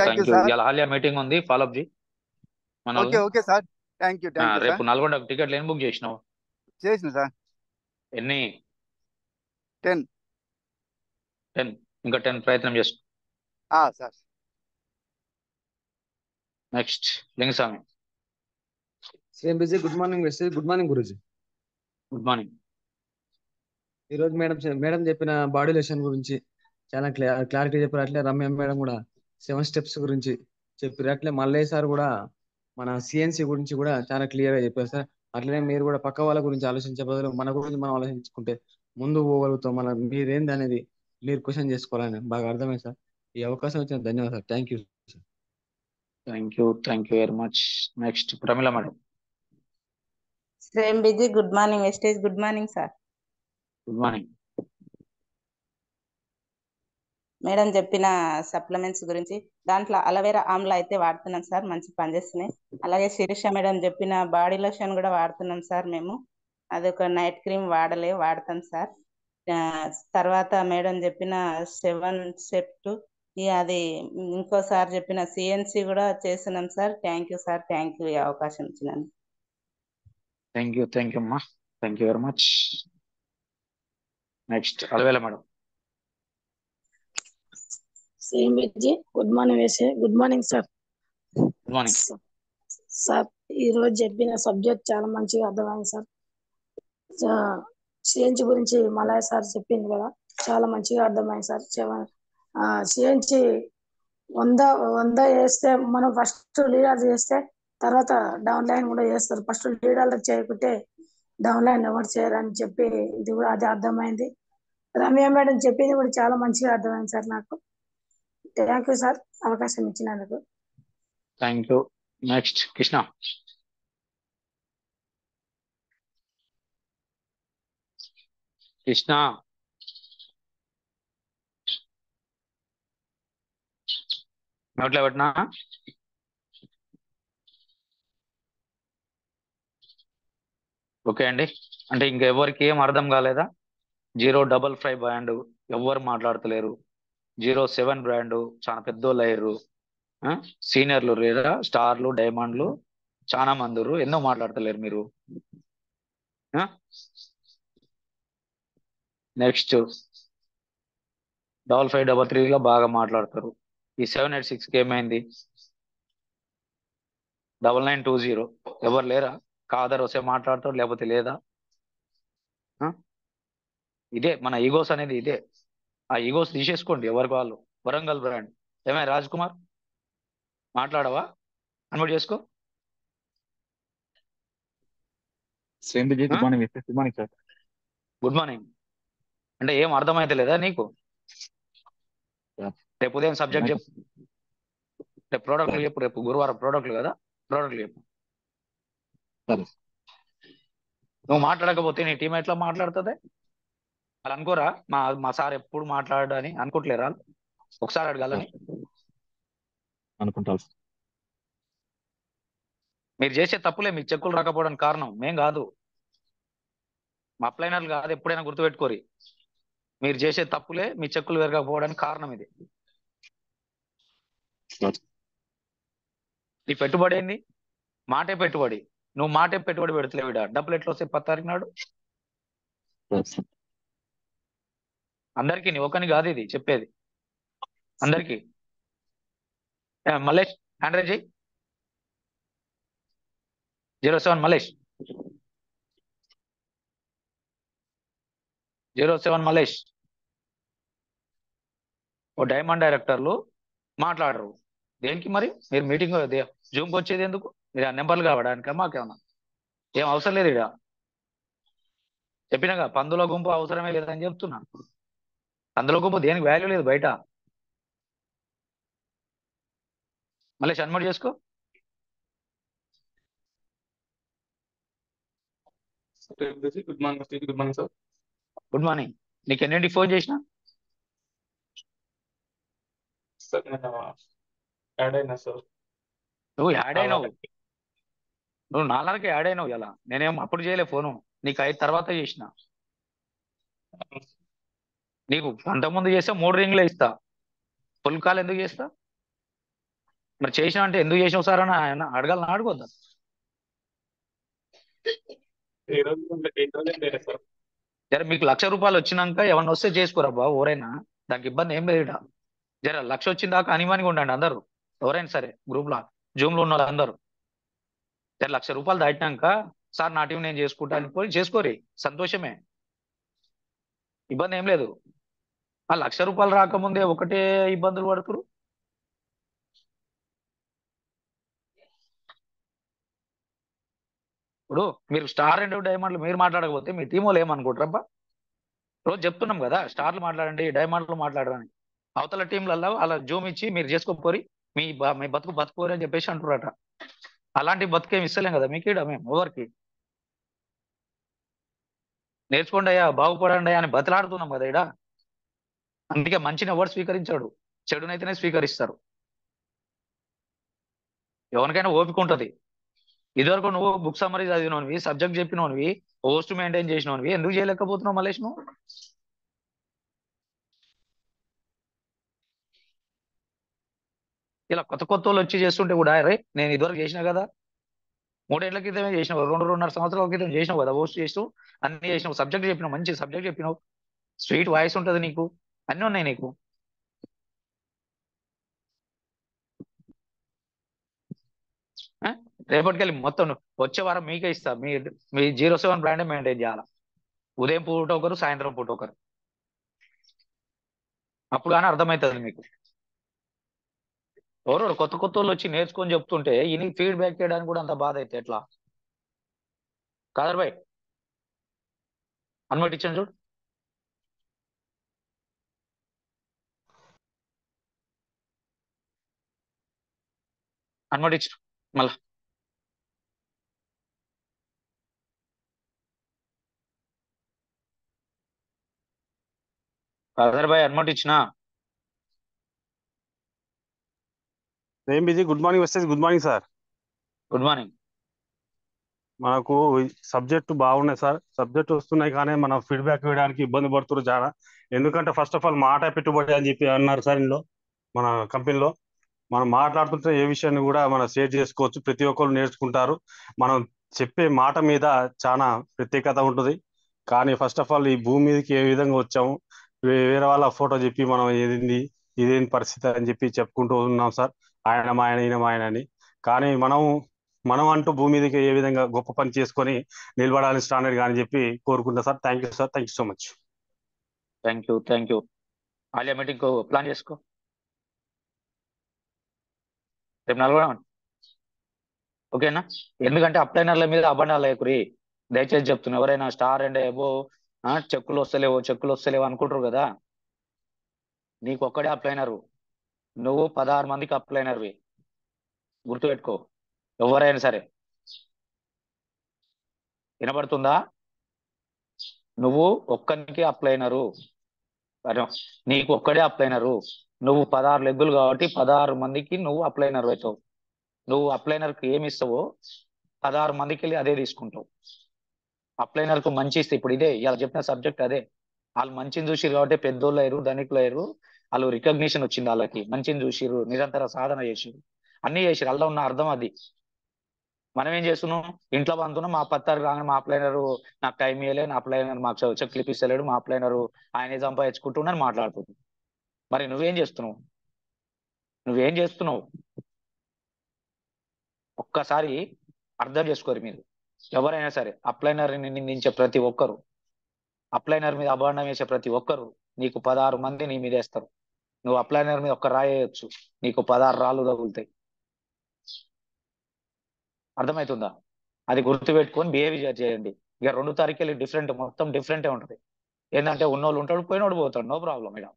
sir. Haliya meeting ఉంది, follow up ji. Okay sir, thank you రేపు నల్గొండ టికెట్లు ఏం బుక్ చేసినావు? చేసిన సార్. ఎన్ని? 10. ఇంకా 10 ప్రయత్నం చేసుకో sir. Next Lingaswamy. Same busy. Good morning Vestige. Good morning guruji. Good morning. ఈరోజు మేడం చెప్పిన బాడీ లోషన్ గురించి చాలా క్లారిటీ చెప్పారు. అట్లే రమ్య మేడం కూడా 7 స్టెప్స్ గురించి చెప్పారు. అట్లే మల్లయ్య సార్ కూడా మన సిఎన్సి గురించి కూడా చాలా క్లియర్ గా చెప్పారు సార్. అట్లనే మీరు కూడా పక్క వాళ్ళ గురించి ఆలోచించే బదులు మన గురించి మనం ఆలోచించుకుంటే ముందు పోగలుగుతాం. మన మీరేంది అనేది మీరు క్వశ్చన్ చేసుకోవాలని బాగా అర్థమైంది సార్. ఈ అవకాశం వచ్చిన ధన్యవాదాలు sir. Thank you sir. Thank you very much. Next Pramila madam. Same busy. Good morning Vestige. Good morning sir. Good morning madam చెప్పిన సప్లిమెంట్స్ గురించి, దాంట్లో అలవేరా ఆమ్లా అయితే వాడుతున్నాం సార్, మంచి పనిచేస్తున్నాయి. అలాగే శిరీష మేడం చెప్పిన బాడీ లోషన్ కూడా వాడుతున్నాం సార్ మేము. అదొక నైట్ క్రీమ్ వాడతాం సార్. తర్వాత మేడం చెప్పిన 7 స్టెప్, అది ఇంకోసారి చెప్పిన సిఎన్సి కూడా చేస్తున్నాం sir. Thank you sir, thank you ఈ అవకాశం ఇచ్చినందుకు. థ్యాంక్ యూ అమ్మా, thank you very much. Next Alivela madam. సేమ్ విజీ. గుడ్ మార్నింగ్ వేసే. Good morning sir. Good morning sir. ఈ రోజు చెప్పిన సబ్జెక్ట్ చాలా మంచిగా అర్థమైంది సార్. సిఎన్సి గురించి మలయ సార్ చెప్పింది కదా, చాలా మంచిగా అర్థమైంది సార్. సిఎన్సి 100 చేస్తే, మనం ఫస్ట్ లీడర్ చేస్తే తర్వాత డౌన్ లైన్ కూడా చేస్తారు. ఫస్ట్ లీడర్లు చేయకుంటే డౌన్ లైన్ ఎవరు చేయరని చెప్పి ఇది కూడా అది అర్థమైంది. రమ్య మేడం చెప్పింది కూడా చాలా మంచిగా అర్థమైంది సార్ నాకు. థ్యాంక్ యూ సార్ అవకాశం ఇచ్చినందుకు. Thank you. Next Krishna. Krishna నోట్లో పెట్టినా. ఓకే అండి, అంటే ఇంకెవరికి ఏం అర్థం కాలేదా? 055 బ్రాండ్ ఎవరు మాట్లాడతలేరు. 07 బ్రాండ్ చాలా పెద్దోళ్ళు అయ్యారు. సీనియర్లు లేదా స్టార్లు డైమండ్లు చాలా మంది ఎన్నో మాట్లాడతలేరు మీరు. నెక్స్ట్ 5533 బాగా మాట్లాడతారు. ఈ 786కి ఏమైంది? 9920 ఎవరు లేరా? కాదర్ వస్తే మాట్లాడతారు, లేకపోతే లేదా? ఇదే మన ఈగోస్ అనేది, ఇదే. ఆ ఈగోస్ తీసేసుకోండి ఎవరికి వాళ్ళు. వరంగల్ బ్రాండ్ ఏమై రాజ్ కుమార్ మాట్లాడవా? అన్మ్యూట్ చేసుకో. Good morning good morning sir. Good morning. అంటే ఏం అర్థమైతే లేదా నీకు? రేపు ఉదయం సబ్జెక్ట్ చెప్పు. రేపు ప్రోడక్ట్లు చెప్పు. రేపు గురువారం ప్రోడక్ట్లు కదా, ప్రోడక్ట్లు చెప్పు. నువ్వు మాట్లాడకపోతే నీ టీం ఎట్లా మాట్లాడుతుంది? వాళ్ళు అనుకోరా మా సార్ ఎప్పుడు మాట్లాడని అనుకుంటలేరా? ఒకసారి అడగాలని అనుకుంటారు. మీరు చేసే తప్పులే మీకు చెక్కులు రాకపోవడానికి కారణం, మేం కాదు. మా అప్లైనర్లు కాదు, ఎప్పుడైనా గుర్తుపెట్టుకోరి. మీరు చేసే తప్పులే మీ చెక్కులు పెరగకపోవడానికి కారణం ఇది. నీ పెట్టుబడి ఏంది? మాటే పెట్టుబడి. నువ్వు మాటే పెట్టుబడి పెడతలేవు. డబ్బులు ఎట్లా వస్తాయి 10 తారీఖు నాడు? అందరికీ, నీ ఒకని కాదు ఇది చెప్పేది, అందరికీ. మల్లేష్ హ్యాండ్ రైజ్ చేయి. 07 మల్లేష్, 07 మల్లేష్. ఓ డైమండ్ డైరెక్టర్లు మాట్లాడరు దేనికి మరి? మీరు మీటింగ్ జూమ్కి వచ్చేది ఎందుకు? మీరు ఆ నెంబర్లు కావడానికా? మాకేమన్నా ఏం అవసరం లేదు. ఇక చెప్పినాగా పందుల గుంపు అవసరమే లేదని చెప్తున్నా. పందుల గుంపు దేనికి వాల్యూ లేదు బయట. మళ్ళీ అన్మ్యూట్ చేసుకో. Good morning good morning sir. Good morning. నీకు ఎన్నింటికి ఫోన్ చేసిన? సార్ నేను యాడ్ అయినా సార్. నువ్వు యాడ్ అయినావు, నువ్వు 4కి యాడ్ అయినావు. ఇలా నేనేం అప్పుడు చేయలే ఫోను, నీకు 5 తర్వాత చేసిన. నీకు అంతకుముందు చేస్తే 3 రింగ్లే ఇస్తా, ఫుల్ కాల్ ఎందుకు చేస్తా? మరి చేసిన అంటే ఎందుకు చేసినావు సార్ అని ఆయన అడగాలని అడగొద్దా? జర మీకు ₹1,00,000 వచ్చినాక ఏమన్నా వస్తే చేసుకోరా బాబు ఎవరైనా, దానికి ఇబ్బంది ఏం లేదు. జర 1,00,000 వచ్చిన దాకా అనిమానిగా ఉండండి అందరూ, ఎవరైనా సరే గ్రూప్ లో జూమ్ లో ఉన్న వాళ్ళందరూ. జర ₹1,00,000 దాటినాక సార్ నా టీం నేను చేసుకుంటా అని పోయి చేసుకోరి, సంతోషమే, ఇబ్బంది ఏం లేదు. ఆ ₹1,00,000 రాకముందే ఒకటే ఇబ్బందులు పడుతురు. ఇప్పుడు మీరు స్టార్ అండ్ డైమండ్లు మీరు మాట్లాడకపోతే మీ టీం వాళ్ళు ఏమనుకుంటారబ్బా? రోజు చెప్తున్నాం కదా, స్టార్లు మాట్లాడండి, డైమండ్లు మాట్లాడరని. అవతల టీంలలో అలా జూమ్ ఇచ్చి మీరు చేసుకోపోరి, మీ బతుకుపోరి అని చెప్పేసి అంటున్నారట. అలాంటి బతుకేమి ఇస్తలేం కదా మీకు మేము ఎవరికి. నేర్చుకోండి అయ్యా, బాగుపడండి అయ్యా అని బతిలాడుతున్నాం కదా ఇడ. అందుకే మంచిని ఎవరు స్వీకరించాడు, చెడునైతేనే స్వీకరిస్తారు. ఎవరికైనా ఓపిక ఉంటుంది. ఇదివరకు నువ్వు బుక్ సమ్మరీ చదివినవి, సబ్జెక్ట్ చెప్పినవి, పోస్ట్ మెయింటైన్ చేసినవి, ఎందుకు చేయలేకపోతున్నావు మలేష్ నువ్వు? ఇలా కొత్త కొత్త వాళ్ళు వచ్చి చేస్తుంటే కూడా అరే నేను ఇదివరకు చేసినా కదా, 3 ఏళ్ల క్రితమే చేసినావు, 2-2.5 సంవత్సరాల క్రితం చేసినావు కదా, పోస్ట్ చేసినావు, అన్ని చేసినావు, సబ్జెక్ట్ చెప్పినావు, మంచి సబ్జెక్ట్ చెప్పినావు, స్వీట్ వాయిస్ ఉంటుంది నీకు, అన్నీ ఉన్నాయి నీకు. రేపటికెళ్ళి మొత్తం వచ్చే వారం మీకే ఇస్తా. మీ 07 బ్రాండే మెయింటైన్ చేయాలా, ఉదయం పూట ఒకరు, సాయంత్రం పూట ఒకరు. అప్పుడు కానీ అర్థమవుతుంది మీకు. ఎవరో కొత్త కొత్త వాళ్ళు వచ్చి నేర్చుకొని చెప్తుంటే ఈయన ఫీడ్బ్యాక్ చేయడానికి కూడా అంత బాధ అయితే ఎట్లా? కాదర్ భాయ్ అన్మటి ఇచ్చాను చూడు. అన్మటి ఇచ్చిన మళ్ళా కాదర్ భాయ్ అన్మటి ఇచ్చిన. ఏం busy? Good morning Vestige. Good morning sir. Good morning. మనకు సబ్జెక్ట్ బాగున్నాయి సార్. సబ్జెక్ట్ వస్తున్నాయి కానీ మనం ఫీడ్బ్యాక్ ఇవ్వడానికి ఇబ్బంది పడుతున్నారు చాలా. ఎందుకంటే ఫస్ట్ ఆఫ్ ఆల్ మాట పెట్టుబడి అని చెప్పి అన్నారు సార్ ఇందులో మన కంపెనీలో. మనం మాట్లాడుతుంటే ఏ విషయాన్ని కూడా మనం షేర్ చేసుకోవచ్చు, ప్రతి ఒక్కరు నేర్చుకుంటారు. మనం చెప్పే మాట మీద చాలా ప్రత్యేకత ఉంటుంది. కానీ ఫస్ట్ ఆఫ్ ఆల్ ఈ భూమి మీదకి ఏ విధంగా వచ్చాము, వేరే వాళ్ళ ఫోటో చెప్పి మనం ఇదేంటి పరిస్థితి అని చెప్పి చెప్పుకుంటూ ఉన్నాం సార్. ఆయన మా ఆయన ఈయన మా ఆయన అని. కానీ మనం అంటూ భూమి మీదకి ఏ విధంగా గొప్ప పని చేసుకొని నిలబడాలని స్టాండర్డ్ అని చెప్పి కోరుకుంటా sir. Thank you sir. Thank you so much. Thank you. Alia meeting plan చేసుకో. రేపు నల్గొండ ఓకేనా? ఎందుకంటే అప్లైనర్ల మీద అబండాలు లేకురి, దయచేసి చెప్తున్నా. ఎవరైనా స్టార్ అండ్ ఏవో చెక్కులు వస్తలేవు అనుకుంటారు కదా. నీకు ఒక్కడే అప్లైనరు, నువ్వు 16 మందికి అప్లైనర్వి, గుర్తుపెట్టుకో. ఎవరైనా సరే, వినపడుతుందా? నువ్వు ఒక్కరికి అప్లైనరు, నీకు ఒక్కడే అప్లైనరు. నువ్వు 16 లెగ్గులు కాబట్టి 16 మందికి నువ్వు అప్లైనర్ అవుతావు. నువ్వు అప్లైనర్కి ఏమి ఇస్తావో 16 మందికి వెళ్ళి అదే తీసుకుంటావు. అప్లైనర్కు మంచి ఇస్తే, ఇప్పుడు ఇదే ఇలా చెప్పిన సబ్జెక్ట్ అదే. వాళ్ళు మంచిని చూసిరు కాబట్టి పెద్దోళ్ళు అయ్యారు, ధనికులు అయ్యారు. వాళ్ళు రికగ్నిషన్ వచ్చింది, వాళ్ళకి మంచిని చూసిరు, నిరంతర సాధన చేసిరు, అన్ని చేసిరు. అలా ఉన్న అర్థం అది. మనం ఏం చేస్తున్నాం? ఇంట్లో పంతున్నాం, మా పత్తారు రాగానే మా అప్లైనరు నాకు టైం ఇవ్వలేదు, నా అప్లైనర్ మాకు చెక్ ఇప్పిస్తలేడు, మా అప్లైనరు ఆయనే సంపాదించుకుంటున్నాను మాట్లాడుతుంది. మరి నువ్వేం చేస్తున్నావు? ఒక్కసారి అర్థం చేసుకోరు మీరు. ఎవరైనా సరే అప్లైనర్ని నిందించే ప్రతి ఒక్కరు, అప్లైనర్ మీద అభాండం వేసే ప్రతి ఒక్కరు నీకు 16 మంది నీ మీద వేస్తారు. నువ్వు అప్లైనర్ మీద ఒక్క రాయేయచ్చు, నీకు 16 రాళ్ళు తగులుతాయి. అర్థమవుతుందా? అది గుర్తుపెట్టుకొని బిహేవియర్ చేయండి. ఇక 2 తారీఖులు మొత్తం డిఫరెంటే ఉంటుంది. ఏంటంటే ఉన్నోళ్ళు ఉంటాడు, పోయినోడు పోతాడు, నో ప్రాబ్లం. ఇక్కడ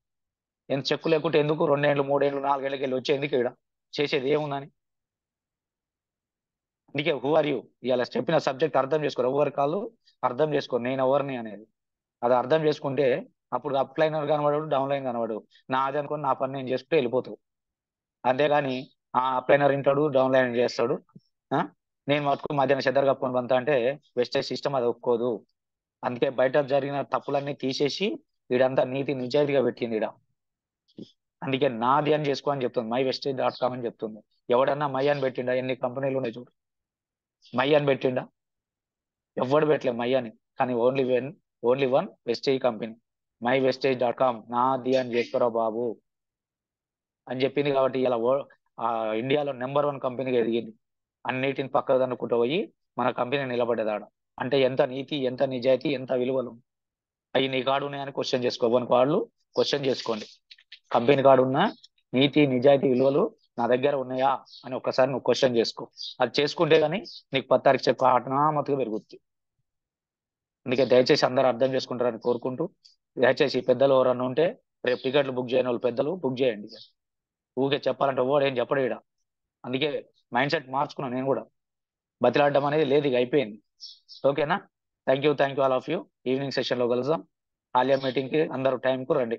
ఎంత చెక్కు లేకుంటే ఎందుకు 2 ఏళ్ళు 3 ఏళ్ళు 4 ఏళ్ళకి వెళ్ళి వచ్చేందుకు? ఇక్కడ చేసేది ఏముందని. అందుకే హూ ఆర్ యూ, ఇలా చెప్పిన సబ్జెక్ట్ అర్థం చేసుకోరు. ఎవరి కాళ్ళు అర్థం చేసుకోరు, నేను ఎవరిని అనేది. అది అర్థం చేసుకుంటే అప్పుడు అప్లైనర్ కనబడు, డౌన్లైన్ కనబడు. నాది అనుకుని నా పని నేను చేసుకుంటే వెళ్ళిపోతావు. అంతేగాని ఆ అప్లైనర్ ఇంటాడు, డౌన్లైన్ చేస్తాడు, నేను మటుకు మధ్యాహ్నం చెద్దరు కప్పుకొని పంతా అంటే వెస్టేజ్ సిస్టమ్ అది ఒప్పుకోదు. అందుకే బయట జరిగిన తప్పులన్నీ తీసేసి వీడంతా నీతి నిజాయితీగా పెట్టింది ఈడ. అందుకే నాది అని చేసుకో అని చెప్తుంది, mywestage.com అని చెప్తుంది. ఎవడన్నా మై అని పెట్టిండా? ఎన్ని కంపెనీలు ఉన్నాయి చూడు, మై అని పెట్టిండా? ఎవడు పెట్టలేదు మై అని. కానీ only one wastage company, mywestage.com. నాది అని చేసుకోరా బాబు అని చెప్పింది. కాబట్టి ఇలా ఇండియాలో నెంబర్ 1 కంపెనీగా ఎదిగింది. అన్నిటిని పక్కకు అనుకుంటూ పోయి మన కంపెనీ నిలబడ్డదాడ. అంటే ఎంత నీతి, ఎంత నిజాయితీ, ఎంత విలువలు అవి నీ కాడు ఉన్నాయని క్వశ్చన్ చేసుకోవడానికి వాళ్ళు క్వశ్చన్ చేసుకోండి. కంపెనీ కాడు ఉన్న నీతి, నిజాయితీ, విలువలు నా దగ్గర ఉన్నాయా అని ఒక్కసారి నువ్వు క్వశ్చన్ చేసుకో. అది చేసుకుంటే గానీ నీకు 10 తారీఖు చెక్ ఆటనామతిగా పెరుగుతుంది. అందుకే దయచేసి అందరూ అర్థం చేసుకుంటారని కోరుకుంటూ, దయచేసి పెద్దలు ఎవరన్నా ఉంటే రేపు టికెట్లు బుక్ చేయని వాళ్ళు పెద్దలు బుక్ చేయండి. ఊకే చెప్పాలంటే ఓడు ఏం చెప్పడు ఈడ. అందుకే మైండ్ సెట్ మార్చుకున్నాను నేను కూడా. బతిలాడడం అనేది లేదు, ఇక అయిపోయింది. ఓకేనా? Thank you all of you. Evening session లో కలుద్దాం. ఆలియా మీటింగ్ కి అందరూ టైంకు రండి.